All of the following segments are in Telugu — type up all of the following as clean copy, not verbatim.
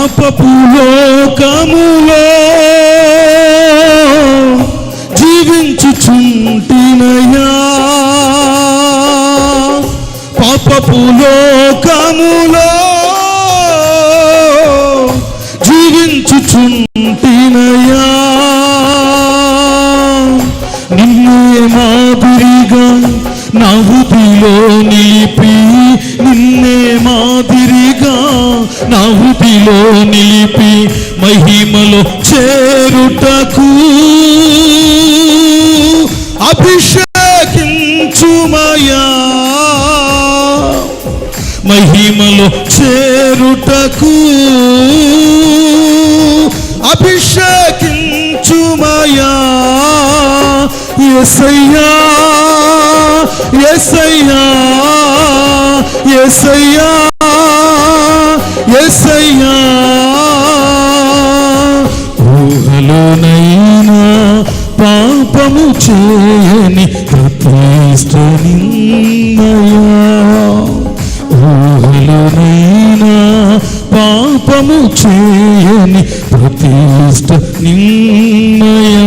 పాపపు లోకములో జీవించుచుంటినయా, పాపపు లోకములో జీవించుచుంటినయా, నిన్నే మాదిరిగా నా హృదిలో నిలిపి, నిన్నే మాదిరిగా నా హృదిలో నిలిపి, మహిమలో చేరుటకు అభిషేకించుమయా, మహిమలో చేరుటకు అభిషేకించుమయా, యేసయ్యా యేసయ్యా యేసయ్యా యేసయ్యా, ఊహలోనైనా పాపము చేయని ప్రతిష్ఠ నిన్నయా, ఊహలోనైనా పాపము చేయని ప్రతిష్ఠ నిన్నయా.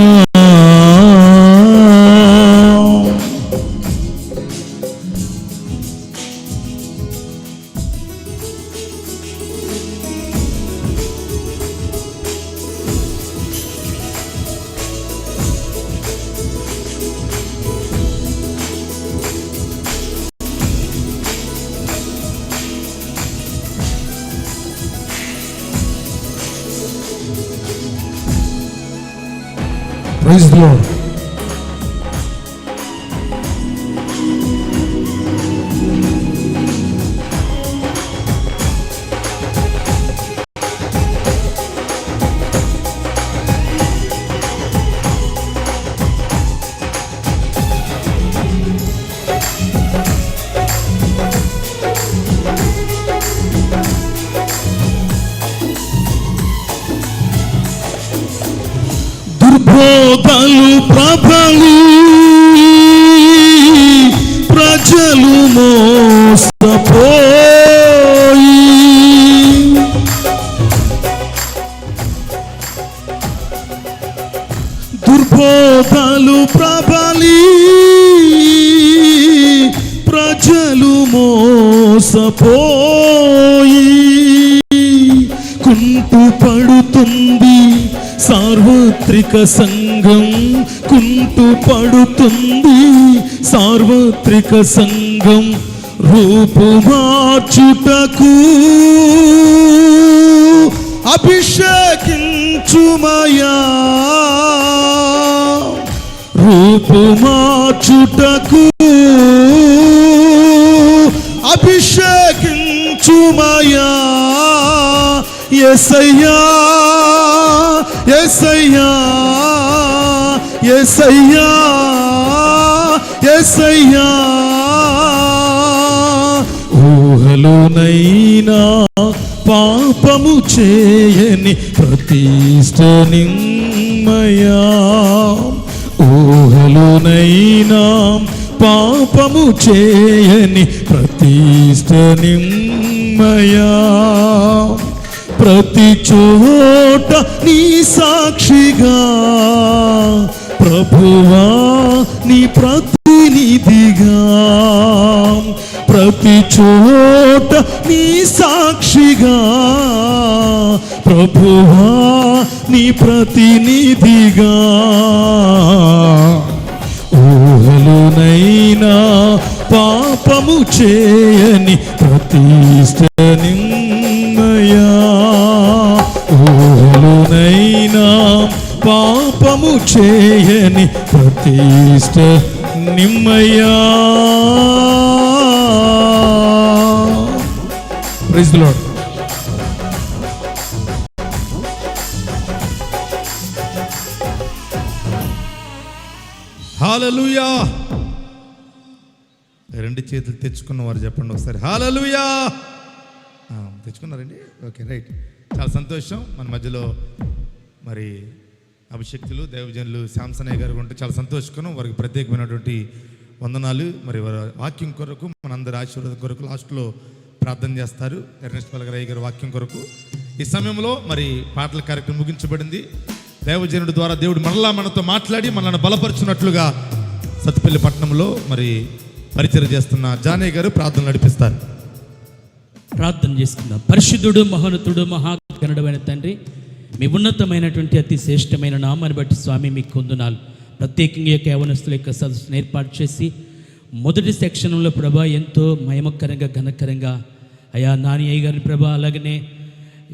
Praise the Lord. దుర్బోధలు ప్రభలు ప్రజలు మోసపోయి, దుర్బోధలు ప్రభలి ప్రజలు మోసపోయి, కుంటు పడుతుంది సార్వత్రిక సంఘం, కుంటు పడుతుంది సార్వత్రిక సంఘం, రూపు మార్చుటకు అభిషేకించుమయా, రూపు మార్చుటకు అభిషేకించుమయా, యేసయ్యా యేసయ్యా యేసయ్యా యేసయ్యా, ఊహలోనైనా పాపము చేయని ప్రతిష్ఠ నిమ్మయా, ఊహలోనైనా పాపము చేయని ప్రతిష్ఠ నిమ్మయా, ప్రతి చోట నీ సాక్షిగా ప్రభువా నీ ప్రతినిధిగా, ప్రతి చోట నీ సాక్షిగా ప్రభువా నీ ప్రతినిధిగా, ఊహలోనైనా పాపము చేయని ప్రతిష్ఠ నిమ్మయా, ఊహలోనైనా పాపము చేయని ప్రతిష్ఠ నిమ్మయా. Praise the Lord. హల్లెలూయా. రెండు చేతులు తెచ్చుకున్న వారు చెప్పండి ఒకసారి హల్లెలూయా. తెచ్చుకున్నారండి, ఓకే రైట్. చాలా సంతోషం. మన మధ్యలో మరి అభిషక్తులు దైవజనులు శాంసనయ్య గారు ఉంటే చాలా సంతోషకరం. వారికి ప్రత్యేకమైనటువంటి వందనాలు. మరి వారి వాక్యం కొరకు మనందరి ఆశీర్వాదం కొరకు లాస్ట్లో ప్రార్థన చేస్తారు. ఎర్నెస్ట్ పలగరయ్య గారు వాక్యం కొరకు ఈ సమయంలో మరి పాటల కార్యక్రమం ముగించబడింది. దైవజనుడి ద్వారా దేవుడు మరలా మనతో మాట్లాడి మనల్ని బలపరుచున్నట్లుగా సత్తుపల్లి పట్టణంలో మరి పరిచయం చేస్తున్న జానయ్య గారు ప్రార్థన నడిపిస్తారు. ప్రార్థన చేసుకుందాం. పరిశుద్ధుడు, మహోన్నతుడు, మహాగణుడైన తండ్రి, మీ ఉన్నతమైనటువంటి అతి శ్రేష్టమైన నామాన్ని బట్టి స్వామి మీకు వందనాలు. ప్రత్యేకంగా యవనస్తుల యొక్క సదస్సును ఏర్పాటు చేసి మొదటి సెక్షన్లో ప్రభా ఎంతో మహిమకరంగా ఘనకరంగా అయా నాని అయ్య గారిని ప్రభా, అలాగనే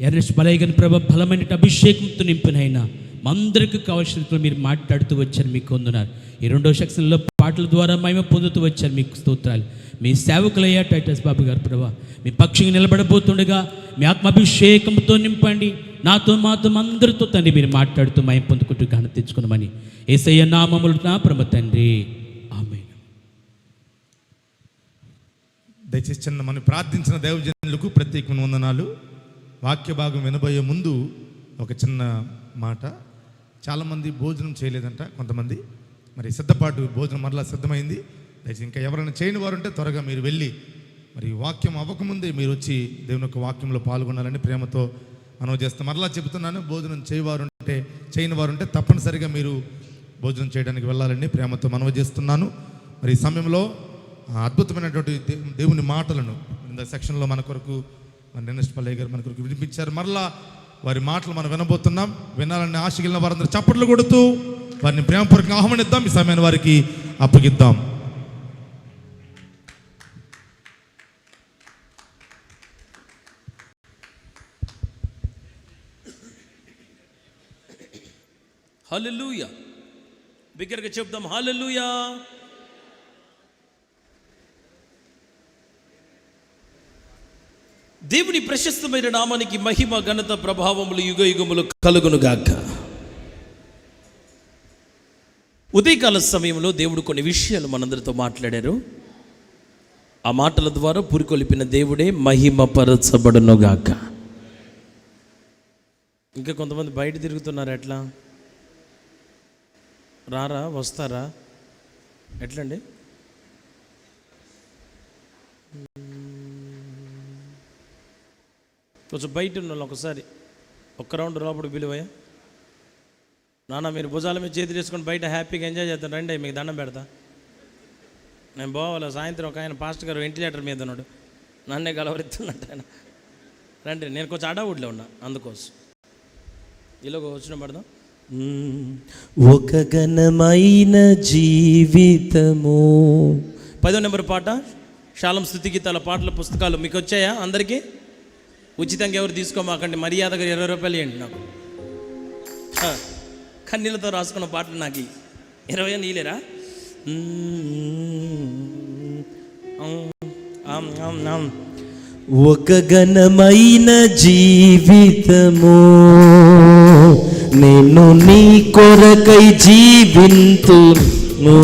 ఎర్రస్ బలయ్య గారిని ప్రభా బలమైన అభిషేకంతో నింపినైనా అందరికీ కావాల్సినట్లు మీరు మాట్లాడుతూ వచ్చారు, మీకు వందనాలు. ఈ రెండో సెక్షన్లో పాటల ద్వారా మహిమ పొందుతూ వచ్చారు, మీకు స్తోత్రాలు. మీ సేవకులయ్యా టైటస్ బాబు గారు ప్రభా, మీ పక్షికి నిలబడబోతుండగా మీ ఆత్మాభిషేకంతో నింపండి. నాతో మాతో అందరితో తండ్రి మీరు మాట్లాడుతూ మహిమ పొందుకుంటూ ఘనత తెచ్చుకున్నామని యేసయ్య నామములో నా పరమ తండ్రి, ఆమేన్. దయచేసి చిన్న మనం ప్రార్థించిన దైవజనులకు ప్రత్యేకమైన వందనాలు. వాక్య భాగం వినబోయే ముందు ఒక చిన్న మాట. చాలామంది భోజనం చేయలేదంట, కొంతమంది మరి సిద్ధపాటు భోజనం మరలా సిద్ధమైంది. దయచేసి ఇంకా ఎవరైనా చేయని వారు ఉంటే త్వరగా మీరు వెళ్ళి మరి వాక్యం అవ్వకముందే మీరు వచ్చి దేవుని యొక్క వాక్యంలో పాల్గొనాలని ప్రేమతో మనవి చేస్తాం. మరలా చెబుతున్నాను, భోజనం చేయని వారు ఉంటే తప్పనిసరిగా మీరు భోజనం చేయడానికి వెళ్ళాలని ప్రేమతో మనవి చేస్తున్నాను. మరి ఈ సమయంలో అద్భుతమైనటువంటి దేవుని మాటలను ఇంత సెక్షన్లో మన కొరకు ఎర్రస్ బలయ్య గారు మన కొరకు వినిపించారు. మరలా వారి మాటలు మనం వినబోతున్నాం. వినాలని ఆశగిలిన వారందరూ చప్పట్లు కొడుతూ వారిని ప్రేమపూర్వకంగా ఆహ్వానిద్దాం. ఈ సమయాన్ని వారికి అప్పగిద్దాం. హల్లెలూయా. బిగ్గరగా చెప్దాం, హల్లెలూయా. దేవుని ప్రశస్తమైన నామానికి మహిమ, ఘనత, ప్రభావములు యుగ యుగములు కలుగునుగాక. ఉదయకాల సమయంలో దేవుడు కొన్ని విషయాలు మనందరితో మాట్లాడారు. ఆ మాటల ద్వారా పురికొలిపిన దేవుడే మహిమపరచబడునుగాక. ఇంకా కొంతమంది బయట తిరుగుతున్నారు, ఎట్లా రారా, వస్తారా, ఎట్లండి? కొంచెం బయట ఉన్న వాళ్ళు ఒకసారి ఒక్క రౌండ్ లోపలికి పిలువయ్యా. నాన్న మీరు భుజాల మీద చేతులు వేసుకొని బయట హ్యాపీగా ఎంజాయ్ చేస్తాను, రండి మీకు దండం పెడతా. నేను పోవాలి. సాయంత్రం ఒక ఆయన పాస్టర్ గారు వెంటిలేటర్ మీద ఉన్నాడు, నన్నే గలవరెత్తున్నట్టు ఆయన. రండి, నేను కొంచెం అడావుడిలో ఉన్నా, అందుకోసం ఇలా వచ్చిన పడదాం. ఒక ఘనమైన జీవితము, 10వ నెంబర్ పాట. శాలం స్తుతి గీతాల పాటల పుస్తకాలు మీకు వచ్చాయా? అందరికీ ఉచితంగా ఎవరు తీసుకోమాకండి, మర్యాదగా 20 రూపాయలు ఇవ్వండి. నాకు కన్నీళ్ళతో రాసుకున్న పాటలు నాకు 20 నీలేరా? ఒక ఘనమైన జీవితము, నేను నీ కొరకై జీవింతును,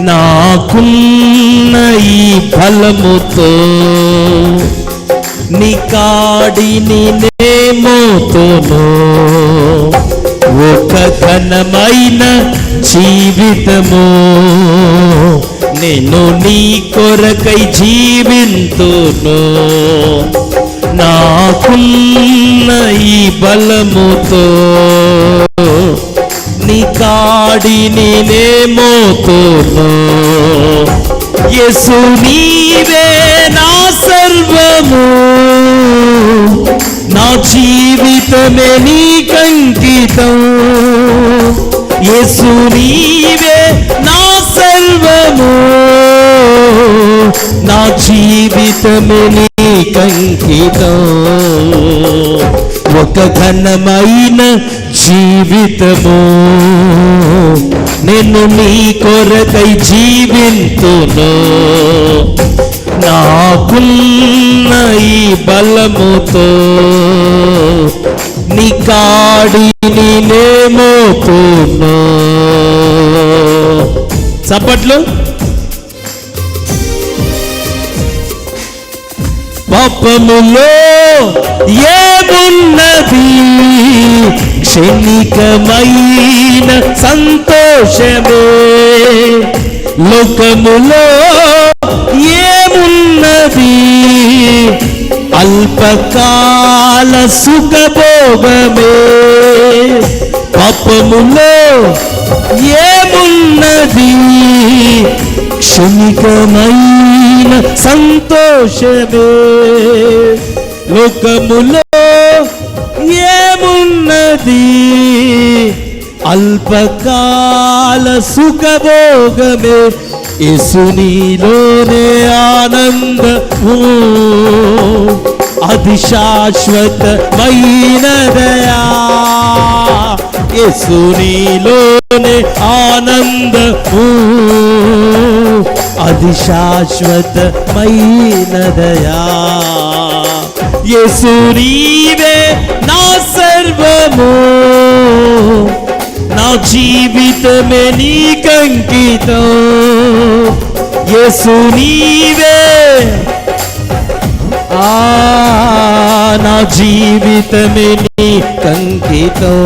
నాకున్న ఈ ఫలముతో నీ కాడిని నేమోతోను. ఒక ఘనమైన జీవితము, నేను నీ కొరకై జీవింతును, నాకున్న ఈ బలముతో నీ కాడిని నేమోతోను. యేసు నీవే నా సర్వము, నా జీవితమే నీకంకితం. యేసు నీవే నా సర్వము, నా జీవితమే నీకంకితం. ఒక ఘనమైన జీవితము, నేను నీ కొరకై జీవింతును, నాకున్న ఈ బలముతో నీ కాడిని నేమోతును. చప్పట్లు. పాపములో ఏమున్నది, క్షణికమైన సంతోషమే. లోకములో ఏమున్నది, అల్పకాల కాల సుఖభోగమే, పాపములో ఏమున్నది, క్షణికమైన సంతోషమే. లోకములో ఏమున్నది, అల్పకాల సుఖభోగమే, యేసునిలోనే ఆనందము, అది శాశ్వతమైనదయా. యేసునిలోనే ఆనందము, అది శాశ్వతమైనదయా. యేసు నీవే నా సర్వము, నా జీవితమే నీకంకితం. యేసు నీవే, నా జీవితమే నీకంకితం.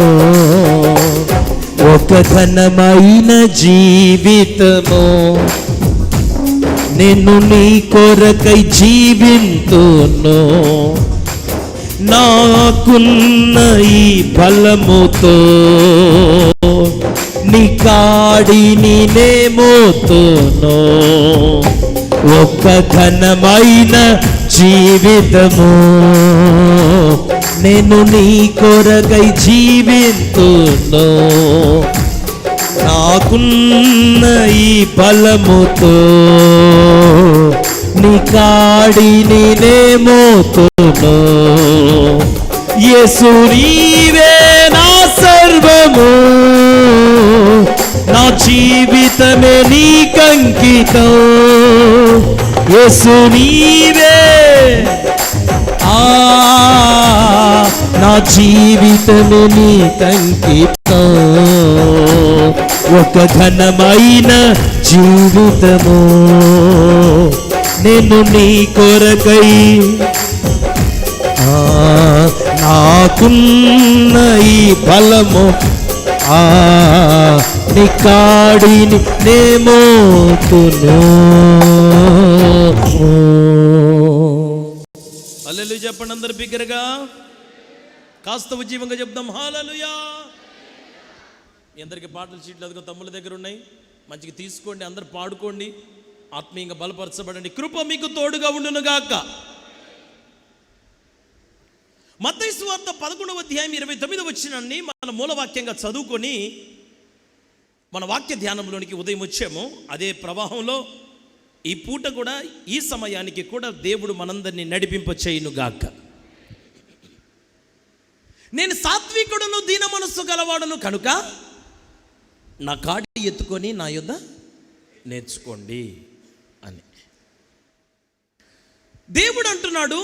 ఒక ఘనమైన జీవితము, నేను నీ కొరకై జీవింతును. నాకున్న ఈ బలముతో నీ కాడిని నేమోతును. ఒక ఘనమైన జీవితము, నేను నీ కొరకై జీవింతును. నాకున్న ఈ బలముతో నీ కాడిని నేమోతును. యేసు నీవే నా సర్వము, నా జీవితమే నీకంకితం. యేసు నీవే, నా జీవితమే నీకంకితం. ఒక ఘనమైన జీవితము, నేను నీ కొరకై, నాకున్న ఈ బలము, నీ కాడిని నేమోతును. హల్లెలూయా చెప్పండి అందరు బిగ్గరగా, కాస్త ఉజ్జీవంగా చెప్దాం హల్లెలూయా. మీ అందరికీ పాటల షీట్లు అదిగో తమ్ముల దగ్గర ఉన్నాయి, మంచిగా తీసుకోండి, అందరు పాడుకోండి, ఆత్మీయంగా బలపరచబడండి. కృప మీకు తోడుగా ఉండును గాక. మత్తయి సువార్త 11వ అధ్యాయం 29వ వచనాన్ని మన మూలవాక్యంగా చదువుకొని మన వాక్య ధ్యానంలోనికి ఉదయం వచ్చాము. అదే ప్రవాహంలో ఈ పూట కూడా, ఈ సమయానికి కూడా దేవుడు మనందరినీ నడిపింప చేయును గాక. నేను సాత్వికుడును దీన మనస్సు గలవాడును కనుక నా కాడి ఎత్తుకొని నా యొద్ద నేర్చుకోండి అని దేవుడు అంటున్నాడు.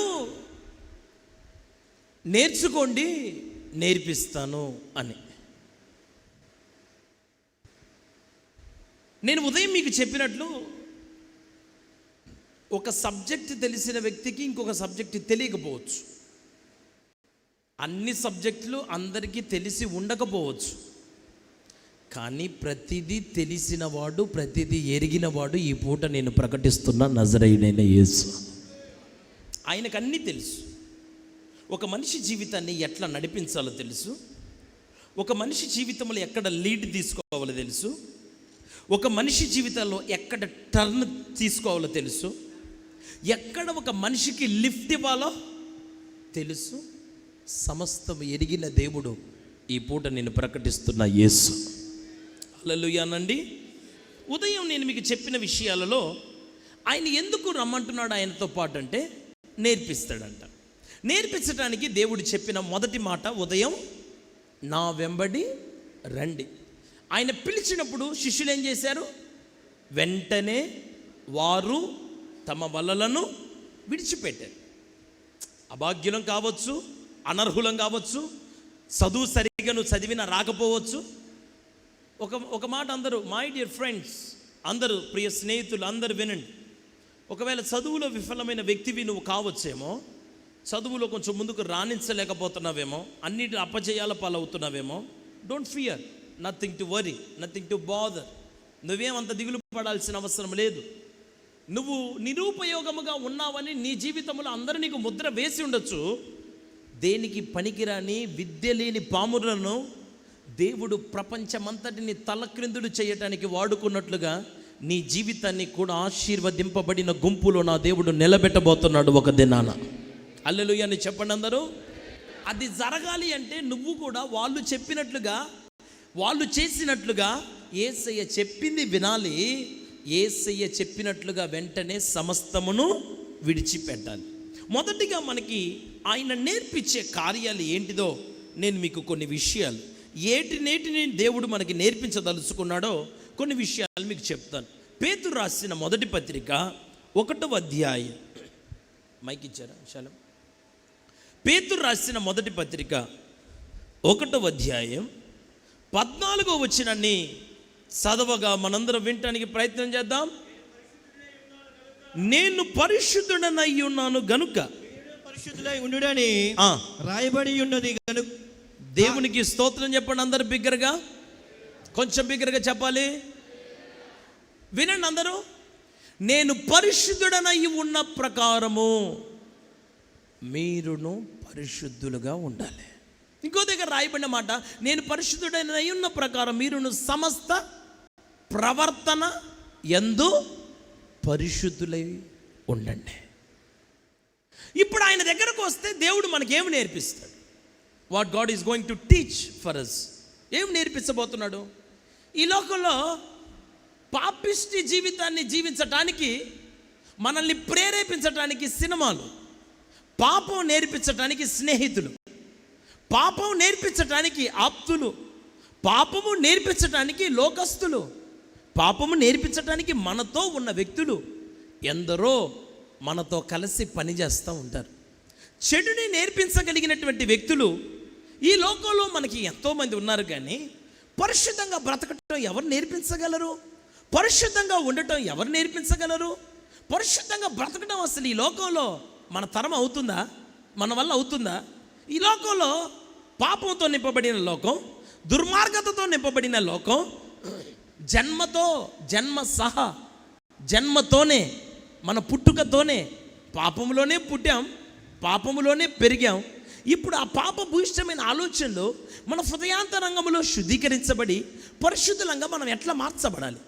నేర్చుకోండి, నేర్పిస్తాను అని. నేను ఉదయం మీకు చెప్పినట్లు, ఒక సబ్జెక్ట్ తెలిసిన వ్యక్తికి ఇంకొక సబ్జెక్ట్ తెలియకపోవచ్చు. అన్ని సబ్జెక్టులు అందరికీ తెలిసి ఉండకపోవచ్చు. కానీ ప్రతిదీ తెలిసినవాడు, ప్రతిదీ ఎరిగినవాడు ఈ పూట నేను ప్రకటిస్తున్న నజరేయుడైన యేసు. ఆయనకు అన్నీ తెలుసు. ఒక మనిషి జీవితాన్ని ఎట్లా నడిపించాలో తెలుసు. ఒక మనిషి జీవితంలో ఎక్కడ లీడ్ తీసుకోవాలో తెలుసు. ఒక మనిషి జీవితంలో ఎక్కడ టర్న్ తీసుకోవాలో తెలుసు. ఎక్కడ ఒక మనిషికి లిఫ్ట్ ఇవ్వాలో తెలుసు. సమస్తం ఎరిగిన దేవుడు ఈ పూట నేను ప్రకటిస్తున్న యేసు. హల్లెలూయా అనండి. ఉదయం నేను మీకు చెప్పిన విషయాలలో ఆయన ఎందుకు రమ్మంటున్నాడు ఆయనతో పాటు అంటే, నేర్పిస్తాడంట. నేర్పించడానికి దేవుడు చెప్పిన మొదటి మాట ఉదయం, నా వెంబడి రండి. ఆయన పిలిచినప్పుడు శిష్యులు ఏం చేశారు? వెంటనే వారు తమ వలలను విడిచిపెట్టారు. అభాగ్యులం కావచ్చు, అనర్హులం కావచ్చు, చదువు సరిగ్గా నువ్వు చదివినా రాకపోవచ్చు. ఒక మాట అందరూ, మై డియర్ ఫ్రెండ్స్, అందరూ ప్రియ స్నేహితులు అందరూ వినండి. ఒకవేళ చదువులో విఫలమైన వ్యక్తివి నువ్వు కావచ్చేమో, చదువులో కొంచెం ముందుకు రాణించలేకపోతున్నావేమో, అన్నిటి అపజయాల పాలవుతున్నావేమో. Don't fear, nothing to worry, nothing to bother. నువ్వేమంత దిగులు పడాల్సిన అవసరం లేదు. నువ్వు నిరుపయోగముగా ఉన్నావని నీ జీవితంలో అందరూ నీకు ముద్ర వేసి ఉండొచ్చు. దేనికి పనికిరాని విద్య లేని పాములను దేవుడు ప్రపంచమంతటిని తలక్రిందులు చేయటానికి వాడుకున్నట్లుగా నీ జీవితాన్ని కూడా ఆశీర్వదింపబడిన గుంపులో నా దేవుడు నిలబెట్టబోతున్నాడు ఒక దినాన. హల్లెలూయా అని చెప్పండి అందరూ. అది జరగాలి అంటే నువ్వు కూడా వాళ్ళు చెప్పినట్లుగా, వాళ్ళు చేసినట్లుగా యేసయ్య చెప్పింది వినాలి. యేసయ్య చెప్పినట్లుగా వెంటనే సమస్తమును విడిచిపెట్టాలి. మొదటిగా మనకి ఆయన నేర్పించే కార్యాలు ఏంటిదో నేను మీకు కొన్ని విషయాలు, నేటిని దేవుడు మనకి నేర్పించదలుచుకున్నాడో కొన్ని విషయాలు మీకు చెప్తాను. పేతురు రాసిన మొదటి పత్రిక 1వ అధ్యాయం, మైక్ ఇచ్చారా శలం? పేతురు రాసిన మొదటి పత్రిక 1వ అధ్యాయం 14వ వచనాన్ని చదవగా మనందరం వినటానికి ప్రయత్నం చేద్దాం. నేను పరిశుద్ధుడనై ఉన్నాను గనుక, పరిశుద్ధులై ఉండుడని రాయబడి ఉన్నది గనుక. దేవునికి స్తోత్రం చెప్పండి అందరు బిగ్గరగా, కొంచెం బిగ్గరగా చెప్పాలి. వినండి అందరూ. నేను పరిశుద్ధుడనై ఉన్న ప్రకారము మీరును పరిశుద్ధులుగా ఉండాలి. ఇంకో దగ్గర రాయబడిన మాట, నేను పరిశుద్ధుడనై ఉన్న ప్రకారం మీరును సమస్త ప్రవర్తన యందు పరిశుద్ధులై ఉండండి. ఇప్పుడు ఆయన దగ్గరకు వస్తే దేవుడు మనకేమి నేర్పిస్తాడు? What God is going to teach for us. ఏం నేర్పించబోతున్నాడు? ఈ లోకంలో పాపిష్టి జీవితాన్ని జీవించటానికి, మనల్ని ప్రేరేపించటానికి సినిమాలు, పాపం నేర్పించటానికి స్నేహితులు, పాపం నేర్పించటానికి ఆప్తులు, పాపము నేర్పించటానికి లోకస్తులు, పాపము నేర్పించటానికి మనతో ఉన్న వ్యక్తులు ఎందరో మనతో కలిసి పనిచేస్తూ ఉంటారు. చెడుని నేర్పించగలిగినటువంటి వ్యక్తులు ఈ లోకంలో మనకి ఎంతోమంది ఉన్నారు. కానీ పరిశుద్ధంగా బ్రతకటం ఎవరు నేర్పించగలరు? పరిశుద్ధంగా ఉండటం ఎవరు నేర్పించగలరు? పరిశుద్ధంగా బ్రతకడం అసలు ఈ లోకంలో మన తరం అవుతుందా? మన వల్ల అవుతుందా? ఈ లోకంలో పాపంతో నింపబడిన లోకం, దుర్మార్గతతో నింపబడిన లోకం, జన్మతోనే మన పుట్టుకతోనే పాపంలోనే పుట్టాం, పాపములోనే పెరిగాం. ఇప్పుడు ఆ పాప భూయిష్టమైన ఆలోచనలు మన హృదయాంతరంగంలో శుద్ధీకరించబడి పరిశుద్ధంగా మనం ఎట్లా మార్చబడాలి?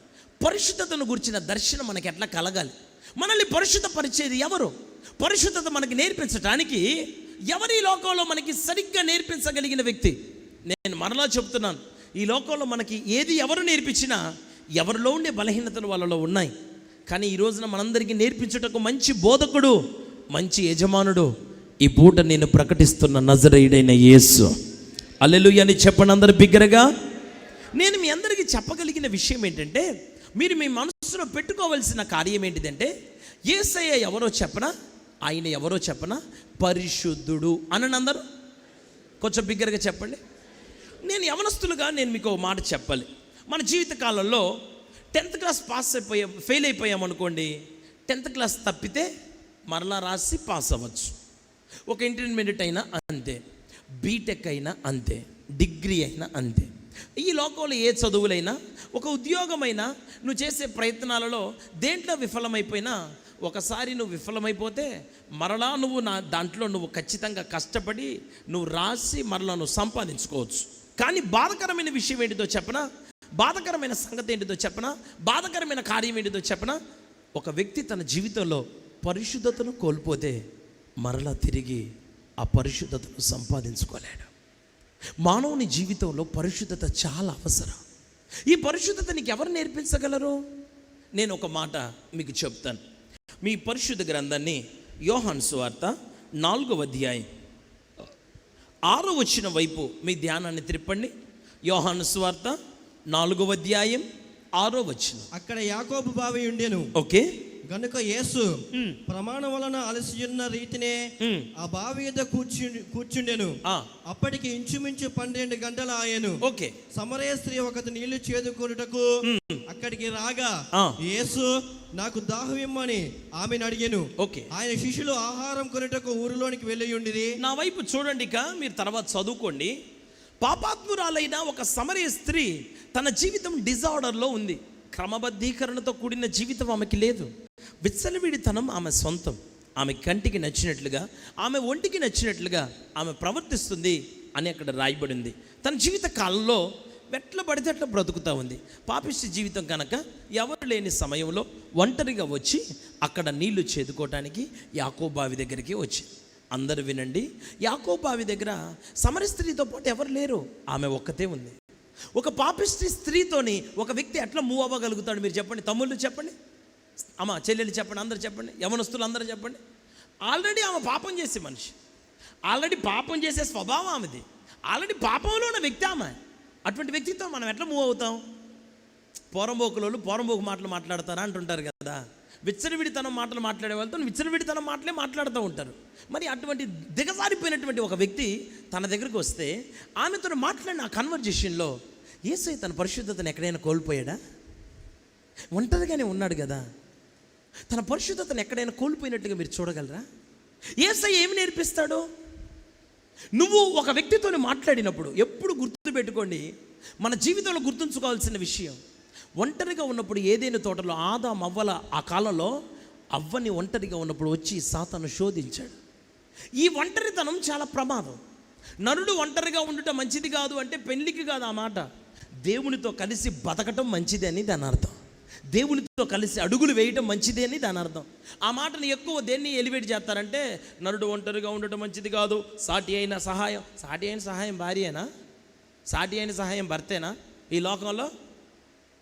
పరిశుద్ధతను గురించిన దర్శనం మనకి ఎట్లా కలగాలి? మనల్ని పరిశుద్ధపరిచేది ఎవరు? పరిశుద్ధత మనకి నేర్పించడానికి ఎవరి లోకంలో మనకి సరిగ్గా నేర్పించగలిగిన వ్యక్తి? నేను మరలా చెప్తున్నాను, ఈ లోకంలో మనకి ఏది ఎవరు నేర్పించినా ఎవరిలో ఉండే బలహీనతలు వాళ్ళలో ఉన్నాయి. కానీ ఈ రోజున మనందరికీ నేర్పించుటకు మంచి బోధకుడు, మంచి యజమానుడు ఈ పూట నేను ప్రకటిస్తున్న నజరేయుడైన యేసు. హల్లెలూయా అని చెప్పండి అందరు బిగ్గరగా. నేను మీ అందరికీ చెప్పగలిగిన విషయం ఏంటంటే, మీరు మీ మనసులో పెట్టుకోవాల్సిన కార్యం ఏంటిదంటే, యేసయ్య ఎవరో చెప్పనా, ఆయన ఎవరో చెప్పనా, పరిశుద్ధుడు అని అందరూ కొంచెం బిగ్గరగా చెప్పండి. నేను యవనస్తులుగా నేను మీకు ఒక మాట చెప్పాలి. మన జీవితకాలంలో 10th class fail అయిపోయామనుకోండి, 10th class తప్పితే మరలా రాసి పాస్ అవ్వచ్చు. ఒక ఇంటర్మీడియట్ అయినా అంతే, బీటెక్ అయినా అంతే, డిగ్రీ అయినా అంతే. ఈ లోకంలో ఏ చదువులైనా, ఒక ఉద్యోగమైనా, నువ్వు చేసే ప్రయత్నాలలో దేంట్లో విఫలమైపోయినా, ఒకసారి నువ్వు విఫలమైపోతే మరలా నువ్వు దాంట్లో నువ్వు ఖచ్చితంగా కష్టపడి నువ్వు రాసి మరలా నువ్వు సంపాదించుకోవచ్చు. కానీ బాధకరమైన విషయం ఏంటిదో చెప్పనా, బాధకరమైన సంగతి ఏంటిదో చెప్పనా, బాధకరమైన కార్యం ఏంటిదో చెప్పనా, ఒక వ్యక్తి తన జీవితంలో పరిశుద్ధతను కోల్పోతే మరలా తిరిగి ఆ పరిశుద్ధతను సంపాదించుకోలేడు. మానవుని జీవితంలో పరిశుద్ధత చాలా అవసరం. ఈ పరిశుద్ధత నీకు ఎవరు నేర్పించగలరు? నేను ఒక మాట మీకు చెప్తాను. మీ పరిశుద్ధ గ్రంథాన్ని యోహాను సువార్త 4వ అధ్యాయం 6వ వచనం వైపు మీ ధ్యానాన్ని తిప్పండి. యోహాను సువార్త 4వ అధ్యాయం 6వ వచనం. అక్కడ యాకోబు బావి ఉండెను. ఓకే. గనుక యేసు ప్రమాణం వలన అలసియున్న రీతినే ఆ బావి మీద కూర్చుండెను. అప్పటికి ఇంచుమించు 12 గంటలు ఆయను. ఓకే. సమరయ స్త్రీ ఒకటి నీళ్లు చేదుకొనుటకు అక్కడికి రాగా యేసు నాకు దాహం ఇమ్మని ఆమెను అడిగాను. ఓకే. ఆయన శిష్యులు ఆహారం కొనుటకు ఊరిలోనికి వెళ్ళి ఉండిరి. నా వైపు చూడండి, మీరు తర్వాత చదువుకోండి. పాపాత్మురాలైన ఒక సమరయ స్త్రీ తన జీవితం డిజార్డర్లో ఉంది. క్రమబద్ధీకరణతో కూడిన జీవితం ఆమెకి లేదు. విచ్చలవిడితనం ఆమె సొంతం. ఆమె కంటికి నచ్చినట్లుగా, ఆమె ఒంటికి నచ్చినట్లుగా ఆమె ప్రవర్తిస్తుంది అని అక్కడ రాయబడింది. తన జీవిత కాలంలో ఎట్లా పడితే అట్లా బ్రతుకుతూ ఉంది. పాపిష్టి జీవితం కనుక ఎవరు లేని సమయంలో ఒంటరిగా వచ్చి అక్కడ నీళ్లు చేదుకోవటానికి యాకోబు బావి దగ్గరికి వచ్చి, అందరూ వినండి, యాకోబు బావి దగ్గర సమర స్త్రీతో పాటు ఎవరు లేరు, ఆమె ఒక్కతే ఉంది. ఒక పాపిష్టి స్త్రీతోని ఒక వ్యక్తి ఎట్లా మూవ్ అవ్వగలుగుతాడు? మీరు చెప్పండి, తమ్ముళ్ళు చెప్పండి, అమ్మ చెల్లెలు చెప్పండి, అందరూ చెప్పండి, యవనస్తులు అందరూ చెప్పండి. ఆల్రెడీ ఆమె పాపం చేసే మనిషి, ఆల్రెడీ పాపం చేసే స్వభావం ఆమెది, ఆల్రెడీ పాపంలో ఉన్న వ్యక్తి ఆమె. అటువంటి వ్యక్తితో మనం ఎట్లా మూవ్ అవుతాం? పోరంబోకు మాటలు మాట్లాడతారా అంటుంటారు కదా. విచ్చలవిడితనం మాటలు మాట్లాడే వాళ్ళతో విచ్చలవిడితనం మాటలే మాట్లాడుతూ ఉంటారు. మరి అటువంటి దిగజారిపోయినటువంటి ఒక వ్యక్తి తన దగ్గరికి వస్తే ఆమెతో మాట్లాడిన ఆ కన్వర్జేషన్లో యేసయ్య తన పరిశుద్ధతను ఎక్కడైనా కోల్పోయాడా? ఒంటరిగానే ఉన్నాడు కదా. తన పరిశుద్ధతను ఎక్కడైనా కోల్పోయినట్టుగా మీరు చూడగలరా? యేసయ్య ఏమి నేర్పిస్తాడు? నువ్వు ఒక వ్యక్తితో మాట్లాడినప్పుడు ఎప్పుడు గుర్తుపెట్టుకోండి, మన జీవితంలో గుర్తుంచుకోవాల్సిన విషయం, ఒంటరిగా ఉన్నప్పుడు ఏదైనా తోటలో ఆదాము అవ్వల ఆ కాలంలో అవ్వని ఒంటరిగా ఉన్నప్పుడు వచ్చి సాతాను శోధించాడు. ఈ ఒంటరితనం చాలా ప్రమాదం. నరుడు ఒంటరిగా ఉండటం మంచిది కాదు అంటే పెళ్ళికి కాదు ఆ మాట, దేవునితో కలిసి బతకటం మంచిది అని దాని అర్థం. దేవునితో కలిసి అడుగులు వేయటం మంచిది అని దాని అర్థం. ఆ మాటను ఎక్కువ దేన్ని ఎలివేట్ చేస్తారంటే, నరుడు ఒంటరిగా ఉండటం మంచిది కాదు, సాటి అయిన సహాయం భార్యేనా? సాటి అయిన సహాయం భర్తేనా ఈ లోకంలో?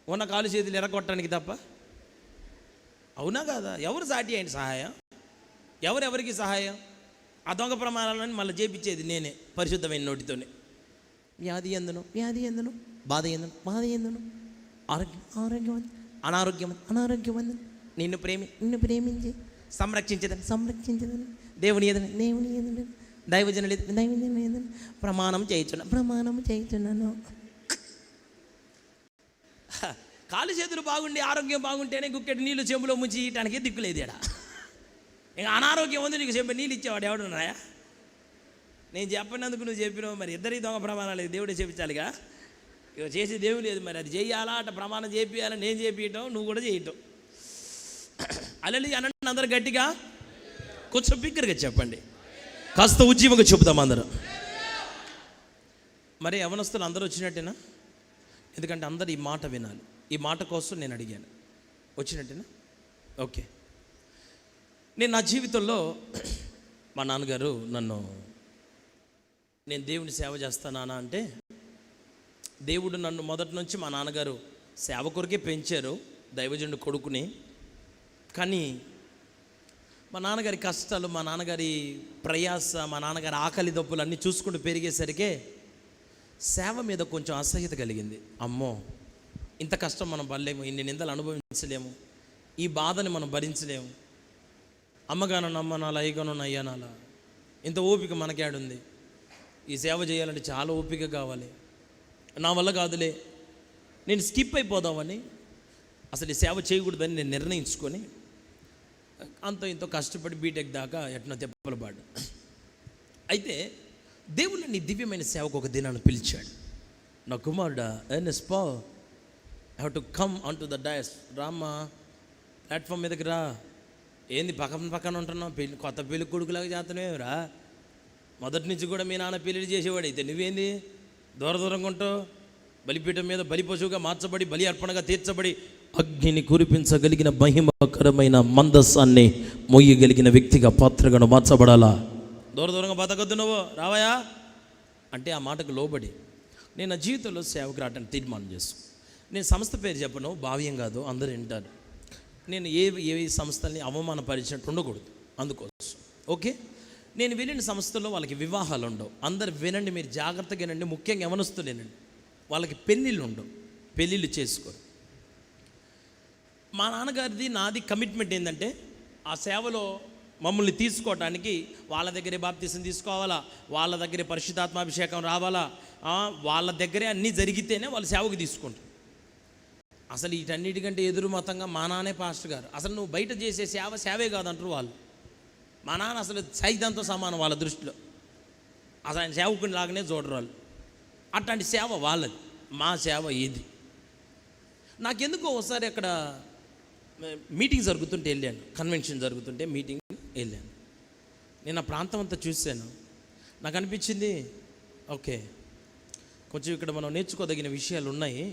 ఉన్న కాలు చేతులు ఎరగొట్టడానికి తప్ప. అవునా కాదా? ఎవరు సాటి అయిన సహాయం? ఎవరెవరికి సహాయం? ఆ దొంగ ప్రమాణాలను మళ్ళీ చేపించేది నేనే పరిశుద్ధమైన నోటితోనే. వ్యాధి ఎందును బాధ ఎందును ఆరోగ్యం అనారోగ్యం నిన్ను ప్రేమించి సంరక్షించదని దేవుని ఎదుట దైవజనులు ప్రమాణం చేయించున్నాను. కాలు చేతులు బాగుండి ఆరోగ్యం బాగుంటేనే గుక్కెడు నీళ్ళు చెంబులో ముంచి ఇయటానికి దిక్కులేదు ఇక్కడ. ఇంకా అనారోగ్యం ఉంది, నీకు చెంబు నీళ్ళు ఇచ్చేవాడు ఎవడున్నాయా? నేను చెప్పినందుకు నువ్వు చెప్పినావు, మరి ఇద్దరి దొంగ ప్రమాణాలు దేవుడే చెప్పించాలిగా. ఇక చేసి దేవుడు లేదు, మరి అది చేయాలా అట ప్రమాణం చేపియాలని నేను చేపించటం, నువ్వు కూడా చేయటం. అలలి అనండి అందరు గట్టిగా, కొంచెం బిగ్గరగా చెప్పండి, కాస్త ఉజ్జీవంగా చెబుతాం అందరూ. మరి యవనస్తులు అందరూ వచ్చినట్టేనా? ఎందుకంటే అందరు ఈ మాట వినాలి. ఈ మాట కోసం నేను అడిగాను. వచ్చినట్టేనా? ఓకే. నేను నా జీవితంలో మా నాన్నగారు నేను దేవుని సేవ చేస్తానా అంటే, దేవుడు నన్ను మొదటి నుంచి మా నాన్నగారు సేవ కొరకే పెంచారు, దైవజనుడు కొడుకుని. కానీ మా నాన్నగారి కష్టాలు, మా నాన్నగారి ప్రయాస, మా నాన్నగారి ఆకలి దప్పులు అన్నీ చూసుకుంటూ పెరిగేసరికే సేవ మీద కొంచెం అసహ్యత కలిగింది. అమ్మో, ఇంత కష్టం మనం పడలేము, ఇన్ని నిందలు అనుభవించలేము, ఈ బాధని మనం భరించలేము, అమ్మగానన్న అమ్మనాలా, అయ్యగానన్న అయ్యానాలా, ఇంత ఓపిక మనకేడుంది, ఈ సేవ చేయాలంటే చాలా ఓపిక కావాలి, నా వల్ల కాదులే, నేను స్కిప్ అయిపోదామని, అసలు ఈ సేవ చేయకూడదని నేను నిర్ణయించుకొని అంత ఇంత కష్టపడి బీటెక్ దాకా ఎట్నో తెప్పలు పాడు. అయితే దేవుడు నీ దివ్యమైన సేవకు ఒక దినాన్ని పిలిచాడు. నా కుమారుడా Ernest Paul, I have to come on to the dais. రామ్మా ప్లాట్ఫామ్ మీదకి రా. ఏంది పక్కన ఉంటున్నావు? కొత్త పెళ్లి కొడుకులాగా చేస్తున్నావురా. మొదటి నుంచి కూడా మీ నాన్న పెళ్లి చేసేవాడు, అయితే నువ్వేంది దూరంగా ఉంటావు? బలిపీఠం మీద బలి పశువుగా మార్చబడి, బలి అర్పణగా తీర్చబడి, అగ్నిని కురిపించగలిగిన మహిమకరమైన మందస్సాన్ని మొయ్యగలిగిన వ్యక్తిగా, పాత్రగా మార్చబడాలా. దూరంగా బతకొద్దు నువ్వు, రావయా అంటే ఆ మాటకు లోబడి నేను నా జీవితంలో సేవకు రావడానికి తీర్మానం చేస్తాను. నేను సంస్థ పేరు చెప్పను, భావ్యం కాదు, అందరూ వింటారు. నేను ఏ సంస్థల్ని అవమానపరిచినట్టు ఉండకూడదు, అందుకోసం. ఓకే, నేను వెళ్ళిన సంస్థలో వాళ్ళకి వివాహాలు ఉండవు. అందరు వినండి, మీరు జాగ్రత్తగా వినండి, ముఖ్యంగా యవనస్తులేనండి. వాళ్ళకి పెళ్ళిళ్ళు ఉండవు, పెళ్ళిళ్ళు చేసుకోరు. మా నాన్నగారిది నాది కమిట్మెంట్ ఏంటంటే, ఆ సేవలో మమ్మల్ని తీసుకోవటానికి వాళ్ళ దగ్గరే బాప్తీసం తీసుకోవాలా, వాళ్ళ దగ్గరే పరిశుద్ధాత్మాభిషేకం రావాలా, వాళ్ళ దగ్గరే అన్నీ జరిగితేనే వాళ్ళు సేవకు తీసుకుంటారు. అసలు వీటన్నిటికంటే ఎదురు మతంగా మా నాన్నే పాస్టర్ గారు. అసలు నువ్వు బయట చేసే సేవే కాదంటారు వాళ్ళు. మా నాన్న అసలు సైతంతో సమానం వాళ్ళ దృష్టిలో. అసలు ఆయన సేవకుని లాగానే చూడరు వాళ్ళు. అట్లాంటి సేవ వాళ్ళది, మా సేవ ఇది. నాకెందుకో ఒకసారి అక్కడ మీటింగ్ జరుగుతుంటే వెళ్ళాను, కన్వెన్షన్ జరుగుతుంటే మీటింగ్ వెళ్ళాను. నేను ఆ ప్రాంతం అంతా చూశాను. నాకు అనిపించింది, ఓకే, కొంచెం ఇక్కడ మనం నేర్చుకోదగిన విషయాలు ఉన్నాయి.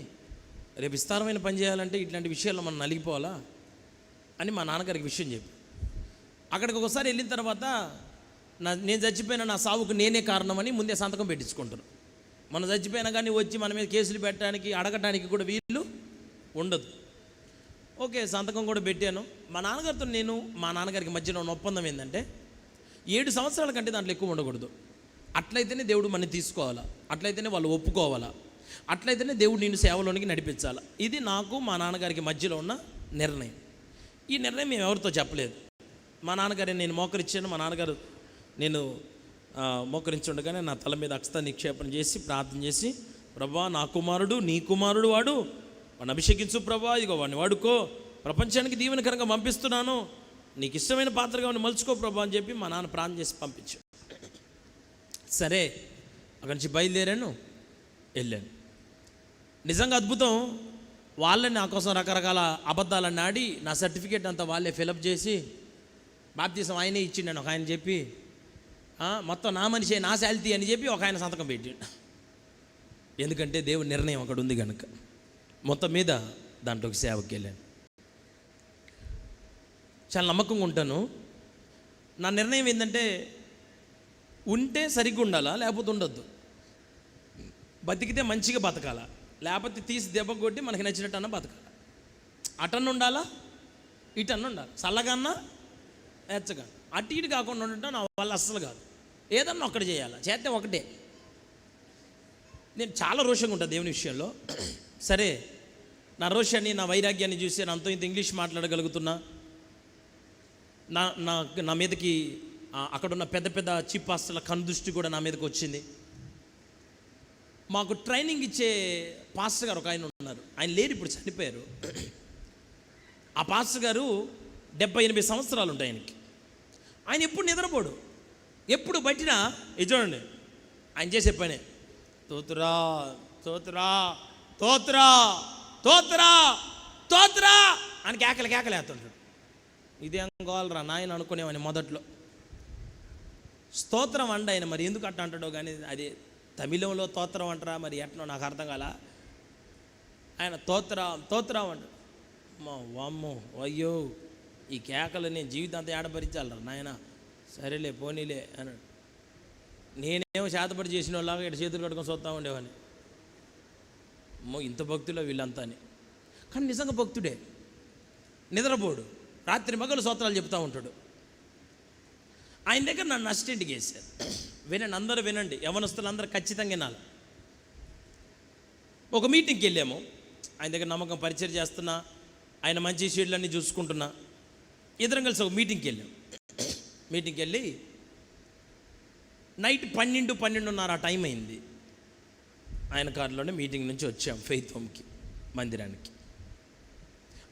రేపు విస్తారమైన పని చేయాలంటే ఇట్లాంటి విషయాల్లో మనం నలిగిపోవాలా అని మా నాన్నగారికి విషయం చెప్పి, అక్కడికి ఒకసారి వెళ్ళిన తర్వాత నేను చచ్చిపోయిన నా సావుకు నేనే కారణమని ముందే సంతకం పెట్టించుకుంటాను. మనం చచ్చిపోయినా కానీ వచ్చి మన మీద కేసులు పెట్టడానికి అడగటానికి కూడా వీళ్ళు ఉండదు. ఓకే, సంతకం కూడా పెట్టాను. మా నాన్నగారికి మధ్యలో ఉన్న ఒప్పందం ఏంటంటే 7 సంవత్సరాల కంటే దాంట్లో ఎక్కువ ఉండకూడదు. అట్లయితేనే దేవుడు మనని తీసుకోవాలా, అట్లయితేనే వాళ్ళు ఒప్పుకోవాలా, అట్లయితేనే దేవుడు నిన్ను సేవలోనికి నడిపించాలా. ఇది నాకు మా నాన్నగారికి మధ్యలో ఉన్న నిర్ణయం. ఈ నిర్ణయం మేము ఎవరితో చెప్పలేదు. మా నాన్నగారిని నేను మోకరించాను. మా నాన్నగారు నేను మోకరించుండగానే నా తల మీద అక్షత నిక్షేపణ చేసి ప్రార్థన చేసి, ప్రభా, నా కుమారుడు నీ కుమారుడు వాడు, వాడిని అభిషేకించు ప్రభా, ఇదిగో వాడిని వాడుకో, ప్రపంచానికి దీవెనకరంగా పంపిస్తున్నాను, నీకు ఇష్టమైన పాత్రగా వాడిని మలుచుకో ప్రభా అని చెప్పి మా నాన్న ప్రార్థన చేసి పంపించాడు. సరే, అక్కడి నుంచి బయలుదేరాను, వెళ్ళాను. నిజంగా అద్భుతం. వాళ్ళని నా కోసం రకరకాల అబద్ధాలను ఆడి నా సర్టిఫికేట్ అంతా వాళ్ళే ఫిలప్ చేసి, బాప్తీసం ఆయనే ఇచ్చిండు ఒక ఆయన చెప్పి, మొత్తం నా మనిషి నా శాలిటీ అని చెప్పి ఒక ఆయన సంతకం పెట్టిండు. ఎందుకంటే దేవుని నిర్ణయం అక్కడ ఉంది కనుక. మొత్తం మీద దాంట్లోకి సేవకి వెళ్ళాను. చాలా నమ్మకంగా ఉంటాను. నా నిర్ణయం ఏంటంటే, ఉంటే సరిగ్గా ఉండాలా, లేకపోతే ఉండొద్దు. బతికితే మంచిగా బతకాలా, లేకపోతే తీసి దెబ్బ కొట్టి మనకి నచ్చినట్టు అన్న బతకాలి. అటన్న ఉండాలా, ఇటన్న ఉండాలి, చల్లగన్నా ఎచ్చగా. అటు ఇటు కాకుండా ఉండటం నా వల్ల అస్సలు కాదు. ఏదన్నా ఒక్కటి చేయాలా, చేస్తే ఒకటే. నేను చాలా రోషంగా ఉంటాను దేవుని విషయంలో. సరే, నా రోషాన్ని నా వైరాగ్యాన్ని చూసి నేను అంత ఇంత ఇంగ్లీష్ మాట్లాడగలుగుతున్నా. నా మీదకి అక్కడున్న పెద్ద పెద్ద చీఫ్ పాస్టర్ల కనుదృష్టి కూడా నా మీదకి వచ్చింది. మాకు ట్రైనింగ్ ఇచ్చే పాస్టర్ గారు ఒక ఆయన ఉన్నారు. ఆయన లేరు, ఇప్పుడు చనిపోయారు. ఆ పాస్టర్ గారు 70-80 సంవత్సరాలు ఉంటాయి ఆయనకి. ఆయన ఎప్పుడు నిద్రపోడు, ఎప్పుడు బట్టినా ఇది చూడండి ఆయన చేసే పనే తోతురా తోతురా తోతురా తోతురా తోతురా అని కేకలేస్తుంటాడు. ఇదేం కావాలరా నాయన అనుకునేవాని మొదట్లో. స్తోత్రం అండి ఆయన, మరి ఎందుకు అట్ట అంటాడో కానీ అది తమిళంలో తోత్రం అంటారా మరి ఎట్నో నాకు అర్థం కాల. ఆయన తోత్రం అంటాడు. వామ్మో అయ్యో, ఈ కేకలు నేను జీవితాంతా ఏడపరించాలరా నాయన. సరేలే పోనీలే అన్నాడు. నేనేమో చేతపడి చేసిన వాళ్ళగా ఇక్కడ చేతులు కట్టుకొని చూస్తూ ఉండేవాడిని. అమ్మో, ఇంత భక్తులో వీళ్ళంతా అని. కానీ నిజంగా భక్తుడే, నిద్రపోడు, రాత్రి మగలు స్తోత్రాలు చెప్తూ ఉంటాడు. ఆయన దగ్గర నన్ను అసిస్టెంట్కి వేశారు. వినండి, అందరూ వినండి, యవనస్తులు అందరూ ఖచ్చితంగా వినాలి. ఒక మీటింగ్కి వెళ్ళాము. ఆయన దగ్గర నమ్మకం పరిచయం చేస్తున్నా, ఆయన మంచి షీడ్లన్నీ చూసుకుంటున్నా. ఇద్దరం కలిసి ఒక మీటింగ్కి వెళ్ళాం. మీటింగ్కి వెళ్ళి నైట్ 12-12:30 ఆ టైం అయింది. ఆయన కారులోనే మీటింగ్ నుంచి వచ్చాం ఫెయిత్ హోమ్కి, మందిరానికి.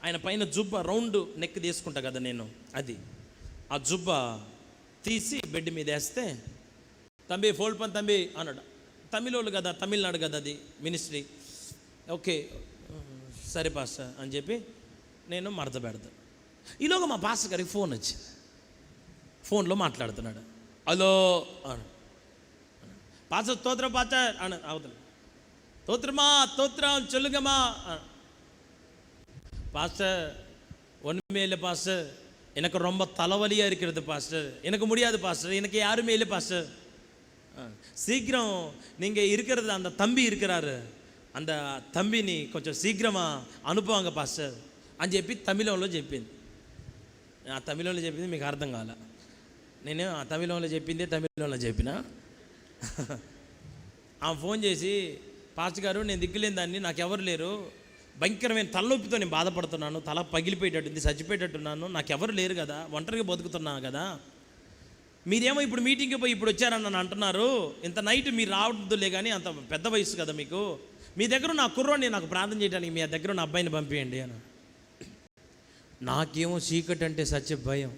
ఆయన పైన జుబ్బా రౌండ్ నెక్ తీసుకుంటా కదా నేను, అది ఆ జుబ్బా తీసి బెడ్ మీద వేస్తే, తంబి ఫోల్డ్ పని తంబి అన్నాడు. తమిళోళ్ళు కదా, తమిళనాడు కదా అది మినిస్ట్రీ. ఓకే సరే పాస్టర్ అని చెప్పి నేను మడత పెడతాను. ఈలోగా మా పాస్టర్ గారికి ఫోన్ వచ్చింది. ఫోన్లో మాట్లాడుతున్నాడు. హలో అను, పాస్టర్ స్తోత్రం పాస్టర్ అన అవతల, స్తోత్రమా స్తోత్రం చెల్లుగమా. பாஸ்டர் ஒன்றுமே இல்லை பாஸ்டர், எனக்கு ரொம்ப தலைவலியாக இருக்கிறது பாஸ்டர், எனக்கு முடியாது பாஸ்டர், எனக்கு யாருமே இல்லை பாஸ்டர், சீக்கிரம் நீங்கள் இருக்கிறது அந்த தம்பி இருக்கிறாரு, அந்த தம்பிని కొంచెం శీఘ్రமாக అనుపువాంగ పాస్టర్ అని చెప్పి తమిళంలో చెప్పింది. ఆ తమిళంలో చెప్పింది మీకు అర్థం కాల. నేను ఆ తమిళంలో చెప్పిందే తమిళంలో చెప్పిన. ఆమె ఫోన్ చేసి, పాస్టర్ గారు నేను దిక్కులేని దాన్ని, నాకెవరు లేరు, భయంకరమైన తలనొప్పితో నేను బాధపడుతున్నాను, తల పగిలిపోయేటట్టుంది, చచ్చిపోయేటట్టున్నాను, నాకెవరు లేరు కదా, ఒంటరిగా బతుకుతున్నా కదా, మీరేమో ఇప్పుడు మీటింగ్కి పోయి ఇప్పుడు వచ్చారని నన్ను అంటున్నారు, ఇంత నైట్ మీరు రావద్దులే కానీ అంత పెద్ద వయసు కదా మీకు, మీ దగ్గర నా కుర్రోని నాకు ప్రార్థన చేయడానికి మీ దగ్గర నా అబ్బాయిని పంపించండి అని. నాకేమో చీకటి అంటే సత్య భయం.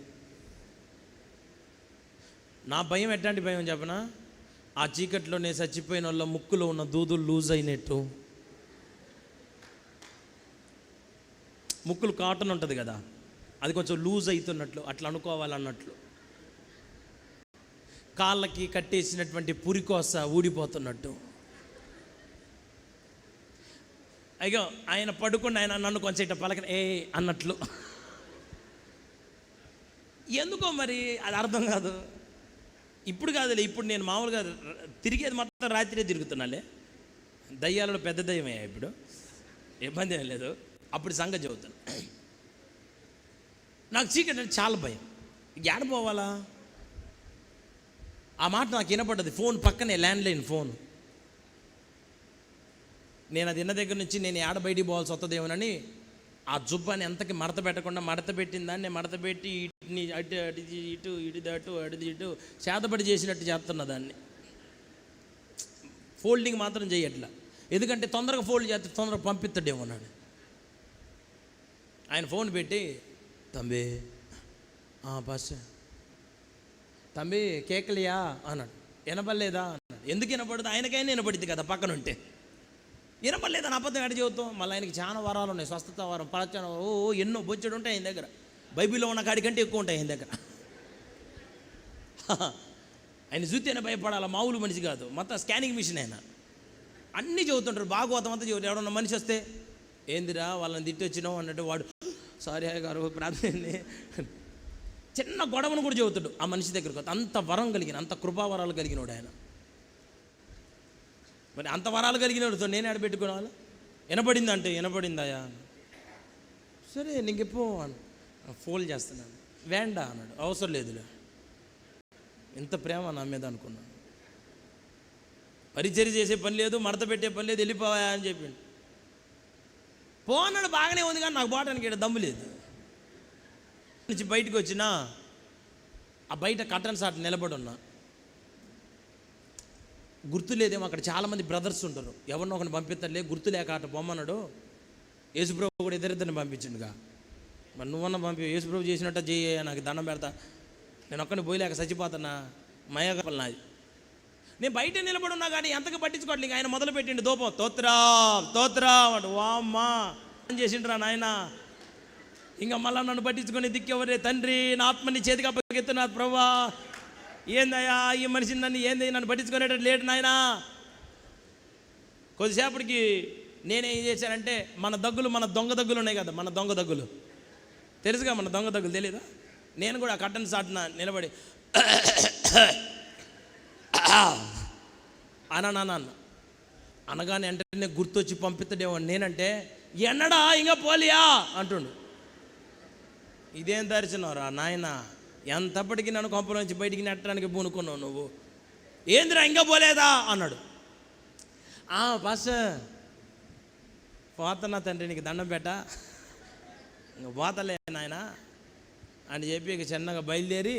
నా భయం ఎట్లాంటి భయం చెప్పనా, ఆ చీకట్లో నేను చచ్చిపోయిన వాళ్ళ ముక్కులో ఉన్న దూదులు లూజ్ అయినట్టు, ముక్కులు కాటన్ ఉంటుంది కదా, అది కొంచెం లూజ్ అవుతున్నట్లు అట్లా అనుకోవాలన్నట్లు. కాళ్ళకి కట్టేసినటువంటి పురికోస ఊడిపోతున్నట్టు. అయ్యో ఆయన పడుకుని ఆయన నన్ను కొంచెం ఇట్లా పలకన ఏ అన్నట్లు. ఎందుకో మరి అది అర్థం కాదు. ఇప్పుడు కాదులే, ఇప్పుడు నేను మామూలుగా తిరిగేది మొత్తం రాత్రే తిరుగుతున్నాలే. దయ్యాలలో పెద్ద దయ్యమే ఇప్పుడు, ఇబ్బంది ఏం లేదు. అప్పుడు సంగతి చెబుతాను. నాకు చీకటి అంటే చాలా భయం. ఏడ పోవాలా ఆ మాట నాకు వినపడ్డది. ఫోన్ పక్కనే ల్యాండ్లైన్ ఫోన్. నేను అది విన్న దగ్గర నుంచి నేను ఏడ బయటికి పోవాల్సి వస్తుందేమోనని ఆ జుబ్బాని ఎంతకి మడత పెట్టకుండా మడత పెట్టిన దాన్ని మడత పెట్టి ఇటుని అటు అటు ఇటు ఇటు అటు అటు ఇటు చేతబడి చేసినట్టు చేస్తున్న దాన్ని. ఫోల్డింగ్ మాత్రం చేయట్లా, ఎందుకంటే తొందరగా ఫోల్డ్ చేస్తే తొందరగా పంపిస్తాడేమోన్నాడు. ఆయన ఫోన్ పెట్టి తంబి బస్ తంబి కేకలియా అన్నాడు. వినపడలేదా అన్నాడు. ఎందుకు వినపడదు? ఆయనకైనా వినపడింది కదా పక్కన ఉంటే. వినపడలేదని అబద్ధం ఎడ చెబుతాం. మళ్ళీ ఆయనకి చాలా వరాలు ఉన్నాయి, స్వస్థత వరం, పరచన, ఎన్నో బొచ్చెడు ఉంటాయి ఆయన దగ్గర. బైబిల్లో ఉన్న కాడికంటే ఎక్కువ ఉంటాయి ఆయన దగ్గర. ఆయన చూస్తేనే భయపడాలి, మామూలు మనిషి కాదు. మొత్తం స్కానింగ్ మిషన్ ఆయన. అన్నీ చెబుతుంటారు, భాగవతం అంతా చెబుతారు. ఎవడన్నా మనిషి వస్తే ఏందిరా వాళ్ళని తిట్టి వచ్చినావు అన్నట్టు వాడు సారీ గారు ప్రార్థన, చిన్న గొడవను కూడా చెబుతాడు ఆ మనిషి దగ్గరకు. అంత వరం కలిగిన, అంత కృపావరాలు కలిగినోడు ఆయన. మరి అంత వరాలు కలిగినోడుతో నేను ఆడబెట్టుకోవాలి. వినపడింది అంటే వినపడిందాయా? సరే నీకెప్పో ఫోన్ చేస్తున్నాను. వేండా అన్నాడు. అవసరం లేదులే. ఎంత ప్రేమ నా మీద అనుకున్నాను. పరిచర్య చేసే పని లేదు, మడత పెట్టే పని లేదు, వెళ్ళిపోవా అని చెప్పిండు. పోన్నాడు, బాగానే ఉంది కానీ నాకు పోవడానికి ఇక్కడ దమ్ము లేదు. నుంచి బయటకు వచ్చినా ఆ బయట కట్టన్ సాట్ నిలబడి ఉన్నా. గుర్తు లేదేమో, అక్కడ చాలామంది బ్రదర్స్ ఉంటారు. ఎవరినో ఒకరిని పంపిస్తారులే, గుర్తు లేక అట బొమ్మన్నాడు. యేసుప్రభు కూడా ఇద్దరిద్దరిని పంపించిండుగా. మరి నువ్వన్నా పంపి, యేసుప్రభు చేసినట్టు చేయ, నాకు దండం పెడతా, నేను ఒక్కడిని పోయలేక చచ్చిపోతున్నా, మయగపలు నాది. నేను బయట నిలబడి ఉన్నా కానీ ఎంతకు పట్టించుకోవట్లేదు. ఆయన మొదలు పెట్టిండు దూపం, తోత్రా తోత్రా అంటు. వామ్మా ఏం చేసిండ్రా నాయన, ఇంకా మళ్ళీ నన్ను పట్టించుకొని దిక్కెవరే తండ్రి, నా ఆత్మని చేతికి అప్పగిస్తున్నా ప్రభువా. ఏందయ్యా ఈ మనిషిని నన్ను ఏంది నన్ను పట్టించుకునేటట్టు లేడు నాయనా. కొద్దిసేపటికి నేనేం చేశానంటే, మన దొంగ దగ్గులు ఉన్నాయి కదా, మన దొంగ దగ్గులు తెలుసుగా, మన దొంగ దగ్గులు తెలీదా? నేను కూడా కట్టన్ సాటున నిలబడి అన్న అనగానే వెంటనే గుర్తొచ్చి పంపిస్తాడేమో. నేనంటే ఎన్నడా ఇంకా పోలియా అంటుండు. ఇదేం దర్శనం నాయన, ఎంతప్పటికీ నన్ను కొంపల నుంచి బయటికి నెట్టడానికి పూనుకున్నావు నువ్వు, ఏందిరా ఇంకా పోలేదా అన్నాడు. పాస్ పోతున్నా తండ్రి, నీకు దండం పెట్ట, ఇంకా పోతలే నాయన అని చెప్పి ఇక చిన్నగా బయలుదేరి,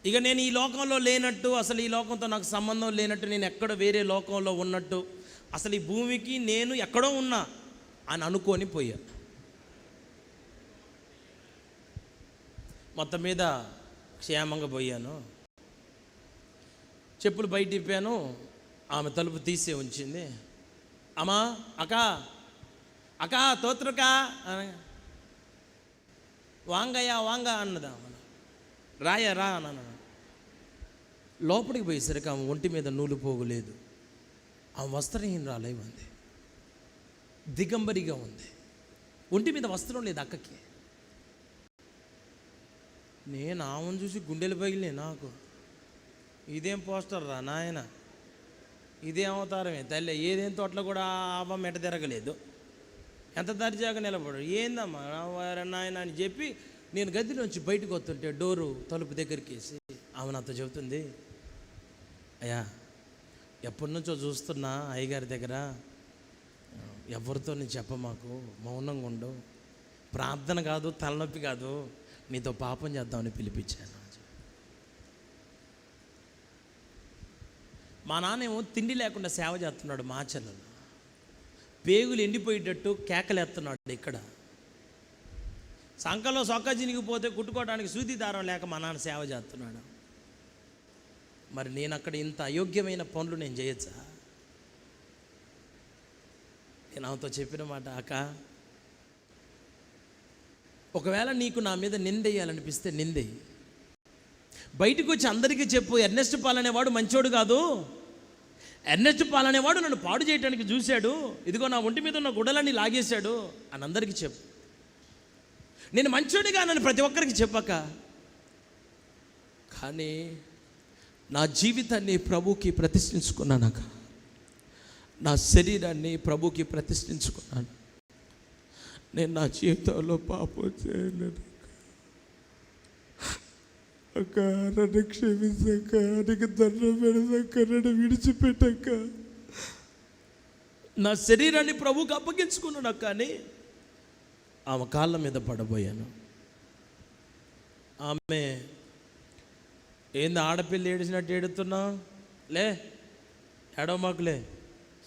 ఇక నేను ఈ లోకంలో లేనట్టు, అసలు ఈ లోకంతో నాకు సంబంధం లేనట్టు, నేను ఎక్కడో వేరే లోకంలో ఉన్నట్టు, అసలు ఈ భూమికి నేను ఎక్కడో ఉన్నా అని అనుకొని పోయా. మొత్తం మీద క్షేమంగా పోయాను. చెప్పులు బయట ఇప్పాను. ఆమె తలుపు తీసే ఉంచింది. అమ్మా అక్క తోత్రుకా వాంగయ్యా వాంగ అన్నదా. రాయా రా అన్న. లోపలికి పోయేసరికి ఆమె ఒంటి మీద నూలు పోగులేదు. ఆమె వస్త్రహీనురాలై ఉంది, దిగంబరిగా ఉంది, ఒంటి మీద వస్త్రం లేదు అక్కకి. నేను ఆమెను చూసి గుండెలు పగిలినాయి నాకు. ఇదేం పోస్టర్ రా నాయన, ఇదేం అవతారమే తల్లి, ఏదేం తోటలో కూడా ఆపం మెట తిరగలేదు, ఎంత దర్జాగా నిలబడు, ఏందమ్మా నాయన అని చెప్పి నేను గదిలోంచి బయటకు వస్తుంటే డోరు తలుపు దగ్గరికి వేసి ఆమె నాతో చెబుతుంది, అయ్యా ఎప్పటి నుంచో చూస్తున్నా అయ్యగారి దగ్గర, ఎవరితో నేను చెప్ప, మాకు మౌనంగా ఉండు, ప్రార్థన కాదు తలనొప్పి కాదు, నీతో పాపం చేద్దామని పిలిపించాను. మా నాన్నేమో తిండి లేకుండా సేవ చేస్తున్నాడు మాచర్లలో, పేగులు ఎండిపోయేటట్టు కేకలేస్తున్నాడు. ఇక్కడ సంకలో సొక్క చినిగిపోతే కుట్టుకోవడానికి సూది దారం లేక మా నాన్న సేవ చేస్తున్నాడు. మరి నేను అక్కడ ఇంత అయోగ్యమైన పనులు నేను చేయొచ్చా? నేను ఆమెతో చెప్పిన మాట, అక్క ఒకవేళ నీకు నా మీద నిందేయాలనిపిస్తే నిందేయి, బయటకు వచ్చి అందరికీ చెప్పు, ఎర్నెస్ట్ పాల్ అనేవాడు మంచోడు కాదు, ఎర్నెస్ట్ పాల్ అనేవాడు నన్ను పాడు చేయడానికి చూశాడు, ఇదిగో నా ఒంటి మీద ఉన్న గుడ్డలన్నీ లాగేశాడు అని అందరికీ చెప్పు. నేను మంచోడిగా నన్ను ప్రతి ఒక్కరికి చెప్పక, కానీ నా జీవితాన్ని ప్రభువుకి ప్రతిష్ఠించుకున్నానక, నా శరీరాన్ని ప్రభువుకి ప్రతిష్ఠించుకున్నాను. నేను నా జీవితంలో పాపం చేయలేదు అక్క, నన్ను క్షమించక్క, నీకు దండం పెడదాక, నన్ను విడిచిపెట్టక్క. నా శరీరాన్ని ప్రభువుకి అప్పగించుకున్నాను కానీ ఆమె కాళ్ళ మీద పడబోయాను. ఆమె ఏంది ఆడపిల్ల ఏడిచినట్టు ఏడుతున్నా, లే ఏడవ మాకులే,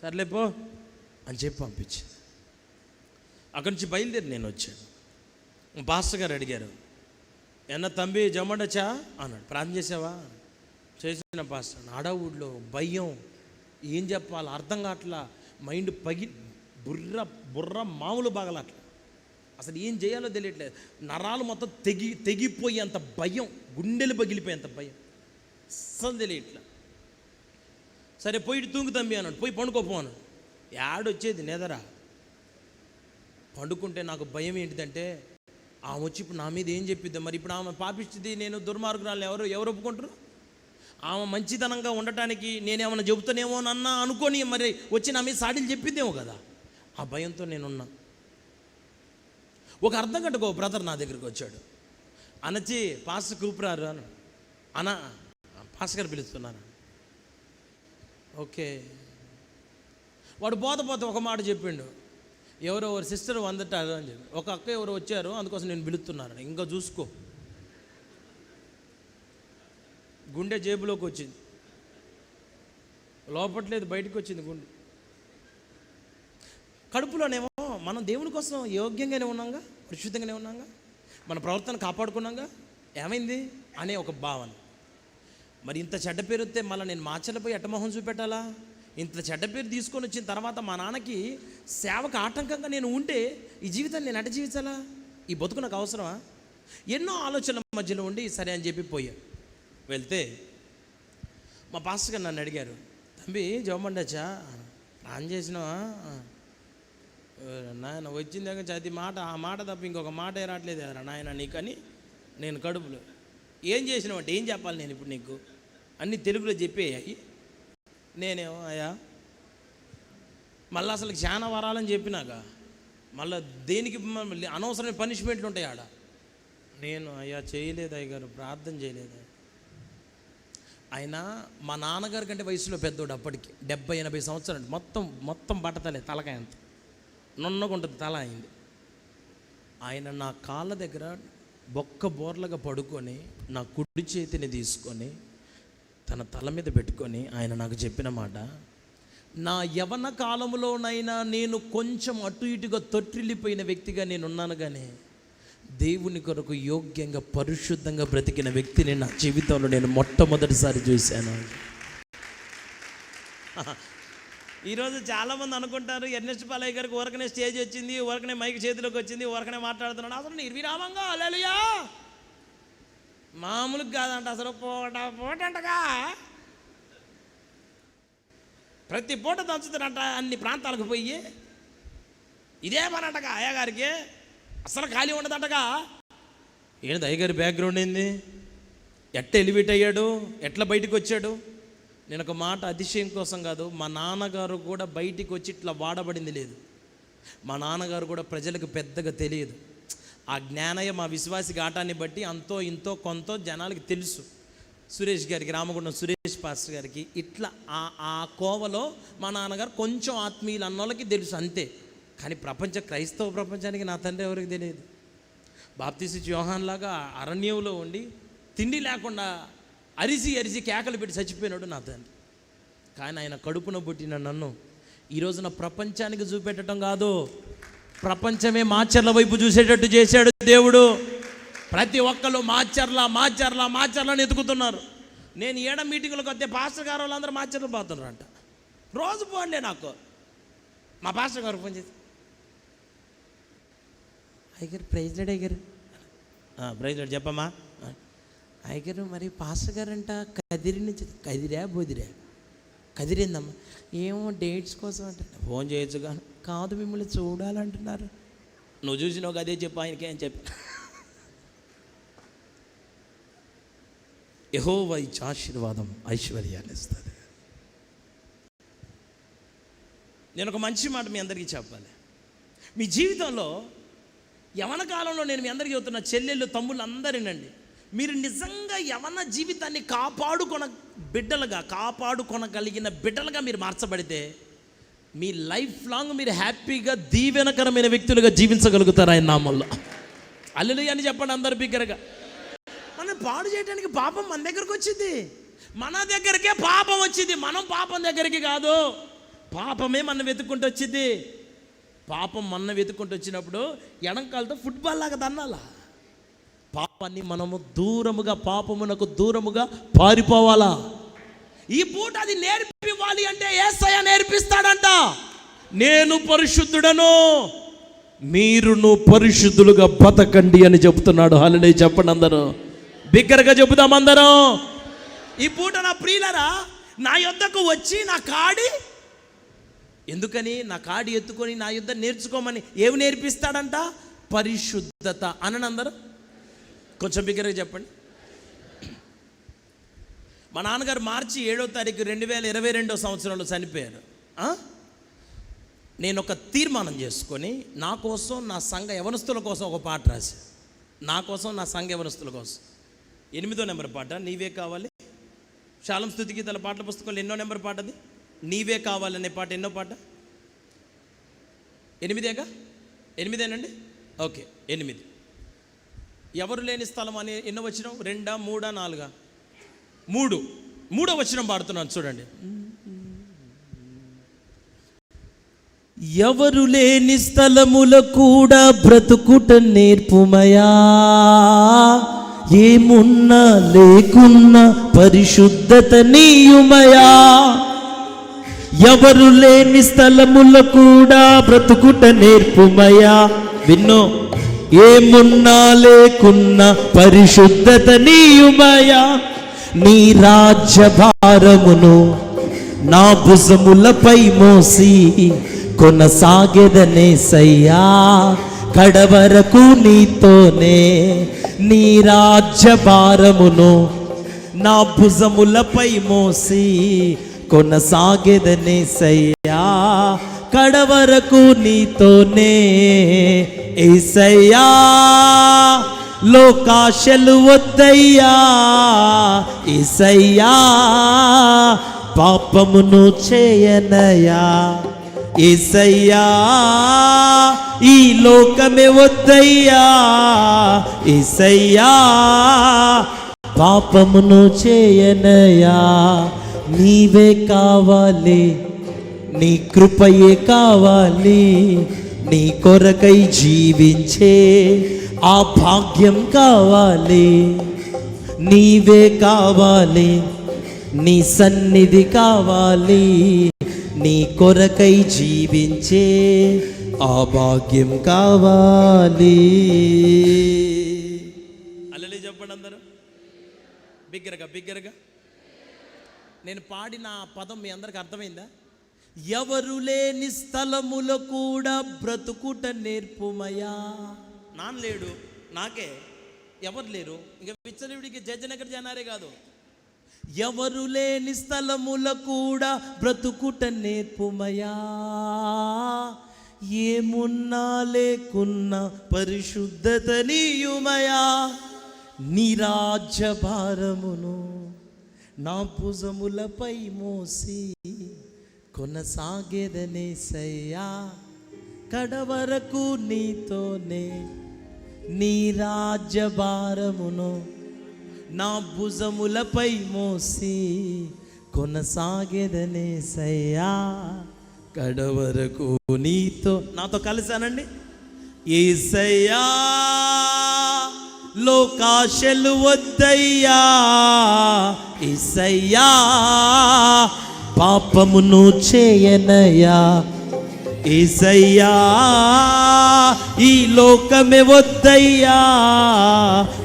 సర్లే పో అని చెప్పి పంపించింది. అక్కడి నుంచి బయలుదేరి నేను వచ్చాను. పాస్టర్ గారు అడిగారు, ఎన్న తంబి జమండచా అన్నాడు. ప్రార్థన చేసావా? చేసిన పాస్టర్. ఆడవుడిలో భయం, ఏం చెప్పాలి అర్థం కావట్లా, మైండ్ బుర్ర మామూలు బాగలట్లా, అసలు ఏం చేయాలో తెలియట్లేదు. నరాలు మొత్తం తెగిపోయేంత భయం, గుండెలు పగిలిపోయేంత భయం, అస్సలు తెలియట్లా. సరే పోయి తూంగు తంబి అన్నాడు. పోయి పండుకోపో అన్నాడు. యాడొచ్చేది నేదరా. పండుకుంటే నాకు భయం ఏంటిదంటే, ఆమె వచ్చి ఇప్పుడు నా మీద ఏం చెప్పిద్దాం, మరి ఇప్పుడు ఆమె పాపిస్తుంది, నేను దుర్మార్గురాలు, ఎవరు ఒప్పుకుంటారు? ఆమె మంచితనంగా ఉండటానికి నేనేమన్నా చెబుతానేమో అన్నా అనుకొని మరి వచ్చి నా మీద సాడీలు చెప్పిద్దేమో కదా, ఆ భయంతో నేనున్నా. ఒక అర్థం గంటకు ఒక బ్రదర్ నా దగ్గరికి వచ్చాడు. అనచి పాస్టర్ కూపురారు అని, అన్న పాస్టర్ గారు పిలుస్తున్నారు. ఓకే. వాడు పోతే ఒక మాట చెప్పిండు, ఎవరో సిస్టర్ వందటారు అని చెప్పి, ఒక అక్క ఎవరో వచ్చారు అందుకోసం నేను పిలుస్తున్నాను. ఇంకా చూసుకో, గుండె జేబులోకి వచ్చింది, లోపట్లేదు బయటకు వచ్చింది గుండె. కడుపులోనేమో మనం దేవుని కోసం యోగ్యంగానే ఉన్నాంగా, పరిశుద్ధంగానే ఉన్నాంగా, మన ప్రవర్తన కాపాడుకున్నాంగా, ఏమైంది అనే ఒక భావన. మరి ఇంత చెడ్డ పేరు వస్తే మళ్ళీ నేను మాచలపై ఎట్టమోహం చూపెట్టాలా? ఇంత చెడ్డ పేరు తీసుకొని వచ్చిన తర్వాత మా నాన్నకి సేవకు ఆటంకంగా నేను ఉంటే ఈ జీవితాన్ని నేను ఎట జీవించాలా? ఈ బతుకు నాకు అవసరమా? ఎన్నో ఆలోచనల మధ్యలో ఉండి సరే అని చెప్పి పోయా. వెళ్తే మా పాస్టర్ గారు నన్ను అడిగారు, తంబి జవమండచ్చా ఆన్ చేసినావా? నాయన వచ్చిన దగ్గర చది మాట, ఆ మాట తప్ప ఇంకొక మాట రావట్లేదు ఎదరా నాయన నీకని. నేను కడుపులో ఏం చేసినావంటే ఏం చెప్పాలి నేను ఇప్పుడు నీకు? అన్నీ తెలుగులో చెప్పేయాయి. నేనేమో అయ్యా మళ్ళీ అసలు చాలా వరాలని చెప్పినాక మళ్ళీ దేనికి అనవసరమైన పనిష్మెంట్లు ఉంటాయి ఆడ. నేను అయ్యా చేయలేదు అయ్యగారు, ప్రార్థన చేయలేదు. ఆయన మా నాన్నగారి కంటే వయసులో పెద్దోడు, అప్పటికి 70-80 సంవత్సరాలు. మొత్తం బట్టతలే, తలకాయ అంత నున్నగుంటుంది తల అయింది. ఆయన నా కాళ్ళ దగ్గర బొక్క బోర్లగా పడుకొని నా కుడి చేతిని తీసుకొని తన తల మీద పెట్టుకొని ఆయన నాకు చెప్పిన మాట, నా యవన కాలంలోనైనా నేను కొంచెం అటు ఇటుగా తొట్టిల్లిపోయిన వ్యక్తిగా నేనున్నాను, కానీ దేవుని కొరకు యోగ్యంగా పరిశుద్ధంగా బ్రతికిన వ్యక్తిని నా జీవితంలో నేను మొట్టమొదటిసారి చూశాను. ఈరోజు చాలామంది అనుకుంటారు ఎర్నెస్ట్ పాలయ్య గారికి ఊరకనే స్టేజ్ వచ్చింది, ఊరకనే మైక్ చేతిలోకి వచ్చింది, ఊరకనే మాట్లాడుతున్నాడు. అసలు నిర్విరామంగా హల్లెలూయా మామూలుగా కాదంట, అసలు పూటంటగా ప్రతి పూట దంచుతారంట. అన్ని ప్రాంతాలకు పోయి ఇదే పనంటగా అయ్యగారికి అసలు ఖాళీ ఉండదంటగా. ఏంటి అయ్యగారి బ్యాక్గ్రౌండ్ ఏంది, ఎట్లా ఎలివేట్ అయ్యాడు, ఎట్లా బయటకు వచ్చాడు? నేను ఒక మాట అతిశయం కోసం కాదు, మా నాన్నగారు కూడా బయటికి వచ్చి ఇట్లా వాడబడింది లేదు. మా నాన్నగారు కూడా ప్రజలకు పెద్దగా తెలియదు. ఆ జ్ఞానయ్య మా విశ్వాసి ఘాటాన్ని బట్టి అంతో ఇంతో కొంత జనాలకి తెలుసు. సురేష్ గారికి, రామగుండం సురేష్ పాస్టర్ గారికి ఇట్లా ఆ కోవలో మా నాన్నగారు కొంచెం ఆత్మీయులు అన్నోళ్ళకి తెలుసు అంతే. కానీ క్రైస్తవ ప్రపంచానికి నా తండ్రి ఎవరికి తెలియదు. బాప్తీసు యోహాన్ లాగా అరణ్యంలో ఉండి తిండి లేకుండా అరిసి కేకలు పెట్టి చచ్చిపోయినాడు నా తండ్రి. కానీ ఆయన కడుపున పుట్టిన నన్ను ఈరోజున ప్రపంచానికి చూపెట్టడం కాదు, ప్రపంచమే మాచర్ల వైపు చూసేటట్టు చేశాడు దేవుడు. ప్రతి ఒక్కళ్ళు మాచర్లని ఎతుకుతున్నారు. నేను ఏడ మీటింగులకు వస్తే పాస్టర్ గారు వాళ్ళందరూ మాచర్లు పోతున్నారంట. రోజు పోండి నాకు మా పాస్టర్ గారు ఫోన్ చేసి, అయ్యారు ప్రైజ్ లాడ్ అయ్యారు, ప్రైజ్ లాడ్ చెప్పమ్మా. అయ్యగారు మరి పాస్టర్ గారంట కదిరి నుంచి, కదిరా బోదిరా? కదిరిందమ్మా. ఏమో డేట్స్ కోసం అంటే ఫోన్ చేయొచ్చు కానీ కాదు, మిమ్మల్ని చూడాలంటున్నారు. నువ్వు చూసినావు అదే చెప్పు ఆయనకే అని చెప్పి. యెహోవా ఇచ్చే ఆశీర్వాదం ఐశ్వర్యాన్ని ఇస్తుంది. నేను ఒక మంచి మాట మీ అందరికీ చెప్పాలి. మీ జీవితంలో యవన కాలంలో నేను మీ అందరికీ చెబుతున్న చెల్లెళ్ళు తమ్ముళ్ళు అందరినండి, మీరు నిజంగా యవన జీవితాన్ని కాపాడుకొనగలిగిన బిడ్డలుగా మీరు మార్చబడితే మీ లైఫ్ లాంగ్ మీరు హ్యాపీగా దీవెనకరమైన వ్యక్తులుగా జీవించగలుగుతారు ఆయన నామంలో. హల్లెలూయా అని చెప్పండి అందరు బిగ్గరగా. మనం పాడు చేయడానికి పాపం మన దగ్గరకు వచ్చింది, మన దగ్గరికే పాపం వచ్చింది. మనం పాపం దగ్గరికి కాదు, పాపమే మన వెతుక్కుంటూ వచ్చింది. పాపం మన వెతుక్కుంటూ వచ్చినప్పుడు ఎడంకాలతో ఫుట్బాల్ లాగా దన్నాలా. పాపాన్ని మనము దూరముగా, పాపమునకు దూరముగా పారిపోవాలా. ఈ పూట అది నేర్పివ్వాలి అంటే యేసయ్య నేర్పిస్తాడంట. నేను పరిశుద్ధుడను, మీరును పరిశుద్ధులుగా బతకండి అని చెబుతున్నాడు. హల్లెలూయా చెప్పండి అందరూ బిగ్గరగా చెబుదాం అందరం. ఈ పూట నా ప్రియులరా, నా యొద్దకు వచ్చి నా కాడి, ఎందుకని నా కాడి ఎత్తుకొని నా యొద్ద నేర్చుకోమని ఏమి నేర్పిస్తాడంట? పరిశుద్ధత. అనందరూ కొంచెం బిగ్గరగా చెప్పండి. మా నాన్నగారు మార్చి 7వ తారీఖు 2022 సంవత్సరంలో చనిపోయారు. నేను ఒక తీర్మానం చేసుకొని నా కోసం, నా సంఘ యవనస్తుల కోసం ఒక పాట రాశాను. నా కోసం, నా సంఘ యవనస్తుల కోసం 8వ నెంబర్ పాట నీవే కావాలి. శాలం స్తుతి గీతాల పాటల పుస్తకంలో ఎన్నో నెంబర్ పాట అది? నీవే కావాలనే పాట ఎన్నో పాట? 8ఏగా? 8ఏనండి. ఓకే 8. ఎవరు లేని స్థలం అని ఎన్నో వచనం? 2, 3, 4? 3వ వచనం పాడుతున్నాను చూడండి. ఎవరు లేని స్థలముల కూడా బ్రతుకుట నేర్పుమయా, ఏమున్నా లేకున్నా పరిశుద్ధత నీయుమయా. ఎవరు లేని స్థలముల కూడా బ్రతుకుట నేర్పుమయా. విన్నో, ఏమున్నా లేకున్నా పరిశుద్ధత నీయుమయా. నీ రాజ్య భారమును నా భుజములపై మోసి కొనసాగెదనేసయ్యా, కడవరకు నీతోనే. నీ రాజ్య భారమును నా భుజములపై మోసి కొనసాగెదనేసయ్యా, కడవరకు నీతోనే. యేసయ్యా లోకాశలు వద్దయ్యా, యేసయ్యా పాపమును చేయనయా. యేసయ్యా ఈ లోకమే వద్దయ్యా, యేసయ్యా పాపమును చేయనయా. నీవే కావాలి, నీ కృపయే కావాలి, నీ కొరకై జీవించే ఆ భాగ్యం కావాలి. నీవే కావాలి, నీ సన్నిధి కావాలి, నీ కొరకై జీవించే ఆ భాగ్యం కావాలి. హల్లెలూయా చెప్పండి అందరూ బిగ్గరగా. నేను పాడిన పదం మీ అందరికి అర్థమైందా? ఎవరు లేని స్థలములో కూడా బ్రతుకుట నేర్పుమయా. నాన్న లేడు, నాకే ఎవరు లేరు, ఇంకా విచ్చలవిడికి జడ్జనగర్ జనారే కాదు. ఎవరు లేని స్థలముల కూడా బ్రతుకుట నేర్పుమయా, ఏమున్నా లేకున్నా పరిశుద్ధత నీయుమయా. నీ రాజ్య భారమును నా భుజములపై మోసి కొనసాగేదనేసయ్యా, కడవరకు నీతోనే. నీ రాజ్య భారమును నా భుజములపై మోసి కొనసాగేదనేసయ్యా, కడవరకు నీతో. నాతో కలిసానండి. యేసయ్యా లోకాశలు వద్దయ్యా, యేసయ్యా పాపమును చేయనయ్యా. యేసయ్యా ఈ లోకమే వద్దయ్యా,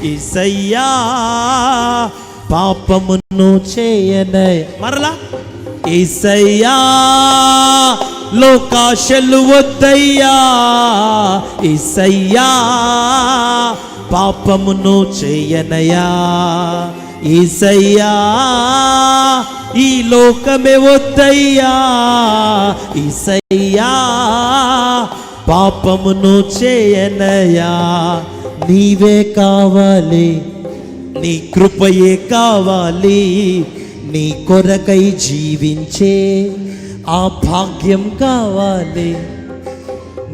యేసయ్యా పాపమును చేయనయ్య. మరలా యేసయ్యా లోకాశలు వద్దయ్యా, యేసయ్యా పాపమును చేయనయ్యా, యేసయ్యా ఈ లోకమే వద్దయ్యా, యేసయ్యా పాపమును చేయనయ్యా. నీవే కావాలి, నీ కృపయే కావాలి, నీ కొరకై జీవించే ఆ భాగ్యం కావాలి.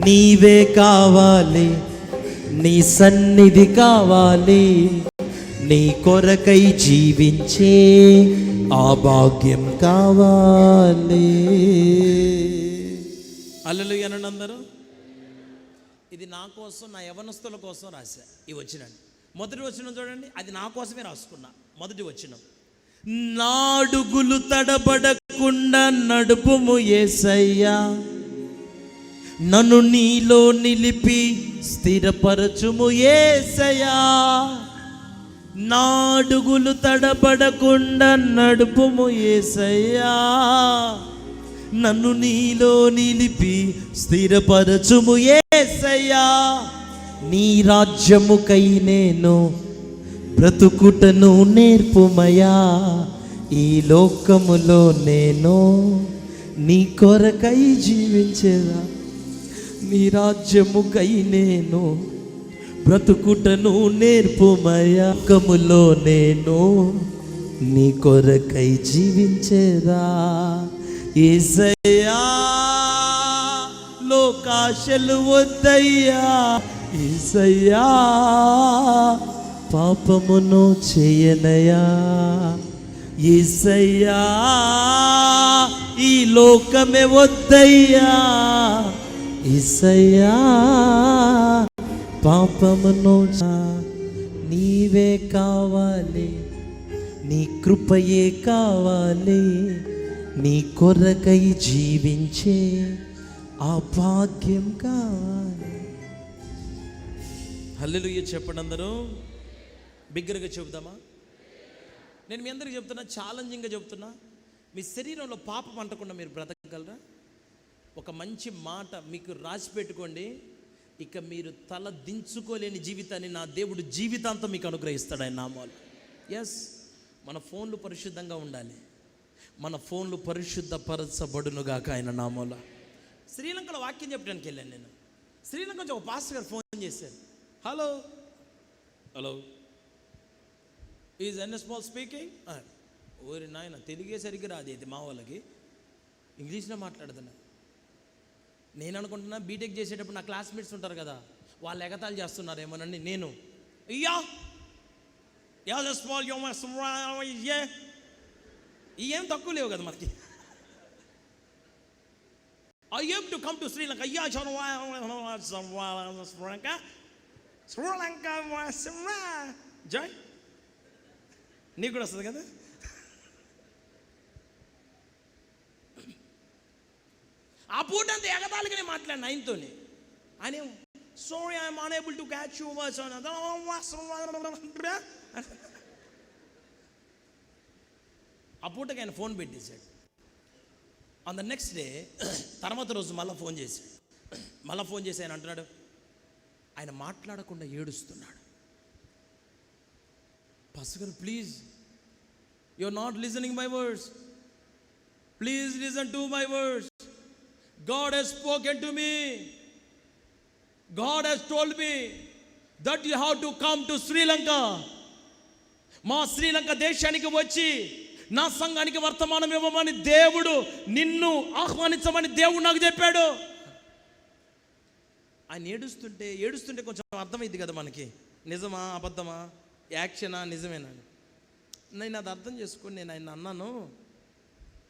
నీవే కావాలి, నీ సన్నిధి కావాలి, నీ కొరకై జీవించే ఆ భాగ్యం కావాలి. హల్లెలూయా అనండి అందరూ. ఇది నా కోసం, నా యవనస్తుల కోసం రాశా ఈ వచనాన్ని. మొదటి వచనం చూడండి, అది నా కోసమే రాసుకున్నా. మొదటి వచనం, నాడుగులు తడబడకుండా నడుపుము యేసయ్యా, నన్ను నీలో నిలిపి స్థిరపరచుము యేసయ్యా. నాడుగులు తడబడకుండా నడుపుము యేసయ్యా, నన్ను నీలో నిలిపి స్థిరపరచుము యేసయ్యా. నీ రాజ్యముకై నేను బ్రతుకుటను నేర్పుమయా, ఈ లోకములో నేను నీ కొరకై జీవించేదా. నీ రాజ్యముకై నేను బ్రతుకుటను నేర్పుమయా, లోకములో నేను నీ కొరకై జీవించేదా. యేసయ్యా లోకాశలు వద్దయ్యా, యేసయ్యా పాపమును చేయనయా, యేసయ్యా ఈ లోకమే వద్దయ్యా, యేసయ్యా పాపమును. నీవే కావాలి, నీ కృపయే కావాలి, నీ కొరకై జీవించే ఆ భాగ్యం కావాలి. హల్లెలూయా చెప్పండి అందరూ, బిగ్గరగా చెబుదామా. నేను మీ అందరికీ చెప్తున్నా, ఛాలెంజింగ్గా చెప్తున్నా. మీ శరీరంలో పాపం అంటకుండా మీరు బ్రతకగలరా? ఒక మంచి మాట మీకు రాసి పెట్టుకోండి. ఇక మీరు తల దించుకోలేని జీవితాన్ని నా దేవుడు జీవితాంతం మీకు అనుగ్రహిస్తాడు ఆయన నామాలు. ఎస్, మన ఫోన్లు పరిశుద్ధంగా ఉండాలి, మన ఫోన్లు పరిశుద్ధపరచబడునుగాక ఆయన నామాల. శ్రీలంకలో వాక్యం చెప్పడానికి వెళ్ళాను నేను. శ్రీలంక నుంచి ఒక పాస్టర్ గారు ఫోన్ చేశారు. Hello hello, is NS Paul speaking. ఓరి నాయన, తెలుగే సరిగ్గా రాదు ఇది మా వాళ్ళకి, ఇంగ్లీష్లో మాట్లాడుతున్నా. నేను అనుకుంటున్నా బీటెక్ చేసేటప్పుడు నా క్లాస్మేట్స్ ఉంటారు కదా, వాళ్ళు ఎగతాలు చేస్తున్నారేమోనని. నేను ఏం తక్కువ లేవు కదా మనకి. I have to come to Sri Lanka. Sri Lanka Joy, నీకు కూడా వస్తుంది కదా. ఆ పూట అంతా ఎగతాళిగా నేను మాట్లాడిన ఆయనతోని. ఆయన sorry I'm unable to catch you words. ఆ పూటకి ఆయన ఫోన్ పెట్టేశాడు. ఆన్ ద నెక్స్ట్ డే, తర్వాత రోజు మళ్ళీ ఫోన్ చేసి ఆయన అంటున్నాడు, ఆయన మాట్లాడకుండా ఏడుస్తున్నాడు. పాస్టర్ గారు please, you are not listening my words, please listen to my words. God has spoken to me. God has told me that you have to come to Sri Lanka. మా శ్రీలంక దేశానికి వచ్చి నా సంఘానికి వర్తమానం ఇవ్వమని దేవుడు, నిన్ను ఆహ్వానించమని దేవుడు నాకు చెప్పాడు. ఆయన ఏడుస్తుంటే కొంచెం అర్థమైంది కదా మనకి, నిజమా అబద్ధమా, యాక్షనా నిజమేనా. నేను అది అర్థం చేసుకొని నేను ఆయన అన్నాను,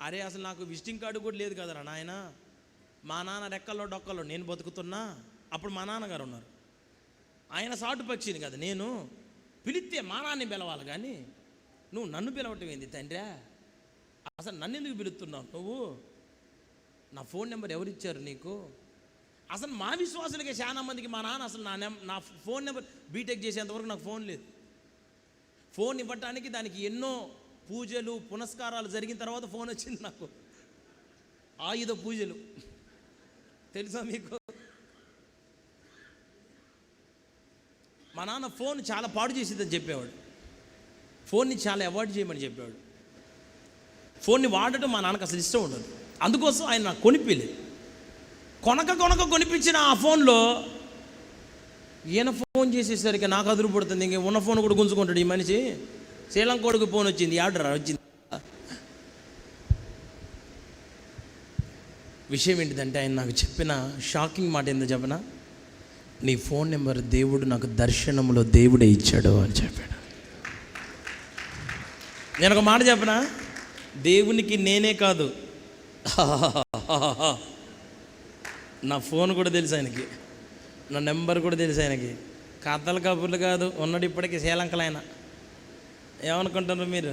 అరే అసలు నాకు విజిటింగ్ కార్డు కూడా లేదు కదరా నాయన. మా నాన్న రెక్కల్లో డొక్కల్లో నేను బతుకుతున్నా, అప్పుడు మా నాన్నగారు ఉన్నారు. ఆయన సాటు పక్షిని కదా నేను, పిలిస్తే మా నాన్ని పిలవాలి కానీ నువ్వు నన్ను పిలవటం ఏంది తండ్రి? అసలు నన్ను ఎందుకు పిలుస్తున్నావు నువ్వు? నా ఫోన్ నెంబర్ ఎవరు ఇచ్చారు నీకు? అసలు మా విశ్వాసులకే చాలా మందికి మా నాన్న అసలు నా ఫోన్ నెంబర్ బీటెక్ చేసేంతవరకు నాకు ఫోన్ లేదు. ఫోన్ ఇవ్వటానికి దానికి ఎన్నో పూజలు పునస్కారాలు జరిగిన తర్వాత ఫోన్ వచ్చింది నాకు. ఆయుధ పూజలు తెలుసా మీకు? మా నాన్న ఫోన్ చాలా పాడు చేసేదని చెప్పేవాడు. ఫోన్ని చాలా అవాయిడ్ చేయమని చెప్పేవాడు. ఫోన్ని వాడటం మా నాన్నకు అసలు ఇష్టం ఉండదు. అందుకోసం ఆయన నాకు కొనిపించలేదు. కొనక కొనిపించిన ఆ ఫోన్లో ఈయన ఫోన్ చేసేసరికి నాకు అదురు పడుతుంది. ఇంక ఉన్న ఫోన్ కూడా గుంజుకుంటాడు ఈ మనిషి. శ్రీలంకోడికి ఫోన్ వచ్చింది, ఆర్డర్ వచ్చింది. విషయం ఏంటిదంటే ఆయన నాకు చెప్పిన షాకింగ్ మాట ఏందో చెప్పనా, నీ ఫోన్ నెంబర్ దేవుడు నాకు దర్శనంలో దేవుడే ఇచ్చాడు అని చెప్పాడు. నేను ఒక మాట చెప్పనా, దేవునికి నేనే కాదు నా ఫోన్ కూడా తెలుసు ఆయనకి, నా నెంబర్ కూడా తెలుసు ఆయనకి. కథలు కబుర్లు కాదు, ఉన్నాడు ఇప్పటికీ శ్రీలంకలో ఆయన. ఏమనుకుంటున్నారు మీరు?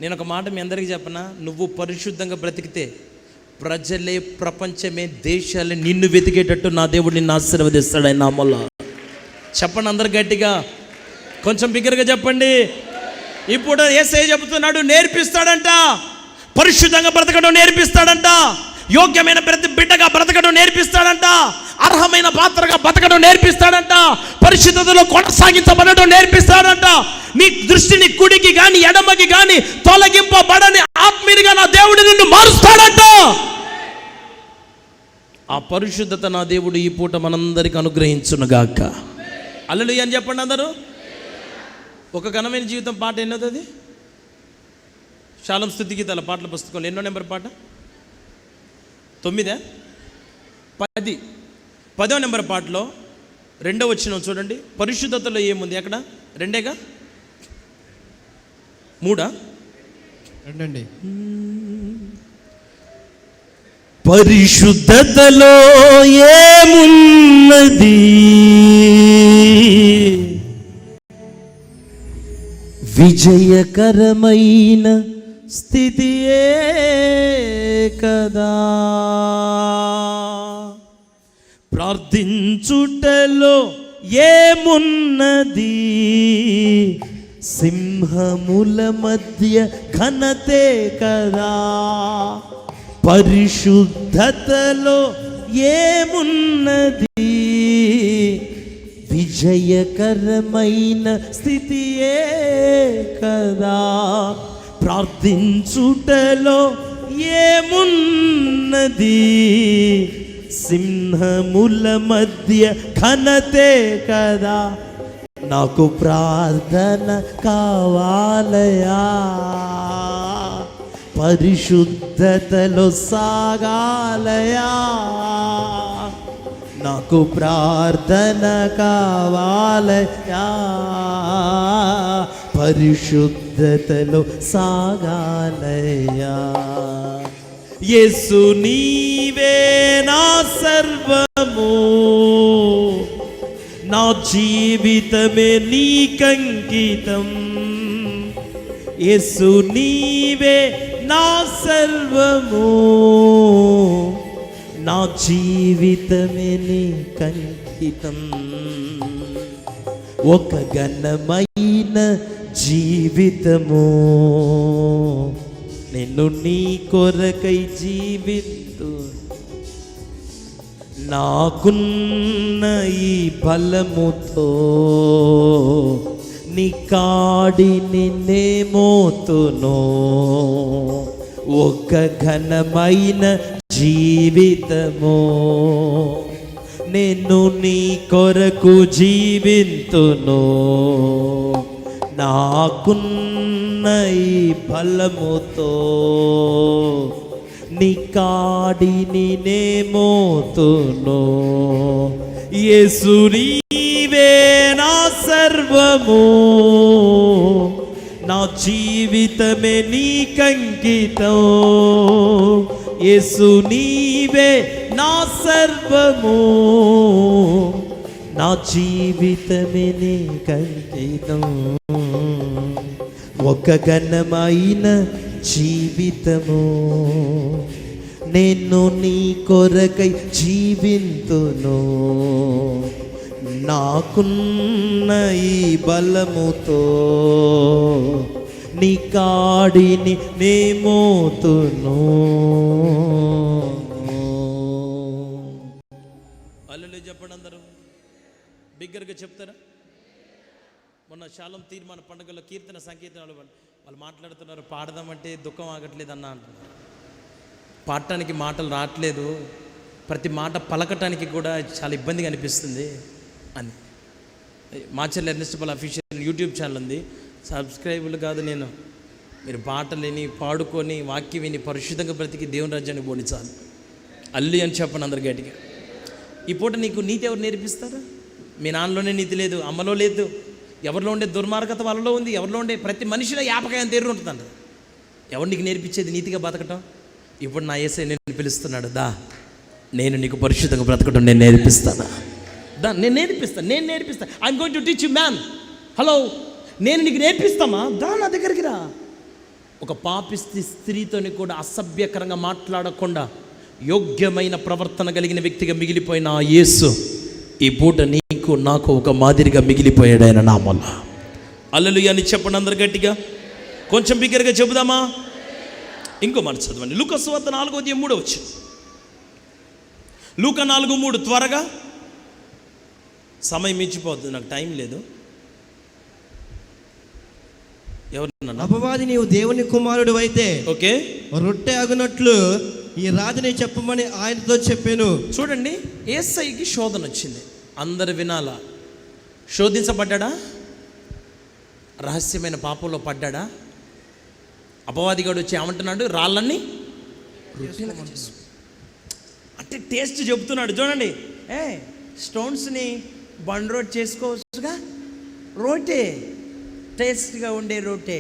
నేను ఒక మాట మీ అందరికీ చెప్పనా, నువ్వు పరిశుద్ధంగా బ్రతికితే ప్రజలే, ప్రపంచమే, దేశాలే నిన్ను వెతికేటట్టు నా దేవుడు నిన్ను ఆశీర్వదిస్తాడు ఆయన నామములో. చెప్పండి అందరు గట్టిగా, కొంచెం బిగ్గరగా చెప్పండి. ఇప్పుడు యేసయ్య చెబుతున్నాడు, నేర్పిస్తాడంట, పరిశుద్ధంగా బ్రతకడం నేర్పిస్తాడంట, యోగ్యమైన ప్రతి బిడ్డగా బ్రతకడం నేర్పిస్తాడంట, అర్హమైన పాత్రగా బ్రతకడం నేర్పిస్తాడంట, పరిశుద్ధతలో కొనసాగించబడడం నేర్పిస్తాడంట. నీ దృష్టిని కుడికి కానీ ఎడమకి కానీ తొలగింపబడని ఆత్మీయునిగా నా దేవుడు నిన్ను మారుస్తాడంట. ఆ పరిశుద్ధత నా దేవుడు ఈ పూట మనందరికి అనుగ్రహించునుగాక. హల్లెలూయా అని చెప్పండి అందరూ. ఒక ఘనమైన జీవితం పాట ఎన్నోది? శాలం స్తుతి గీతాల పాటల పుస్తకంలో ఎన్నో నెంబర్ పాట? 9, 10. 10వ నెంబర్ పాటలో 2వ వచనం చూడండి. పరిశుద్ధతలో ఏముంది అక్కడ? 2గా 3? 2 పరిశుద్ధతలో ఏమున్నది, విజయకరమైన స్థితియే కదా. ప్రార్థించుటలో ఏమున్నది, సింహముల మధ్య ఘనతే కదా. పరిశుద్ధతలో ఏమున్నది, విజయకరమైన స్థితియే కదా. ప్రార్థించుటలో ఏమున్నది, సింహముల మధ్య ఘనతే కదా. నాకు ప్రార్థన కావాలయా, పరిశుద్ధతలో సాగాలయా. నాకు ప్రార్థన కావాలయా, పరిశుద్ధతలో సాగాలయా. యేసు నీవే నా సర్వము, నా జీవితమే నీకంకితం. యేసు నీవే నా సర్వము, నా జీవితమే నీకంకితం. ఒక ఘనమైన జీవితము, నిన్ను నీ కొరకై జీవితు. నాకున్న ఈ బలముతో నీ కాడిని నే మోతును. ఒక ఘనమైన జీవితము, నేను నీ కొరకు జీవింతును. నాకున్న ఈ బలముతో నీ కాడిని నే మోతును. యేసు నీవే నా సర్వము, నా జీవితమే నీకంకితం. యేసు నీవే నా సర్వము, నా జీవితమే నీకంకితం. ఒక ఘనమైన జీవితము, నేను నీ కొరకై జీవింతును, నాకున్న ఈ బలముతో నీ కాడిని నే మోతును. హల్లెలూయా చెప్పండి అందరూ బిగ్గరగా చెప్తారా? మొన్న శాలం తీర్మాన పండుగలో కీర్తన సంకీర్తనలు వాళ్ళు మాట్లాడుతున్నారు, పాడదామంటే దుఃఖం ఆగట్లేదు అన్న అంటున్నారు. పాడటానికి మాటలు రావట్లేదు, ప్రతి మాట పలకటానికి కూడా చాలా ఇబ్బందిగా అనిపిస్తుంది అని. Macherla Ernest Paul official YouTube channel ఉంది, సబ్స్క్రైబులు కాదు నేను, మీరు పాటలు విని పాడుకొని వాక్యం విని పరిశుద్ధంగా బ్రతికి దేవుని రాజ్యాన్ని బోధించాలి. అల్లి అని చెప్పండి అందరు గట్టిగా. ఈ పూట నీకు నీతి ఎవరు నేర్పిస్తారు? మీ నాన్నలోనే నీతి లేదు, అమ్మలో లేదు, ఎవరిలో ఉండే దుర్మార్గత వాళ్ళలో ఉంది, ఎవరిలో ఉండే ప్రతి మనిషిలో యాపకాయం తీరు ఉంటుందంట. ఎవరు నీకు నేర్పించేది నీతిగా బతకటం? ఇప్పుడు నా యేసయ్య నేను పిలుస్తున్నాడు, దా నేను నీకు పరిశుద్ధంగా బ్రతకటం నేను నేర్పిస్తాను, దా నేను నేర్పిస్తాను. I'm going to teach you man. Hello, నేను నీకు నేర్పిస్తామా? దా నా దగ్గరికి రా. ఒక పాపిష్టి స్త్రీతోని కూడా అసభ్యకరంగా మాట్లాడకుండా యోగ్యమైన ప్రవర్తన కలిగిన వ్యక్తిగా మిగిలిపోయిన ఆ యేసు ఈ పూట నీకు నాకు ఒక మాదిరిగా మిగిలిపోయాడు ఆయన నామములో. హల్లెలూయా అని చెప్పండి అందరు గట్టిగా, కొంచెం బిగ్గరగా చెబుదామా? ఇంకో మాట చదవండి, లూకా సువార్త 4:3. లూకా 4:3 త్వరగా, సమయం మించిపోతుంది, నాకు టైం లేదు. ఎవరు? అపవాది నీవు దేవుని కుమారుడు అయితే ఓకే రొట్టె అగునట్లు ఈ రాజుని చెప్పమని ఆయనతో చెప్పాను. చూడండి, యేసయ్యకి శోధన వచ్చింది, అందరు వినాలా. శోధించబడ్డా? రహస్యమైన పాపంలో పడ్డా? అపవాదిగాడు వచ్చి ఏమంటున్నాడు? రాళ్ళన్నీ అంటే టేస్ట్ చెబుతున్నాడు. చూడండి, స్టోన్స్ని బండ్ రోడ్ చేసుకోవచ్చుగా, రోటే టేస్ట్గా ఉండే రోటే.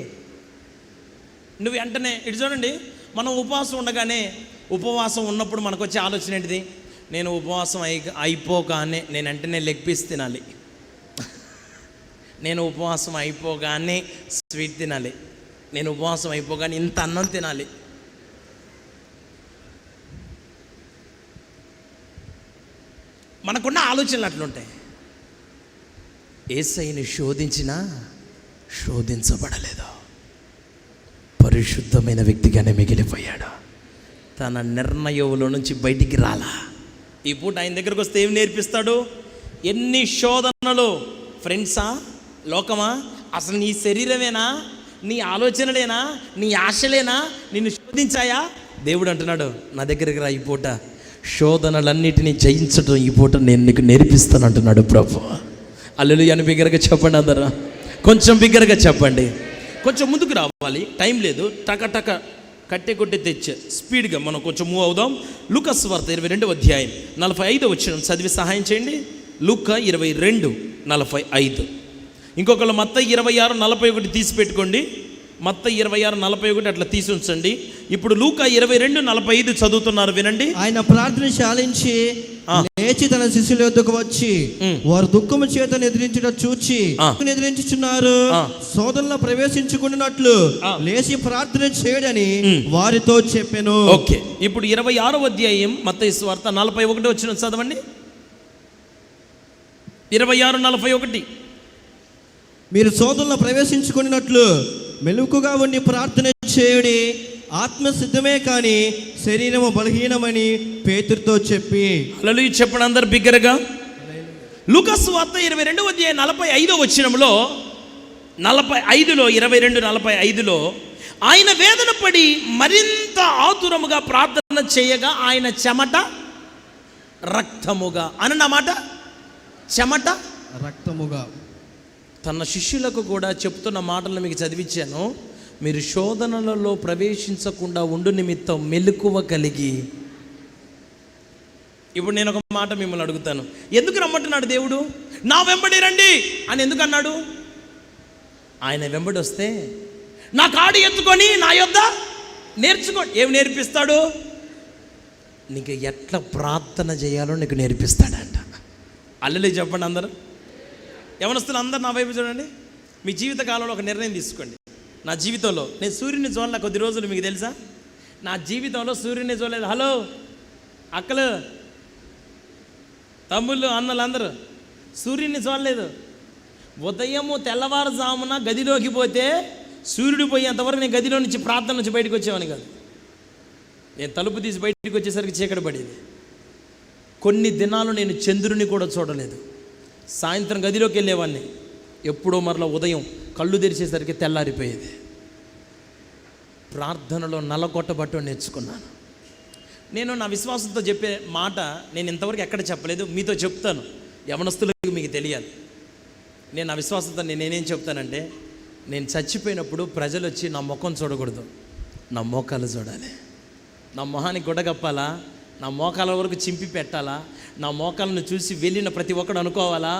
నువ్వు వెంటనే ఇటు చూడండి, మనం ఉపవాసం ఉండగానే, ఉపవాసం ఉన్నప్పుడు మనకు వచ్చే ఆలోచన ఏంటిది? నేను ఉపవాసం అయిపోగానే నేను వెంటనే లెగ్ పీస్ తినాలి, నేను ఉపవాసం అయిపోగానే స్వీట్ తినాలి, నేను ఉపవాసం అయిపోగానే ఇంత అన్నం తినాలి. మనకున్న ఆలోచనలు అట్లుంటాయి. యేసయ్యని శోధించినా శోధించబడలేదు, పరిశుద్ధమైన వ్యక్తిగానే మిగిలిపోయాడు. తన నిర్ణయంలో నుంచి బయటికి రాలా. ఈ పూట ఆయన దగ్గరకు వస్తే ఏం నేర్పిస్తాడు? ఎన్ని శోధనలు, ఫ్రెండ్సా, లోకమా, అసలు నీ శరీరమేనా, నీ ఆలోచనలేనా, నీ ఆశలేనా నిన్ను శోధించాయా? దేవుడు అంటున్నాడు, నా దగ్గరికి రా, ఈ పూట శోధనలన్నిటినీ జయించడం ఈ పూట నేను నీకు నేర్పిస్తాను అంటున్నాడు ప్రభు. హల్లెలూయా అని బిగ్గరగా చెప్పండి అందరూ, కొంచెం బిగ్గరగా చెప్పండి. కొంచెం ముందుకు రావాలి, టైం లేదు, టక కట్టె కొట్టి తెచ్చే స్పీడ్గా మనం కొంచెం మూవ్ అవుదాం. లూకా సువార్త 22:45 చదివి సహాయం చేయండి. లూకా 22:45. ఇంకొకళ్ళు మత్తయి 26:41 తీసి పెట్టుకోండి. మత్తయి 26:41 అట్లా తీసి ఉంచండి. ఇప్పుడు లూకా 22:45 చదువుతున్నారు, వినండి. ఆయన ప్రార్థన చాలించి లేచి తన శిష్యుల యొద్దకు వచ్చి వారు దుఃఖము చేత ఎదిరించుచున్నారు, శోధనలో ప్రవేశించుకున్నట్లు లేచి ప్రార్థన చేయడని వారితో చెప్పాను. ఓకే, ఇప్పుడు 26వ అధ్యాయం మత్తయి సువార్త 41 చదవండి. 26:41. మీరు శోధనలో ప్రవేశించుకున్నట్లు మెలకుగా ఉండి ప్రార్థన చేయుడి, ఆత్మ సిద్ధమే కానీ శరీరము బలహీనమని పేతురుతో చెప్పి. హల్లెలూయా చెప్పండి అందరు బిగ్గరగా. లూకా సువార్త 22:45 22:45 ఆయన వేదన పడి మరింత ఆతురముగా ప్రార్థన చేయగా ఆయన చెమట రక్తముగా అన్నమాట, చెమట రక్తముగా. తన శిష్యులకు కూడా చెప్తున్న మాటలను మీకు చదివించాను. మీరు శోధనలలో ప్రవేశించకుండా ఉండు నిమిత్తం మెలకువ కలిగి. ఇప్పుడు నేను ఒక మాట మిమ్మల్ని అడుగుతాను, ఎందుకు రమ్మంటున్నాడు దేవుడు? నా వెంబడి రండి అని ఎందుకు అన్నాడు? ఆయన వెంబడి వస్తే నా కాడి ఎత్తుకొని నా యొద్ద నేర్చుకో. ఏం నేర్పిస్తాడు? నీకు ఎట్లా ప్రార్థన చేయాలో నీకు నేర్పిస్తాడంట. హల్లెలూయా చెప్పండి అందరూ. యవనస్తులు అందరు నా వైపు చూడండి. మీ జీవిత కాలంలో ఒక నిర్ణయం తీసుకోండి. నా జీవితంలో నేను సూర్యుని చూడాల కొద్ది రోజులు, మీకు తెలుసా? నా జీవితంలో సూర్యుని చూడలేదు. హలో అక్కలు, తమ్ముళ్ళు, అన్నలు అందరూ సూర్యుని చూడలేదు. ఉదయము తెల్లవారుజామున గదిలోకి పోతే సూర్యుడు పోయేంతవరకు నేను గదిలో నుంచి ప్రార్థన నుంచి బయటకు వచ్చేవాని కాదు. నేను తలుపు తీసి బయటకు వచ్చేసరికి చీకటి పడేది. కొన్ని దినాలు నేను చంద్రుని కూడా చూడలేదు. సాయంత్రం గదిలోకి వెళ్ళేవాడిని, ఎప్పుడో మరలా ఉదయం కళ్ళు తెరిచేసరికి తెల్లారిపోయేది. ప్రార్థనలో నల్లగొట్టబట్టు నేర్చుకున్నాను. నేను నా విశ్వాసంతో చెప్పే మాట నేను ఇంతవరకు ఎక్కడ చెప్పలేదు, మీతో చెప్తాను. యవనస్తులకు మీకు తెలియాలి. నేను నా విశ్వాసంతో నేనేం చెప్తానంటే, నేను చచ్చిపోయినప్పుడు ప్రజలు వచ్చి నా ముఖం చూడకూడదు, నా మోకాలు చూడాలి. నా మొహానికి గుడ్డగప్పాలా, నా మోకాల వరకు చింపి పెట్టాలా, నా మోకాలను చూసి వెళ్ళిన ప్రతి ఒక్కడు అనుకోవాలా,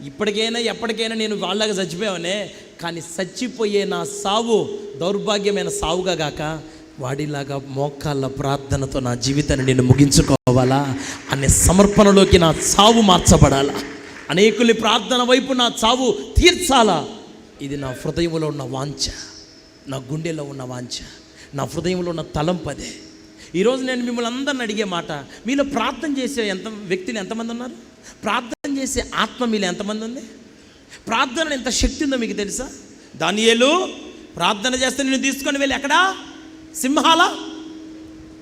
ఇప్పటికైనా ఎప్పటికైనా నేను వాళ్ళగా చచ్చిపోయావనే, కానీ చచ్చిపోయే నా సావు దౌర్భాగ్యమైన సావుగా గాక వాడిలాగా మోకాళ్ళ ప్రార్థనతో నా జీవితాన్ని నేను ముగించుకోవాలా అనే సమర్పణలోకి నా సావు మార్చబడాలా, అనేకుల్ని ప్రార్థన వైపు నా చావు తీర్చాలా. ఇది నా హృదయంలో ఉన్న వాంఛ, నా గుండెలో ఉన్న వాంఛ, నా హృదయంలో ఉన్న తలంపదే. ఈరోజు నేను మిమ్మల్ని అందరిని అడిగే మాట, మీలో ప్రార్థన చేసే వ్యక్తులు ఎంతమంది ఉన్నారు? ప్రార్థన చేసే ఆత్మ మీలో ఎంతమంది ఉంది? ప్రార్థన ఎంత శక్తి ఉందో మీకు తెలుసా? దానియేలు ప్రార్థన చేస్తే నేను తీసుకొని వెళ్ళి ఎక్కడా? సింహాల.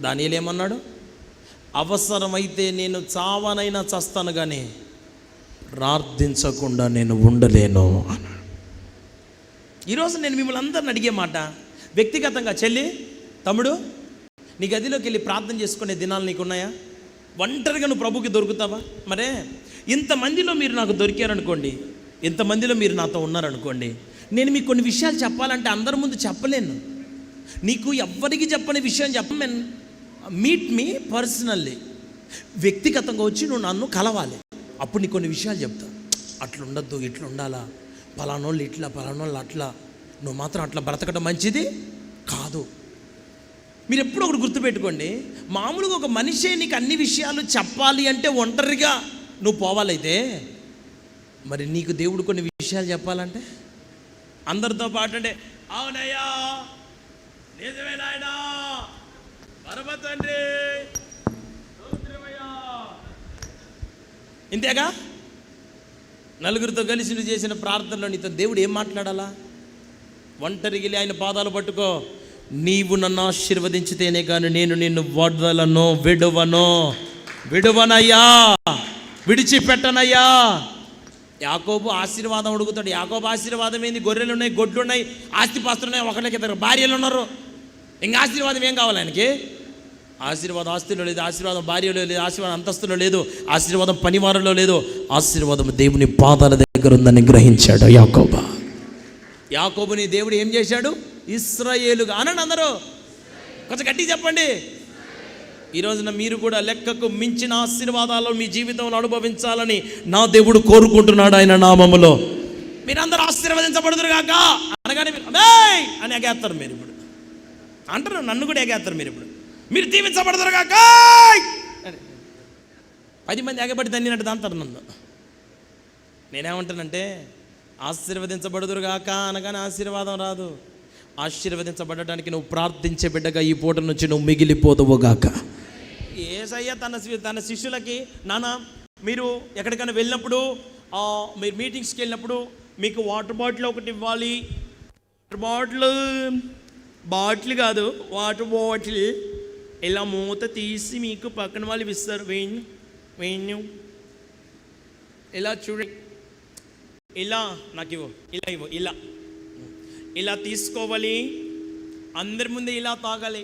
దానియేలు ఏమన్నాడు? అవసరమైతే నేను చావనైనా చస్తాను కానీ ప్రార్థించకుండా నేను ఉండలేను అన్నాడు. ఈరోజు నేను మిమ్మల్ని అందరిని అడిగే మాట, వ్యక్తిగతంగా చెల్లి, తమ్ముడు, నీ గదిలోకి వెళ్ళి ప్రార్థన చేసుకునే దినాలు నీకున్నాయా? ఒంటరిగా నువ్వు ప్రభుకి దొరుకుతావా? మరే ఇంతమందిలో మీరు నాకు దొరికారనుకోండి, ఇంతమందిలో మీరు నాతో ఉన్నారనుకోండి, నేను మీకు కొన్ని విషయాలు చెప్పాలంటే అందరి ముందు చెప్పలేను. నీకు ఎవ్వరికి చెప్పని విషయం చెప్పమని, మీట్ మీ పర్సనల్లీ, వ్యక్తిగతంగా వచ్చి నువ్వు నన్ను కలవాలి. అప్పుడు నీకు కొన్ని విషయాలు చెప్తా. అట్లా ఉండద్దు, ఇట్లా ఉండాలా, పలానోళ్ళు ఇట్లా, పలానోళ్ళు అట్లా, నువ్వు మాత్రం అట్లా బ్రతకడం మంచిది కాదు. మీరు ఎప్పుడు ఒకటి గుర్తుపెట్టుకోండి, మామూలుగా ఒక మనిషి నీకు అన్ని విషయాలు చెప్పాలి అంటే ఒంటరిగా నువ్వు పోవాలైతే, మరి నీకు దేవుడు కొన్ని విషయాలు చెప్పాలంటే అందరితో పాటు అంటే, అవునయ్యా, నిజమేనాయనా, పరమతండ్రి, ఇంతేగా? నలుగురితో కలిసి నువ్వు చేసిన ప్రార్థనలో నీతో దేవుడు ఏం మాట్లాడాలా? ఒంటరిగిలి ఆయన పాదాలు పట్టుకో, నీవు నన్ను ఆశీర్వదించితేనే కానీ నేను నిన్ను వదలను, విడువనయ్యా, విడిచిపెట్టనయ్యా. యాకోబు ఆశీర్వాదం అడుగుతాడు. యాకోబు ఆశీర్వాదం ఏంది? గొర్రెలు ఉన్నాయి, గొడ్లు ఉన్నాయి, ఆస్తిపాస్తులు ఉన్నాయి, ఒకళ్ళకి ఇద్దరు భార్యలు ఉన్నారు. ఇంకా ఆశీర్వాదం ఏం కావాలి ఆయనకి? ఆశీర్వాదం ఆస్తిలో లేదు, ఆశీర్వాదం భార్యలో లేదు, ఆశీర్వాదం అంతస్తులో లేదు, ఆశీర్వాదం పనివారంలో లేదు, ఆశీర్వాదం దేవుని పాదాల దగ్గర ఉందని గ్రహించాడు యాకోబుని దేవుడు ఏం చేశాడు? ఇశ్రాయేలుగా అనండి అందరూ, కొంచెం గట్టిగా చెప్పండి. ఈ రోజున మీరు కూడా లెక్కకు మించిన ఆశీర్వాదాలు మీ జీవితంలో అనుభవించాలని నా దేవుడు కోరుకుంటున్నాడు. ఆయన నామములో మీరందరూ ఆశీర్వదించబడుదురు గాక అనగానే అని ఎగేస్తారు. మీరు ఇప్పుడు అంటారు, నన్ను కూడా ఎగేస్తారు. మీరు దీవించబడుదురు గాక 10 మంది ఎగబడి తన్నినట్టు అంటారు నన్ను. నేనేమంటానంటే, ఆశీర్వదించబడుదురు గాక అనగానే ఆశీర్వాదం రాదు. ఆశీర్వదించబడటానికి నువ్వు ప్రార్థించే బిడ్డగా ఈ పూట నుంచి నువ్వు మిగిలిపోదువు గాక. యేసయ్య తన శిష్యులకి, నాన్న మీరు ఎక్కడికైనా వెళ్ళినప్పుడు, మీరు మీటింగ్స్కి వెళ్ళినప్పుడు మీకు వాటర్ బాటిల్ ఒకటి ఇవ్వాలి. వాటర్ బాటిల్ కాదు, వాటర్ బాటిల్ ఇలా మూత తీసి మీకు పక్కన వాళ్ళు ఇస్తారు. వేణు ఇలా చూడండి, ఇలా నాకు ఇవ్వు, ఇలా ఇవ్వు, ఇలా తీసుకోవాలి, అందరి ముందే ఇలా తాగాలి.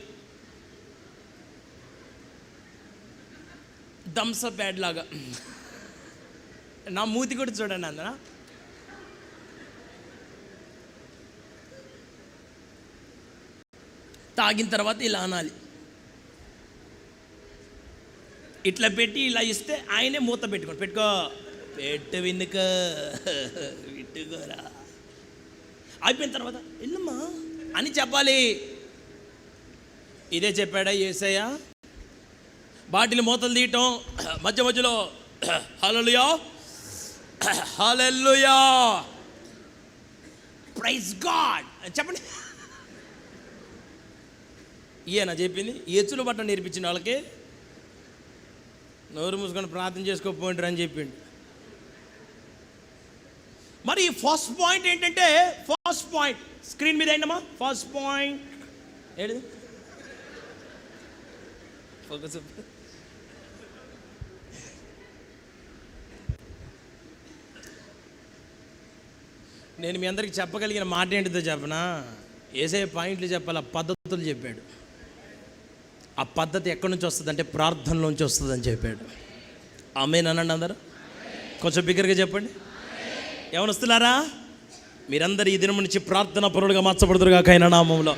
థమ్స్అప్ బ్యాడ్ లాగా. నా మూతి కూడా చూడండి అందర. తాగిన తర్వాత ఇలా అనాలి. ఇట్లా పెట్టి ఇలా ఇస్తే ఆయనే మూత పెట్టుకో విన్నుక విట్టుకోరా. అయిపోయిన తర్వాత వెళ్ళమ్మా అని చెప్పాలి. ఇదే చెప్పాడా యేసయ్య? బాటిల్ మూతలు తీయటం, మధ్యలో హల్లెలూయా హల్లెలూయా ప్రైజ్ గాడ్ చెప్పండి. ఈయన చెప్పింది ఎచ్చులు బట్ట నేర్పించిన వాళ్ళకి నోరు మూసుకొని ప్రార్థన చేసుకోపోయింటారు అని చెప్పిండు. మరి ఫస్ట్ పాయింట్ ఏంటంటే, ఫస్ట్ పాయింట్ స్క్రీన్ మీద ఏంటమ్మా ఫస్ట్ పాయింట్ ఏంటి? ఫోకస్. నేను మీ అందరికి చెప్పగలిగిన మాట ఏంటిదో చెప్పనా? యేసయ్య పాయింట్లు చెప్పాలి, ఆ పద్ధతులు చెప్పాడు. ఆ పద్ధతి ఎక్కడి నుంచి వస్తుంది అంటే ప్రార్థనలోంచి వస్తుందని చెప్పాడు. ఆమేన్ అనండి అందరూ, కొంచెం బిగ్గరగా చెప్పండి. యవనస్తులారా, మీరందరూ ఈ దినం నుంచి ప్రార్థన పరులుగా మార్చబడుదురుగా ఆయన నామంలో.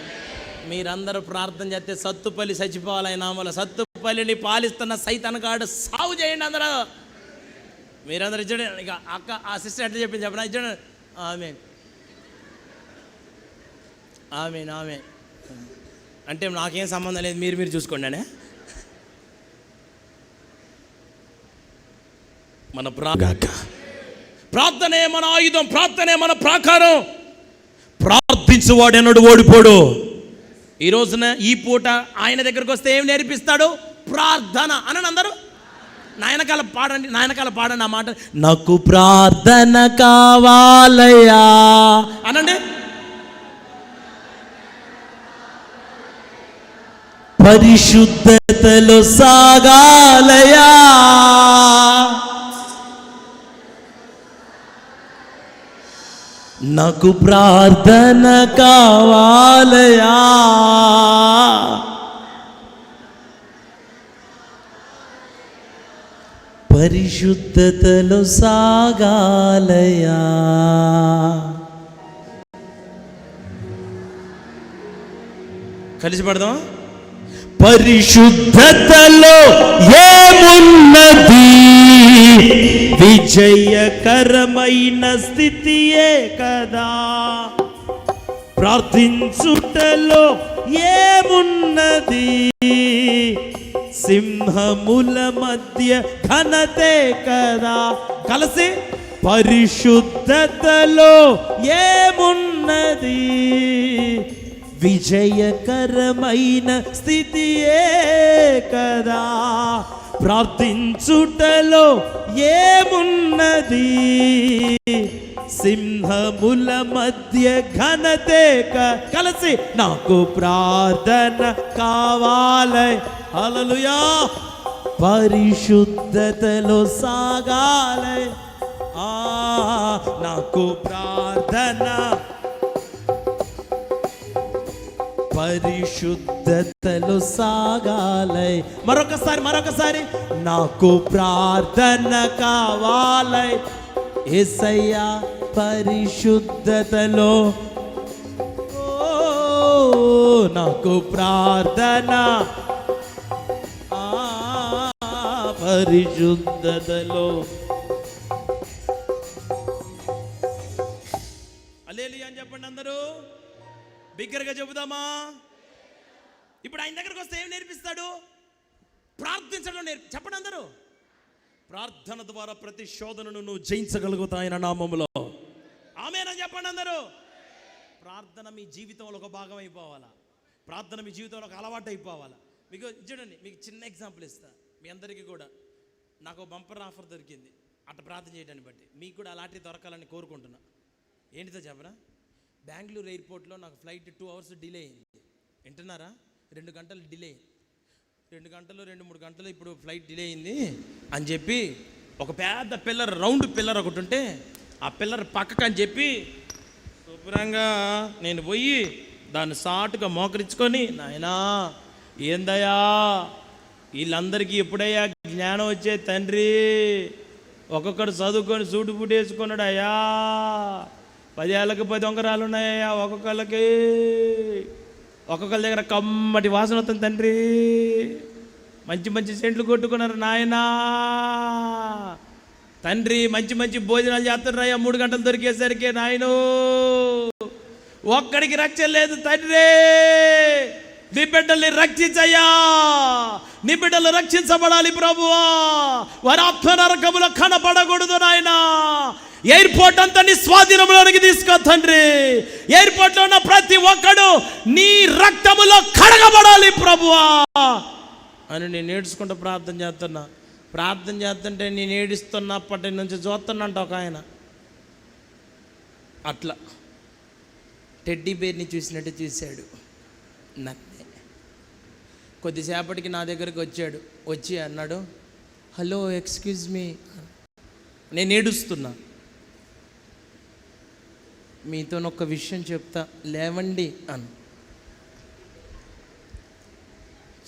మీరందరూ ప్రార్థన చేస్తే సత్తుపల్లి చచ్చిపోవాలి ఆయన నామంలో. సత్తుపల్లిని పాలిస్తున్న సైతాన్గాడు సాగు చేయండి అందరూ. మీరందరూ ఇచ్చండి. ఇక అక్క ఆ సిస్టర్ ఎట్లా చెప్పింది చెప్పనా? ఇచ్చండి. ఆమేన్ ఆమేన్ ఆమేన్ అంటే నాకేం సంబంధం లేదు, మీరు చూసుకోండి అనే. మన ప్రార్థనే మన ఆయుధం, ప్రార్థనే మన ప్రాకారం. ప్రార్థించువాడెన్నడు ఓడిపోడు. ఈ రోజున ఈ పూట ఆయన దగ్గరకు వస్తే ఏం నేర్పిస్తాడు? ప్రార్థన అనండి అందరూ. నాయనకాల పాడండి ఆ మాట. నాకు ప్రార్థన కావాలయ్యా అనండి. పరిశుద్ధతలో సాగాలయ్యా, నాకు ప్రార్థన కావాలయ్యా, పరిశుద్ధతలో సాగాలయ్యా. కలిసి పడదాం. పరిశుద్ధతలో ఏమున్నది? విజయకరమైన స్థితియే కదా. ప్రార్థించుటలో ఏమున్నది? సింహముల మధ్య ఘనతే కదా. కలిసి పరిశుద్ధతలో ఏమున్నది? విజయకరమైన స్థితియే కదా. ప్రార్థించుటలో ఏమున్నది? సింహముల మధ్య ఘనతే కలిసి నాకు ప్రార్థన కావాలి. హల్లెలూయా. పరిశుద్ధతలో సాగాలి. నాకు ప్రార్థన, పరిశుద్ధతలో సాగాలి. మరొకసారి నాకు ప్రార్థన కావాలి యేసయ్యా. పరిశుద్ధతలో నాకు ప్రార్థన, పరిశుద్ధతలో. హల్లెలూయా అని చెప్పండి అందరూ. బిగ్గరగా చెబుదామా? ఇప్పుడు ఆయన దగ్గరకు వస్తే ఏం నేర్పిస్తాడు? ప్రార్థించడం చెప్పండి అందరూ. ప్రార్థన ద్వారా ప్రతి శోధనను నువ్వు జయించగలుగుతా ఆయన నామములో. ఆమేన్ అని చెప్పండి అందరూ. ప్రార్థన మీ జీవితంలో ఒక భాగం అయిపోవాలా. ప్రార్థన మీ జీవితంలో ఒక అలవాటు అయిపోవాలా. మీకు చూడండి, మీకు చిన్న ఎగ్జాంపుల్ ఇస్తా. మీ అందరికీ కూడా నాకు బంపర్ ఆఫర్ దొరికింది అట్లా ప్రార్థన చేయడాన్ని బట్టి. మీకు కూడా అలాంటివి దొరకాలని కోరుకుంటున్నా. ఏంటిదో చెప్పరా? బెంగళూరు ఎయిర్పోర్ట్లో నాకు ఫ్లైట్ 2 hours డిలే అయింది. వింటున్నారా? 2 గంటలు డిలే. 2 గంటలు 2-3 గంటలు ఇప్పుడు ఫ్లైట్ డిలే అయింది అని చెప్పి ఒక పెద్ద పిల్లర్, రౌండ్ పిల్లర్ ఒకటి ఉంటే ఆ పిల్లర్ పక్కకు అని చెప్పి శుభ్రంగా నేను పోయి దాన్ని సాటుగా మోకరించుకొని, నాయనా ఏందయ్యా వీళ్ళందరికీ ఎప్పుడయ్యా జ్ఞానం వచ్చే తండ్రి, ఒక్కొక్కడు చదువుకొని సూటు బూటు వేసుకున్నాడు అయ్యా, 10 ఏళ్ళకి 10 ఉంగరాలు ఉన్నాయ్యా, ఒక్కొక్కరి దగ్గర కమ్మటి వాసన వస్తుంది తండ్రి, మంచి మంచి సెంట్లు కొట్టుకున్నారు నాయనా తండ్రి, మంచి మంచి భోజనాలు చేస్తున్నారయ్యా 3 గంటలు దొరికేసరికి నాయను, ఒక్కడికి రక్షణ లేదు తండ్రి, నీ బిడ్డల్ని రక్షించయ్యా, నీ బిడ్డలు రక్షించబడాలి ప్రభువా. వారి ఆత్మ నరకములో కనపడకూడదు నాయన. ఎయిర్పోర్ట్ అంతా నీ స్వాధీనంలోనికి తీసుకో తండ్రి. ఎయిర్పోర్ట్లో ఉన్న ప్రతి ఒక్కడు నీ రక్తములో కడగబడాలి ప్రభువా అని నేను ఏడుచుకుంటూ ప్రార్థన చేస్తున్నా. ప్రార్థన చేస్తుంటే నేను ఏడుస్తున్నప్పటి నుంచి చూస్తున్నంట ఒక ఆయన అట్లా టెడ్డీ బేర్ని చూసినట్టు చూశాడు నన్నే. కొద్దిసేపటికి నా దగ్గరికి వచ్చాడు. వచ్చి అన్నాడు, హలో ఎక్స్క్యూజ్ మీ. నేను ఏడుస్తున్నా. మీతో ఒక విషయం చెప్తా, లేవండి అను.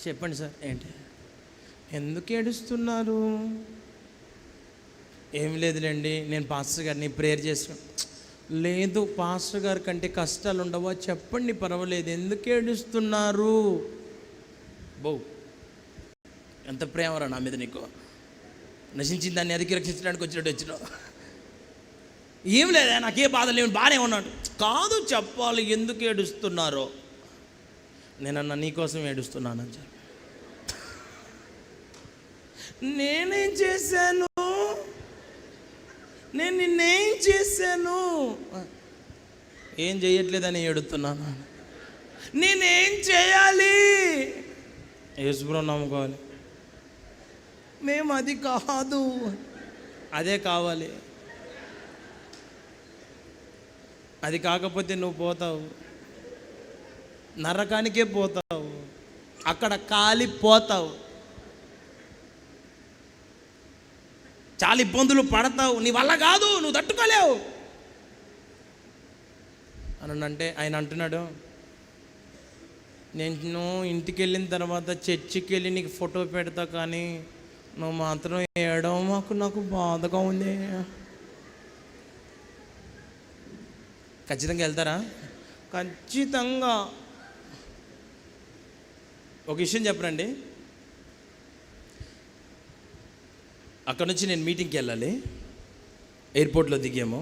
చెప్పండి సార్. ఏంటి, ఎందుకు ఏడుస్తున్నారు? ఏం లేదులేండి, నేను పాస్టర్ గారిని ప్రేయర్ చేసాను. లేదు, పాస్టర్ గారి కంటే కష్టాలు ఉండవా? చెప్పండి, పర్వాలేదు, ఎందుకు ఏడుస్తున్నారు? బో, ఎంత ప్రేమరా నా మీద నీకు. నశించిన దాన్ని అదికి రక్షించడానికి వచ్చినావు. ఏం లేదా, నాకే బాధ లేవు, బాగానే ఉన్నాడు. కాదు, చెప్పాలి ఎందుకు ఏడుస్తున్నారో. నేనన్నా నీకోసం ఏడుస్తున్నానని చెప్పి. నేనేం చేశాను? నేను నిన్నేం చేశాను? ఏం చేయట్లేదని ఏడుతున్నాను. నేనేం చేయాలి? యేసుప్రభువు నమ్ముకోవాలి. మేము అది కాదు, అదే కావాలి. అది కాకపోతే నువ్వు పోతావు, నరకానికే పోతావు, అక్కడ కాలిపోతావు, చాలా ఇబ్బందులు పడతావు. నీ వల్ల కాదు, నువ్వు తట్టుకోలేవు అని అంటే ఆయన అంటున్నాడు, నేను ఇంటికి వెళ్ళిన తర్వాత చర్చికి వెళ్ళి నీకు ఫోటో పెడతా, కానీ నువ్వు మాత్రం ఏడవ నాకు బాధగా ఉంది. ఖచ్చితంగా వెళ్తారా? ఖచ్చితంగా. ఒక విషయం చెప్పరండి, అక్కడ నుంచి నేను మీటింగ్కి వెళ్ళాలి. ఎయిర్పోర్ట్లో దిగాము.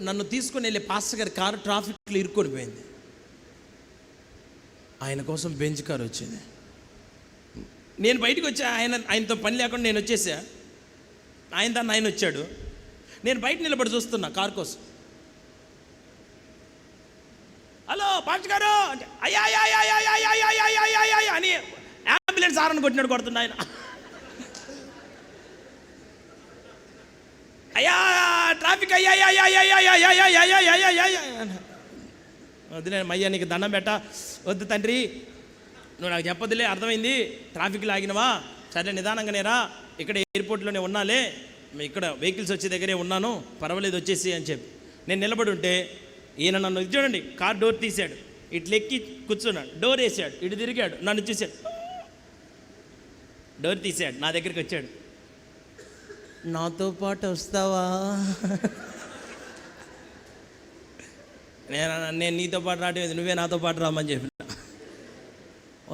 నన్ను తీసుకొని వెళ్ళే పాస్టర్ గారి కారు ట్రాఫిక్లో ఇరుక్కొని పోయింది. ఆయన కోసం బెంచ్ కారు వచ్చింది. నేను బయటకు వచ్చా, ఆయనతో పని లేకుండా నేను వచ్చేసా. ఆయన వచ్చాడు. నేను బయట నిలబడి చూస్తున్నా కారు కోసం. హలో పాస్టర్ గారు అంటే అయ్యా అని అంబులెన్స్ ఆరని కొట్టినాడు, కొడుతున్నా ఆయన. అయ్యా ట్రాఫిక్ అయ్యా వద్దు, నేను అయ్యా నీకు దండం పెట్ట, వద్దు తండ్రి, నువ్వు నాకు చెప్పొద్దులే, అర్థమైంది. ట్రాఫిక్లో ఆగినవా, సరే నిదానంగానే రా, ఇక్కడ ఎయిర్పోర్ట్లోనే ఉన్నాలే, ఇక్కడ వెహికల్స్ వచ్చే దగ్గరే ఉన్నాను, పర్వాలేదు వచ్చేసి అని చెప్పి నేను నిలబడి ఉంటే ఈయన నన్ను చూడండి, కార్ డోర్ తీశాడు, ఇట్లా ఎక్కి కూర్చున్నాడు, డోర్ వేసాడు, ఇటు తిరిగాడు, నన్ను చూశాడు, డోర్ తీసాడు, నా దగ్గరికి వచ్చాడు. నాతో పాటు వస్తావా? నేను నీతో పాటు రావట్లేదు, నువ్వే నాతో పాటు రామని చెప్పిన.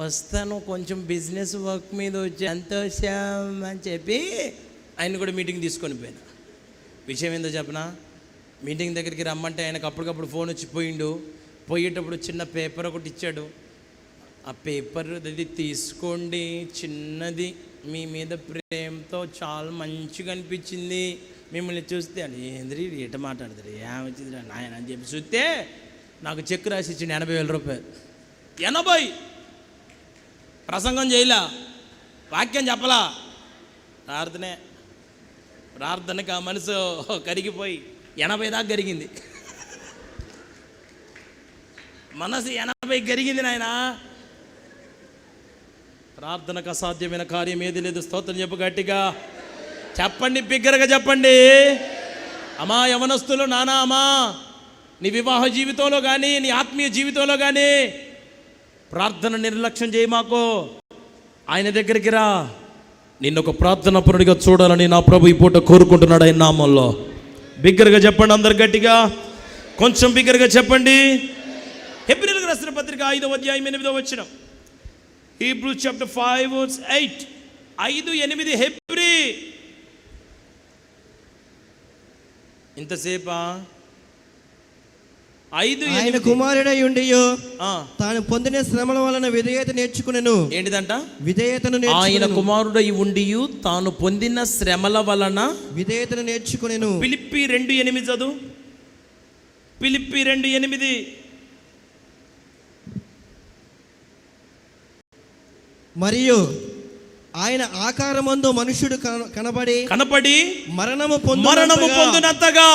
వస్తాను, కొంచెం బిజినెస్ వర్క్ మీద వచ్చి సంతోషం అని చెప్పి ఆయన కూడా మీటింగ్ తీసుకొని పోయినా. విషయం ఏందో చెప్పనా, మీటింగ్ దగ్గరికి రమ్మంటే ఆయనకు అప్పటికప్పుడు ఫోన్ వచ్చి పోయేటప్పుడు చిన్న పేపర్ ఒకటి ఇచ్చాడు. ఆ పేపర్ అది తీసుకోండి, చిన్నది, మీ మీద ప్రేమతో చాలా మంచిగా అనిపించింది, మిమ్మల్ని చూస్తే అని. ఏంద్రీ ఎట మాట్లాడతారు, ఏమొచ్చింది నాయన అని చెప్పి చూస్తే నాకు చెక్ రాసి ఇచ్చింది 80,000 రూపాయలు. 80 ప్రసంగం చేయలా, వాక్యం చెప్పలా, ప్రార్థనకి ఆ మనసు కరిగిపోయి 80 దాకా కరిగింది. మనసు 80 కరిగింది నాయన. ప్రార్థనకు అసాధ్యమైన కార్యం ఏది లేదు. స్తోత్రం చెప్పు గట్టిగా, చెప్పండి, బిగ్గరగా చెప్పండి. అమ్మా యవనస్తులు, నానా అమ్మా, నీ వివాహ జీవితంలో కానీ నీ ఆత్మీయ జీవితంలో కానీ ప్రార్థన నిర్లక్ష్యం చేయి. మాకు ఆయన దగ్గరికి రా, నిన్ను ఒక ప్రార్థన పరుడిగా చూడాలని నా ప్రభు ఈ పూట కోరుకుంటున్నాడు ఆయన నామంలో. బిగ్గరగా చెప్పండి, అందరు గట్టిగా, కొంచెం బిగ్గరగా చెప్పండి. హెబ్రీయులకు రాసిన పత్రిక 5వ అధ్యాయం 8వ వచనం. Hebrews chapter 5 verse 8. 5:8 హెబ్రీ. ఇంతసేపా ఆయన కుమారుడై ఉండియో తాను పొందిన శ్రమల వలన విధేయత నేర్చుకునేను. ఏంటిదంట? విధేయతను ఆయన కుమారుడై ఉండియు తాను పొందిన శ్రమల వలన విధేయతను నేర్చుకునేను. ఫిలిప్పీ 2:8 చదువు. ఫిలిప్పీ 2:8. మరియు ఆయన ఆకారమందు మనుషుడు కనబడి మరణము పొందునంతగా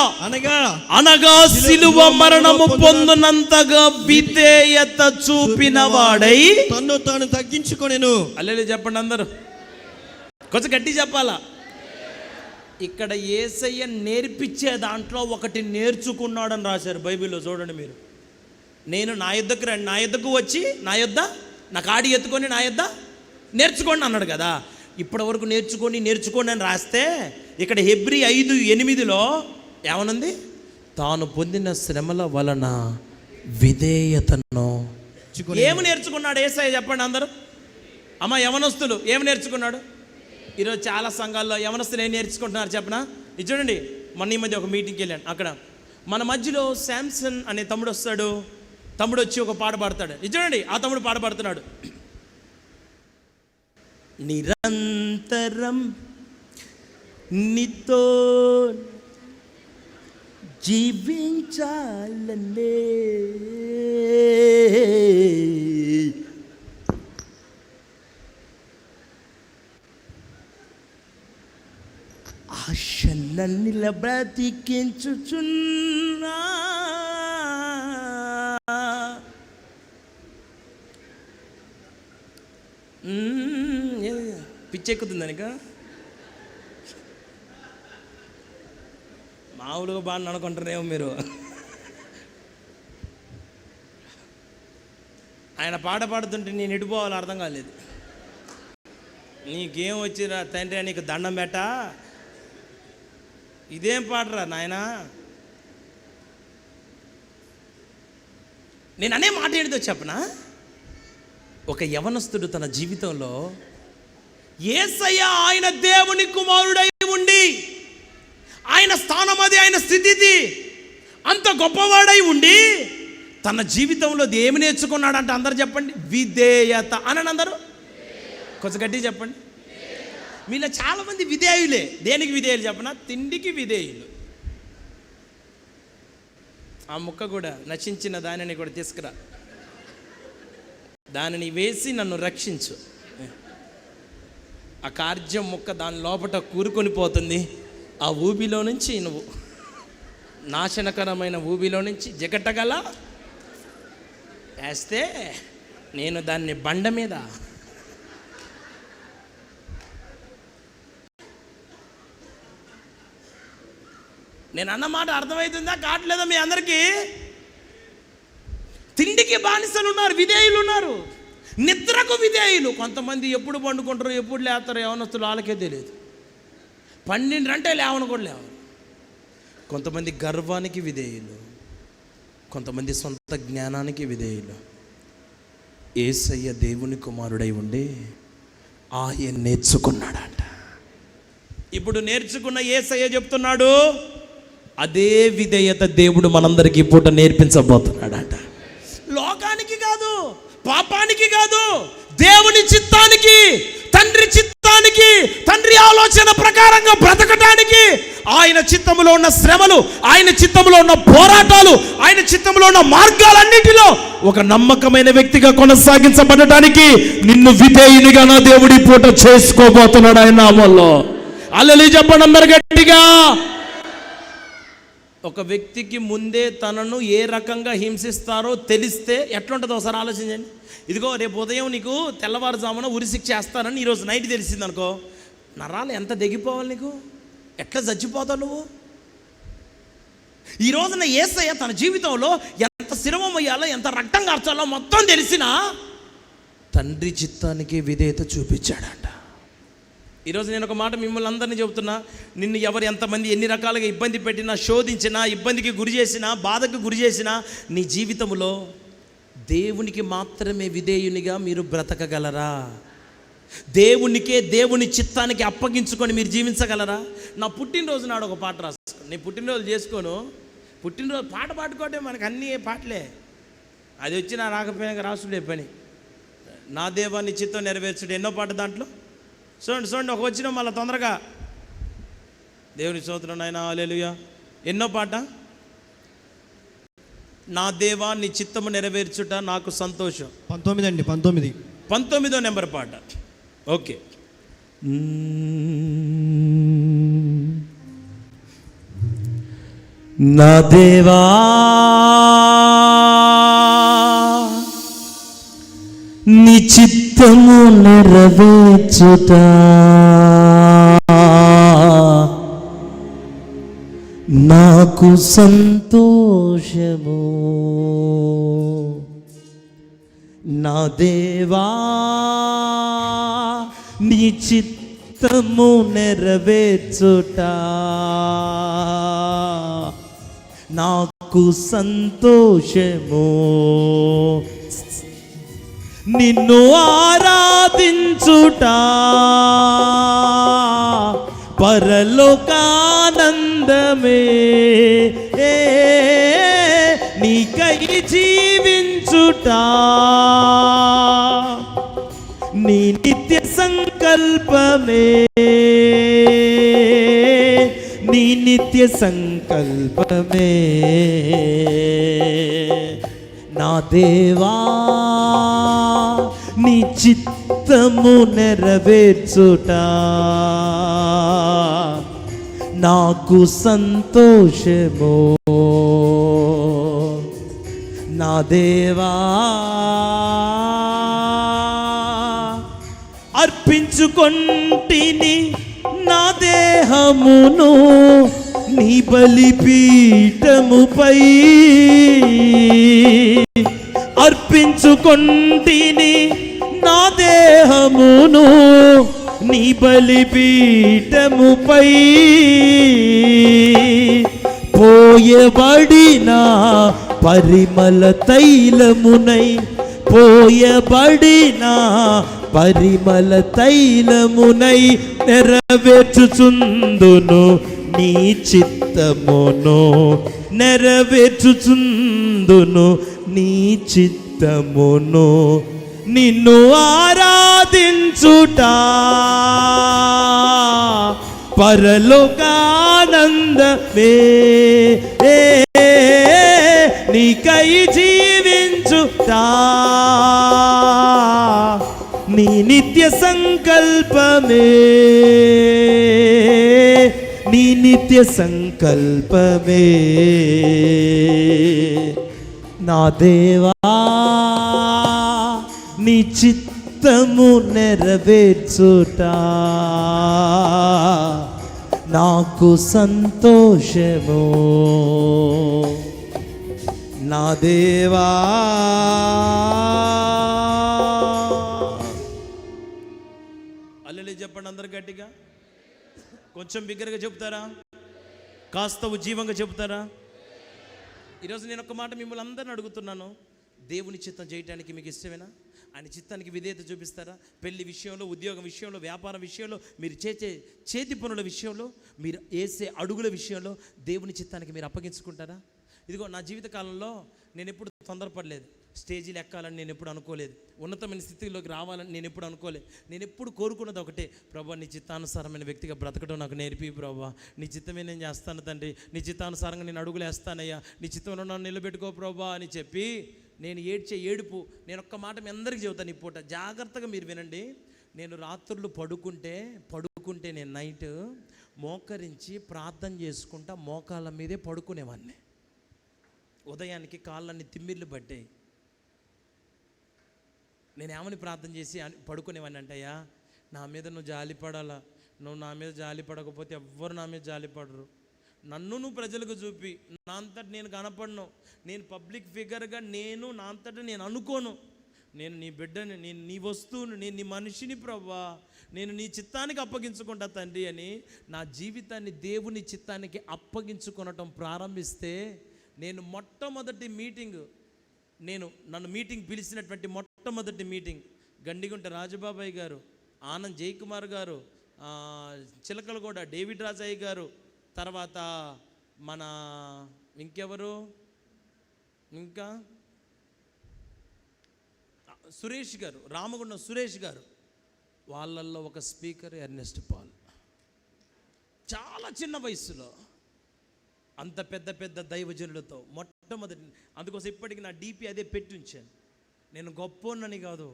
అనగా సిలువ మరణము పొందునంతగా విధేయత చూపిన వాడై తన్ను తాను తగ్గించుకొనెను. హల్లెలూయా చెప్పండి అందరూ, కొంచెం గట్టి చెప్పాలా. ఇక్కడ యేసయ్య నేర్పించే దాంట్లో ఒకటి నేర్చుకున్నాడని రాశారు బైబిల్లో. చూడండి మీరు, నేను నా యొద్దకు రండి, నా యొద్దకు వచ్చి నా కాడి ఎత్తుకొని నా యొద్ద నేర్చుకోండి అన్నాడు కదా. ఇప్పటి వరకు నేర్చుకోండి అని రాస్తే ఇక్కడ హెబ్రీ 5:8 ఏమనుంది? తాను పొందిన శ్రమల వలన విధేయతను. ఏమి నేర్చుకున్నాడు యేసయ్య చెప్పండి అందరూ. అమ్మ యవనస్తులు ఏమి నేర్చుకున్నాడు? ఈరోజు చాలా సంఘాల్లో యవనస్తులు ఏం నేర్చుకుంటున్నారు చెప్పనా? ఇది చూడండి, మొన్న ఈ మధ్య ఒక మీటింగ్కి వెళ్ళాను. అక్కడ మన మధ్యలో శాంసన్ అనే తమ్ముడు వస్తాడు. తమ్ముడు వచ్చి ఒక పాట పాడతాడు. ఇది చూడండి, ఆ తమ్ముడు పాట పాడుతున్నాడు. నిరంతరం నీతో జీవించాలనే ఆశలన్నిల బ్రతికించుచున్నా పిచ్చెక్కుతుంది అనుక మామూలుగా బాగా అనుకుంటారేమో మీరు. ఆయన పాట పాడుతుంటే నేను ఎడిపోవాలో అర్థం కాలేదు. నీకేం వచ్చిరా తండ్రి, నీకు దండం పెట్ట, ఇదేం పాటరా నాయనా. నేను అనే మాట ఏంటిదో చెప్పనా? ఒక యవనస్తుడు తన జీవితంలో యేసయ్య ఆయన దేవుని కుమారుడై ఉండి, ఆయన స్థానం అది, ఆయన స్థితి అంత గొప్పవాడై ఉండి తన జీవితంలో ఏమి నేర్చుకున్నాడంటే అందరు చెప్పండి, విధేయత అని అందరూ కొంచెం గట్టిగా చెప్పండి. మీలో చాలామంది విధేయులే. దేనికి విధేయులు చెప్పనా? తిండికి విధేయులు. ఆ ముక్క కూడా నశించిన దానిని కూడా తీసుకురా, దానిని వేసి నన్ను రక్షించు. ఆ కార్యం ముక్క దాని లోపట కూరుకొని పోతుంది. ఆ ఊబిలో నుంచి నువ్వు నాశనకరమైన ఊబిలో నుంచి జగట్టగల వేస్తే నేను దాన్ని బండ మీద నేను అన్నమాట అర్థమవుతుందా కావట్లేదా మీ అందరికీ? తిండికి బానిసలు ఉన్నారు, విధేయులు ఉన్నారు. నిద్రకు విధేయులు. కొంతమంది ఎప్పుడు పండుకుంటారు, ఎప్పుడు లేస్తారు, యవనస్తులు వాళ్ళకే తెలియదు. 12 గంటలు లేవను కూడా లేవరు. కొంతమంది గర్వానికి విధేయులు, కొంతమంది సొంత జ్ఞానానికి విధేయులు. యేసయ్య దేవుని కుమారుడై ఉండి ఆయన నేర్చుకున్నాడంట. ఇప్పుడు నేర్చుకున్న యేసయ్య చెప్తున్నాడు, అదే విధేయత దేవుడు మనందరికీ పూట నేర్పించబోతున్నాడంట. లోకానికి కాదు, పాపానికి కాదు, దేవుని చిత్తానికి, తండ్రి చిత్తానికి, తండ్రి ఆలోచన ప్రకారంగా బ్రతకటానికి. ఆయన చిత్తములో ఉన్న శ్రమలు, ఆయన చిత్తములో ఉన్న పోరాటాలు, ఆయన చిత్తములో ఉన్న మార్గాలన్నిటిలో ఒక నమ్మకమైన వ్యక్తిగా కొనసాగించబడటానికి నిన్ను విధేయునిగా నా దేవుడి పూట చేసుకోబోతున్నాడు ఆయన నామములో. హల్లెలూయా చెప్పండి అందరు గట్టిగా. ఒక వ్యక్తికి ముందే తనను ఏ రకంగా హింసిస్తారో తెలిస్తే ఎట్లుంటుందో ఒకసారి ఆలోచించండి. ఇదిగో రేపు ఉదయం నీకు తెల్లవారుజామున ఉరిశిక్ష చేస్తానని ఈరోజు నైట్ తెలిసింది అనుకో, నరాలు ఎంత దిగిపోవాలి నీకు, ఎట్లా చచ్చిపోతావు నువ్వు. ఈ రోజున యేసయ్య తన జీవితంలో ఎంత శిరవం అయ్యాలో, ఎంత రక్తం కార్చాలో మొత్తం తెలిసినా తండ్రి చిత్తానికి విధేయత చూపించాడంట. ఈరోజు నేను ఒక మాట మిమ్మల్ని అందరినీ చెబుతున్నా, నిన్ను ఎవరు ఎంతమంది ఎన్ని రకాలుగా ఇబ్బంది పెట్టినా, శోధించినా, ఇబ్బందికి గురి చేసినా, బాధకు గురి చేసినా, నీ జీవితంలో దేవునికి మాత్రమే విధేయునిగా మీరు బ్రతకగలరా? దేవునికే, దేవుని చిత్తానికి అప్పగించుకొని మీరు జీవించగలరా? నా పుట్టినరోజు నాడు ఒక పాట రాసుకో. నేను పుట్టినరోజు చేసుకోను, పుట్టినరోజు పాట పాడుకోవటం మనకు అన్నీ పాటలే. అది వచ్చినా రాకపోయినా రాసుడే పని. నా దేవాన్ని చిత్తం నెరవేర్చుడు ఎన్నో పాట దాంట్లో. చూడండి ఒక వచ్చిన మళ్ళీ తొందరగా దేవుని స్తోత్రం నాయనా హల్లెలూయా. ఎన్నో పాట, నా దేవా నీ చిత్తము నెరవేర్చుట నాకు సంతోషం. 19 అండి, 19వ నెంబర్ పాట. ఓకే. నా దేవా నీ చిత్తము నెరవేర్చుట నాకు సంతోషము. నా దేవా నీ చిత్తము నెరవేర్చుట నాకు సంతోషము. నిన్ను ఆరాధించుట పరలోకానందమే. నీకై జీవించుట నీ నిత్య సంకల్పమే. నీ నిత్య సంకల్పమే. నా దేవా నీ చిత్తము నెరవేర్చుట నాకు సంతోషము. నా దేవా అర్పించుకొంటిని నా దేహమును నీ బలిపీఠముపై. అర్పించుకొంటిని నా దేహమును నీ బలిపీఠముపై. పోయబడిన పరిమళ తైలమునై, పోయబడిన పరిమళ తైలమునై నెరవేర్చుచుందును నీ చిత్తమును. నెరవేర్చుచుందును నీ చిత్తమును. నిన్ను ఆరాధించుట పరలోకానందమే. నీకై జీవించుట నీ నిత్య సంకల్పమే. నీ నిత్య సంకల్పమే. నా దేవా నీ చిత్తము నెరవేర్చుట నాకు సంతోషము. నా దేవా హల్లెలూయా చెప్పండి అందరు గట్టిగా. కొంచెం బిగ్గరగా చెప్తారా? కాస్త ఉజ్జీవంగా చెప్తారా? ఈరోజు నేను ఒక మాట మిమ్మల్ని అందరిని అడుగుతున్నాను. దేవుని చిత్తం చేయడానికి మీకు ఇష్టమేనా? ఆయన చిత్తానికి విధేయత చూపిస్తారా? పెళ్లి విషయంలో, ఉద్యోగం విషయంలో, వ్యాపారం విషయంలో, మీరు చేసే చేతి పనుల విషయంలో, మీరు వేసే అడుగుల విషయంలో దేవుని చిత్తానికి మీరు అప్పగించుకుంటారా? ఇదిగో నా జీవితకాలంలో నేను ఎప్పుడు తొందరపడలేదు. స్టేజీలు ఎక్కాలని నేను ఎప్పుడు అనుకోలేదు. ఉన్నతమైన స్థితిలోకి రావాలని నేను ఎప్పుడు అనుకోలేదు. నేను ఎప్పుడు కోరుకున్నది ఒకటే, ప్రభా నీ చిత్తానుసారమైన వ్యక్తిగా బ్రతకడం నాకు నేర్పి ప్రభా. నీ చిత్తమే నేను చేస్తాను తండ్రి. నీ చిత్తానుసారంగా నేను అడుగులు వేస్తానయ్యా. నీ చిత్తంలో నన్ను నిలబెట్టుకో ప్రభా అని చెప్పి నేను ఏడ్చే ఏడుపు. నేను ఒక్క మాట మీ అందరికీ చెబుతాను ఈ పూట, జాగ్రత్తగా మీరు వినండి. నేను రాత్రులు పడుకుంటే నేను నైట్ మోకరించి ప్రార్థన చేసుకుంటా మోకాళ్ళ మీదే పడుకునేవాడిని. ఉదయానికి కాళ్ళన్ని తిమ్మిర్లు పట్టాయి. నేను ఏమని ప్రార్థన చేసి పడుకునేవాడిని అంటయ్యా, నా మీద నువ్వు జాలిపడాలా. నువ్వు నా మీద జాలిపడకపోతే ఎవ్వరు నా మీద జాలిపడరు. నన్ను నువ్వు ప్రజలకు చూపి, నా అంతటి నేను కనపడను. నేను పబ్లిక్ ఫిగర్గా నేను నా అంతటా నేను అనుకోను. నేను నీ బిడ్డని, నేను నీ వస్తువుని, నేను నీ మనిషిని ప్రభా. నేను నీ చిత్తానికి అప్పగించుకుంటా తండ్రి అని నా జీవితాన్ని దేవుని చిత్తానికి అప్పగించుకొనటం ప్రారంభిస్తే, నేను మొట్టమొదటి మీటింగ్, నన్ను మీటింగ్ పిలిచినటువంటి మొట్టమొదటి మీటింగ్ గండిగుంట రాజబాబాయ్ గారు, ఆనంద్ జయకుమార్ గారు, చిలకలగూడ డేవిడ్ రాజయ్య గారు, తర్వాత మన ఇంకెవరు? ఇంకా సురేష్ గారు, రామగుండం సురేష్ గారు, వాళ్ళల్లో ఒక స్పీకర్ ఎర్నెస్ట్ పాల్. చాలా చిన్న వయసులో అంత పెద్ద పెద్ద దైవజనులతో మొట్టమొదటి, అందుకోసం ఇప్పటికి నా డీపీ అదే పెట్టి ఉంచాను. నేను గొప్పోన్నని కాదు,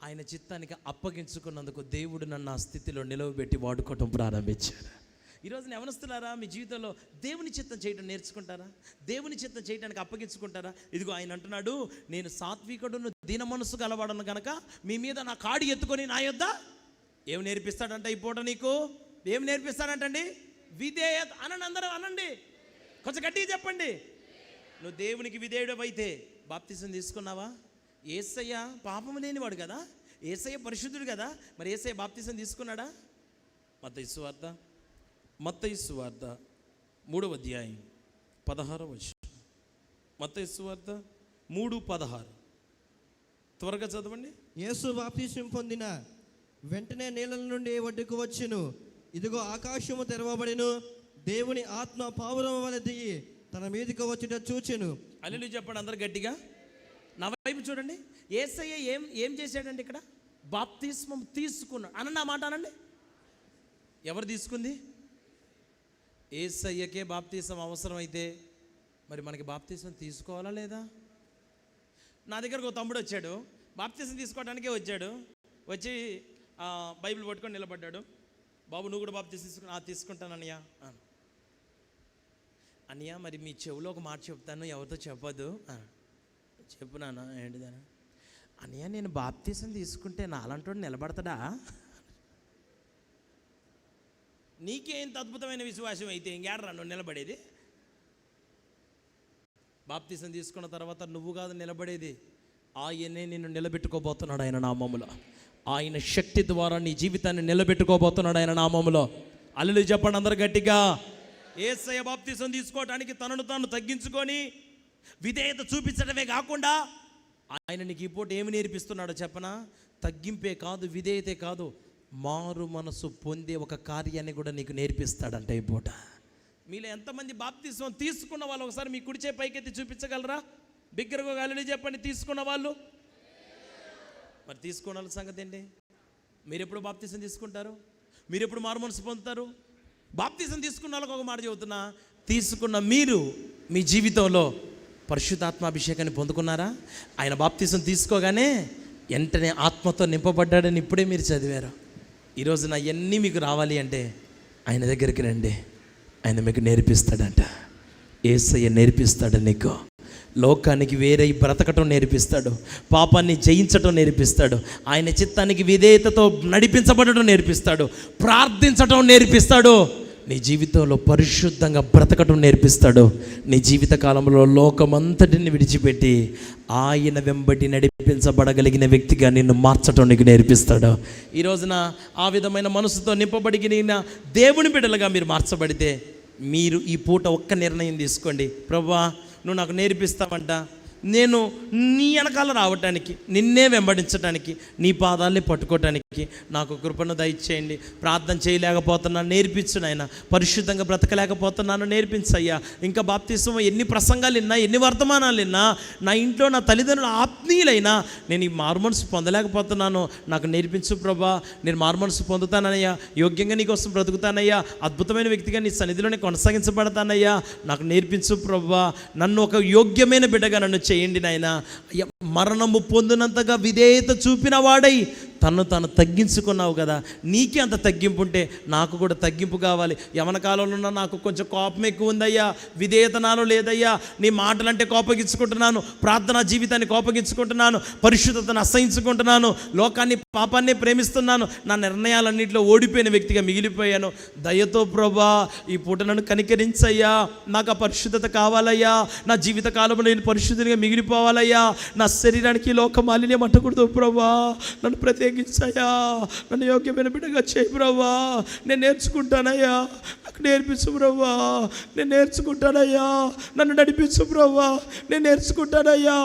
ఆయన చిత్తానికి అప్పగించుకున్నందుకు దేవుడు నన్ను ఆ స్థితిలో నిలవబెట్టి వాడుకోవటం ప్రారంభించాడు. ఈరోజు యవనస్తులారా, మీ జీవితంలో దేవుని చిత్తం చేయడం నేర్చుకుంటారా? దేవుని చిత్తం చేయడానికి అప్పగించుకుంటారా? ఇదిగో ఆయన అంటున్నాడు, నేను సాత్వికుడును దీన మనసు గలవాడను కనుక మీ మీద నా కాడి ఎత్తుకొని నా యొద్ద ఏం నేర్పిస్తాడంట ఈ పూట నీకు? ఏం నేర్పిస్తాడంటండి? విధేయత. అనండి, అందరూ అనండి, కొంచెం గట్టిగా చెప్పండి. నువ్వు దేవునికి విధేయుడు అయితే బాప్తిసం తీసుకున్నావా? యేసయ్య పాపం లేనివాడు కదా, యేసయ్య పరిశుద్ధుడు కదా, మరి యేసయ్య బాప్తిసం తీసుకున్నాడా? మత్తయి సువార్త 3వ అధ్యాయం 16వ వచనం. మత్తయి సువార్త 3:16 త్వరగా చదవండి. యేసు బాప్తిసం పొందిన వెంటనే నీళ్ళ నుండి ఒడ్డుకు వచ్చెను. ఇదిగో ఆకాశము తెరవబడెను, దేవుని ఆత్మ పావురం వలె దిగి తన మీదకి వచ్చుట చూచెను. హల్లెలూయా చెప్పండి అందరు గట్టిగా. నా వైపు చూడండి. యేసయ్య ఏం చేశాడండి ఇక్కడ? బాప్తిస్మం తీసుకున్నాడు. అన్న నా మాట అనండి. ఎవరు తీసుకుంది? యేసయ్యకే బాప్తిసం అవసరం అయితే మరి మనకి బాప్తిసం తీసుకోవాలా లేదా? నా దగ్గరకు ఒక తమ్ముడు వచ్చాడు, బాప్తిసం తీసుకోవడానికే వచ్చాడు. వచ్చి బైబిల్ పట్టుకొని నిలబడ్డాడు. బాబు నువ్వు కూడా బాప్తిసం తీసుకుంటాను అన్నయ్య. అన్నయ్య మరి మీ చెవులో ఒక మాట చెప్తాను, ఎవరితో చెప్పొద్దు. చెప్పు నాన్న. ఏంటిదానా? అన్నయ్య నేను బాప్తిసం తీసుకుంటే నాలంటోడు నిలబడతాడా? నీకేంత అద్భుతమైన విశ్వాసం అయితే ఇంకేడరా నువ్వు నిలబడేది? బాప్తిసం తీసుకున్న తర్వాత నువ్వు కాదు నిలబడేది, ఆయనే నిన్ను నిలబెట్టుకోబోతున్నాడు ఆయన నామములో. ఆయన శక్తి ద్వారా నీ జీవితాన్ని నిలబెట్టుకోబోతున్నాడు ఆయన నామములో. హల్లెలూయా చెప్పండి అందరు గట్టిగా. యేసయ్య బాప్తిసం తీసుకోవడానికి తనను తాను తగ్గించుకొని విధేయత చూపించడమే కాకుండా ఆయన నీకు ఈ పూట ఏమి నేర్పిస్తున్నాడో చెప్పనా? తగ్గింపే కాదు, విధేయతే కాదు, మారు మనసు పొందే ఒక కార్యాన్ని కూడా నీకు నేర్పిస్తాడంట ఈ పూట. మీలో ఎంతమంది బాప్తిసం తీసుకున్న వాళ్ళు ఒకసారి మీ కుడిచే పైకెత్తి చూపించగలరా? బిగ్గరగా హల్లెలూయా చెప్పండి. తీసుకున్న వాళ్ళు. మరి తీసుకున్న వాళ్ళ సంగతి ఏంటి? మీరు ఎప్పుడు బాప్తిసం తీసుకుంటారు? మీరు ఎప్పుడు మారు మనసు పొందుతారు? బాప్తిసం తీసుకున్న వాళ్ళకి ఒక మాట చెబుతున్నా, తీసుకున్న మీరు మీ జీవితంలో పరిశుద్ధాత్మాభిషేకాన్ని పొందుకున్నారా? ఆయన బాప్తిసం తీసుకోగానే వెంటనే ఆత్మతో నింపబడ్డాడని ఇప్పుడే మీరు చదివారు. ఈరోజు నా ఎన్ని మీకు రావాలి అంటే ఆయన దగ్గరికి రండి, ఆయన మీకు నేర్పిస్తాడంట. యేసయ్య నేర్పిస్తాడు నీకు. లోకానికి వేరే బ్రతకటం నేర్పిస్తాడు, పాపాన్ని జయించటం నేర్పిస్తాడు, ఆయన చిత్తానికి విధేయతతో నడిపించబడటం నేర్పిస్తాడు, ప్రార్థించటం నేర్పిస్తాడు, నీ జీవితంలో పరిశుద్ధంగా బ్రతకటం నేర్పిస్తాడు. నీ జీవిత కాలంలో లోకమంతటిని విడిచిపెట్టి ఆయన వెంబడి నడిపించబడగలిగిన వ్యక్తిగా నిన్ను మార్చటం నీకు నేర్పిస్తాడు. ఈ రోజున ఆ విధమైన మనసుతో నింపబడిన దేవుని బిడ్డలుగా మీరు మార్చబడితే మీరు ఈ పూట ఒక్క నిర్ణయం తీసుకోండి. ప్రభువా నువ్వు నాకు నేర్పిస్తావంట, నేను నీ వెనకాల రావటానికి, నిన్నే వెంబడించడానికి, నీ పాదాలే పట్టుకోవటానికి నాకు కృపను దయచేయండి. ప్రార్థన చేయలేకపోతున్నాను, నేర్పించు నాయన. పరిశుద్ధంగా బ్రతకలేకపోతున్నాను, నేర్పించయ్యా. ఇంకా బాప్తిసం ఎన్ని ప్రసంగాలు విన్నా, ఎన్ని వర్తమానాలు విన్నా, నా ఇంట్లో నా తల్లిదండ్రులు ఆత్మీయులైనా నేను ఈ మారుమనసు పొందలేకపోతున్నాను, నాకు నేర్పించు ప్రభా. నేను మారుమనసు పొందుతానయ్యా, యోగ్యంగా నీకోసం బ్రతుకుతానయ్యా, అద్భుతమైన వ్యక్తిగా నీ సన్నిధిలోనే కొనసాగించబడతానయ్యా, నాకు నేర్పించు ప్రభా. నన్ను ఒక యోగ్యమైన బిడ్డగా నన్ను చేయండి నాయన. మరణము పొందినంతగా విధేయత చూపిన వాడై తను తాను తగ్గించుకున్నావు కదా, నీకే అంత తగ్గింపు ఉంటే నాకు కూడా తగ్గింపు కావాలి. యవన కాలంలో నాకు కొంచెం కోపం ఎక్కువ ఉందయ్యా, విధేయత నాలో లేదయ్యా, నీ మాటలంటే కోపగించుకుంటున్నాను, ప్రార్థనా జీవితాన్ని కోపగించుకుంటున్నాను, పరిశుద్ధతను అసహించుకుంటున్నాను, లోకాన్ని పాపాన్ని ప్రేమిస్తున్నాను, నా నిర్ణయాలన్నింటిలో ఓడిపోయిన వ్యక్తిగా మిగిలిపోయాను. దయతో ప్రభా ఈ పూట నన్ను కనికరించయ్యా, నాకు ఆ పరిశుద్ధత కావాలయ్యా, నా జీవిత కాలంలో నేను పరిశుద్ధిగా మిగిలిపోవాలయ్యా, నా శరీరానికి లోక మాలిన్యం అంటకూడదు ప్రభా, నన్ను ప్రత్యేకించయ్యా, నన్ను యోగ్యమైన బిడ్డగా చేయి ప్రభా. నేను నేర్చుకుంటానయ్యా, నాకు నేర్పించు ప్రభా, నేను నేర్చుకుంటానయ్యా, నన్ను నడిపించు ప్రభా, నేను నేర్చుకుంటానయ్యా,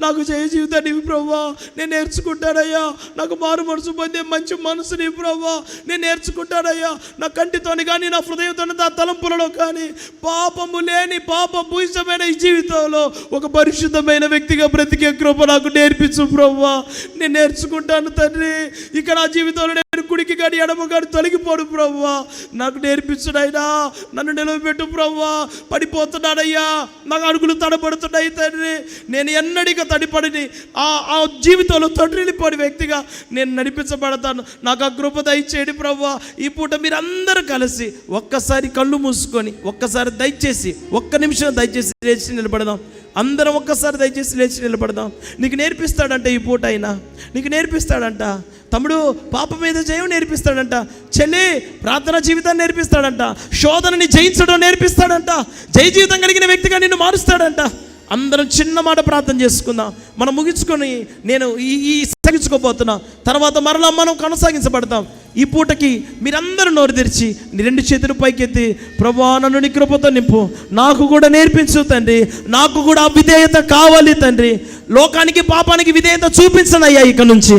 నాకు జయ జీవితాన్ని ప్రభా, నేను నేర్చుకుంటానయ్యా. నాకు మారు మనసు పొందే మంచి మనసుని ప్రభా నేను నేర్చుకుంటానయ్యా. నా కంటితోని కానీ నా హృదయంతో నా తలంపులలో కానీ పాపము లేని పాపభూయిష్టమైన ఈ జీవితంలో ఒక పరిశుద్ధమైన వ్యక్తిగా బ్రతికే కృప నాకు నేర్పించు ప్రభా. నేను నేర్చుకుంటాను తండ్రి. ఇక నా జీవితంలో నేను కుడికి కానీ ఎడమ కానీ తొలగిపోడు ప్రభా. నాకు నేర్పించుడైనా, నన్ను నిలవబెట్టు ప్రభా. పడిపోతున్నాడయ్యా, నాకు అడుగులు తడబడుతున్నాయి తండ్రి. నేను ఎన్నడిగా తడిపడిని ఆ జీవితంలో తొట్టిల్లిపోని వ్యక్తిగా నేను నడిపించబడతాను. నాకు ఆ కృప దయచేయండి ప్రభా. ఈ పూట మీరందరూ కలిసి ఒక్కసారి కళ్ళు మూసుకొని ఒక్కసారి దయచేసి ఒక్క నిమిషం దయచేసి లేచి నిలబడదాం. అందరం ఒక్కసారి దయచేసి లేచి నిలబడదాం. నీకు నేర్పిస్తాడంట ఈ పూట అయినా, నీకు నేర్పిస్తాడంట. తమ్ముడు పాపం మీద జయం నేర్పిస్తాడంట. చెల్లి ప్రార్థన జీవితాన్ని నేర్పిస్తాడంట. శోధనని జయించడం నేర్పిస్తాడంట. జయ జీవితం కలిగిన వ్యక్తిగా నిన్ను మారుస్తాడంట. అందరం చిన్న మాట ప్రార్థన చేసుకుందాం. మనం ముగించుకొని నేను ఈ సాగించుకోబోతున్నా. తర్వాత మరలా మనం కొనసాగించబడతాం. ఈ పూటకి మీరందరూ నోరు తెరిచి నీ రెండు చేతులు పైకెత్తి, ప్రభువా నన్ను నీ కృపతో నింపు, నాకు కూడా నేర్పించు తండ్రి, నాకు కూడా విధేయత కావాలి తండ్రి. లోకానికి పాపానికి విధేయత చూపించనయ్యా, ఇక నుంచి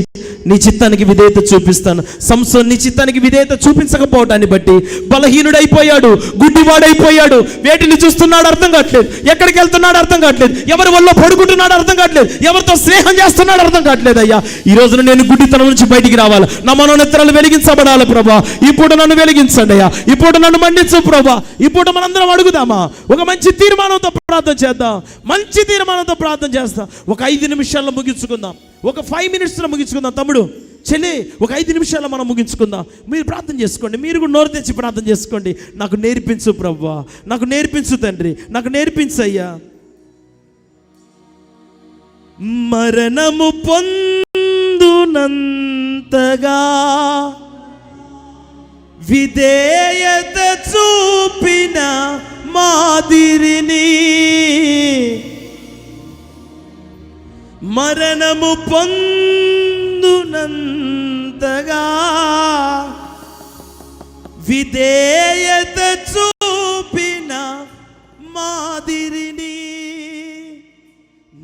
నీ చిత్తానికి విధేయత చూపిస్తాను. సంసోను నీ చిత్తానికి విధేయత చూపించకపోవటాన్ని బట్టి బలహీనుడైపోయాడు, గుడ్డివాడైపోయాడు. వేటిని చూస్తున్నాడు అర్థం కావట్లేదు, ఎక్కడికి వెళ్తున్నాడు అర్థం కావట్లేదు, ఎవరి వల్ల పడుకుంటున్నాడు అర్థం కావట్లేదు, ఎవరితో స్నేహం చేస్తున్నాడు అర్థం కావట్లేదు. అయ్యా ఈ రోజున నేను గుడ్డితనం నుంచి బయటికి రావాలి. నా మనోనేత్రాలు వెలిగించబడాలి ప్రభా. ఇప్పుడు నన్ను వెలిగించండి అయ్యా, ఇప్పుడు నన్ను మండించు ప్రభా. ఇప్పుడు మనందరం అడుగుదామా? ఒక మంచి తీర్మానంతో ప్రార్థన చేద్దాం. మంచి తీర్మానంతో ప్రార్థన చేస్తాం. ఒక 5 నిమిషాల్లో ముగించుకుందాం. ఒక 5 మినిట్స్లో ముగించుకుందాం. తమ్ముడు చెల్లి ఒక 5 నిమిషాల్లో మనం ముగించుకుందాం. మీరు ప్రార్థన చేసుకోండి. మీరు కూడా నోరు తెచ్చి ప్రార్థన చేసుకోండి. నాకు నేర్పించు ప్రభువా, నాకు నేర్పించు తండ్రి, నాకు నేర్పించయ్యా. మరణము పొందునంతగా విధేయత చూపిన మాదిరిని, మరణము పొందునంతగా విధేయత చూపిన మాదిరిని,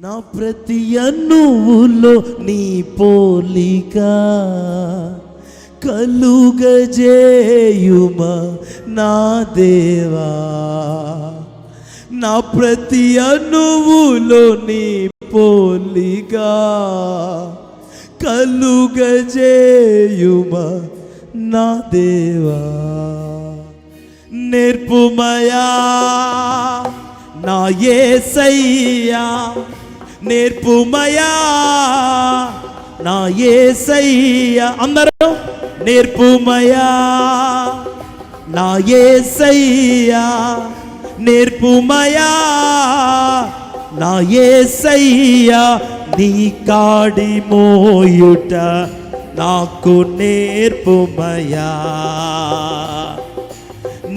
నా ప్రతి అణువులో నీ పోలిక కలుగజేయుమా నా దేవా. నా ప్రతి అణువులో నీ పోలిక కలుగజేయుమా నా దేవా. నేర్పుమయా నా యేసయ్యా, నేర్పుమయా నా యేసయ్యా. అందరూ నేర్పుమయా నా యేసయ్యా, నేర్పుమయా నా యేసయ్యా. నీ కాడి మోయుట నాకు నేర్పుమయా,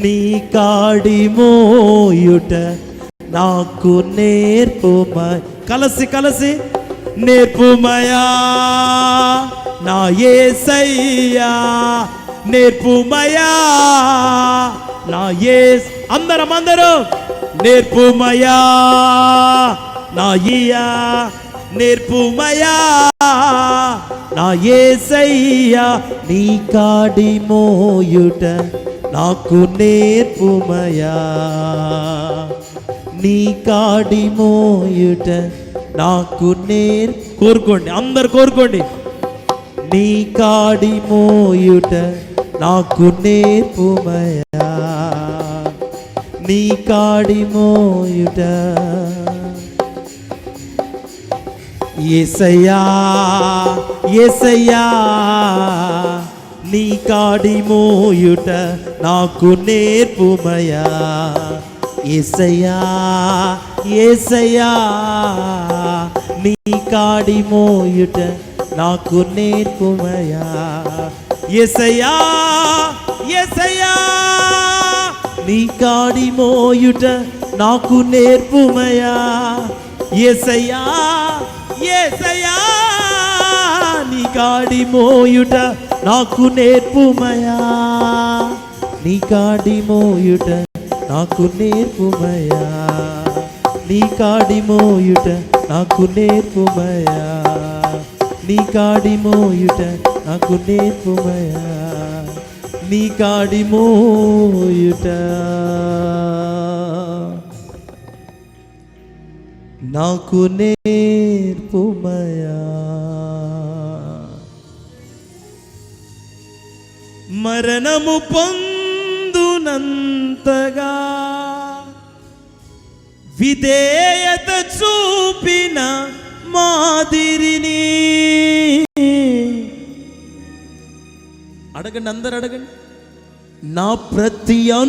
నీ కాడి మోయుట నాకు నేర్పుమయ. కలిసి కలిసి నేర్పుమయా నా యేసయ్యా, నేర్పుమయా నా యేస్. అందరం నేర్పుమయా నా యేసయ్యా, నేర్పుమయా నా యేసయ్యా. నీ కాడి మోయుట నాకు నేర్పుమయా, నీ కాడి మోయుట నాకు కోరుకోండి, అందరు కోరుకోండి. నీ కాడి మోయుట నాకు నేర్పుమయా, నీ కాడి మోయుట. యేసయ్యా యేసయ్యా, నీ కాడి మోయుట నాకు నేర్పుమయా. యేసయ్యా యేసయ్యా, నీ కాడి మోయుట నాకు నేర్పుమయా. యేసయ్యా యేసయ్యా, నీ కాడి మోయుట నాకు నేర్పుమయా. యేసయ్యా యేసయ్యా, నీ కాడి మోయుట నాకు నేర్పుమయా, నీ కాడి మోయుట నాకు నేర్పుమయా, నీ కాడి మోయుట నాకు నేర్పుమయా, నీ కాడి మోయుట నాకు నేర్పుమయా, నీ కాడి మోయుట నాకు నేర్పుమయా. మరణము పొందునంతగా విధేయత చూపిన మాదిరిని అడగండి, అందరు అడగండి. నా ప్రతి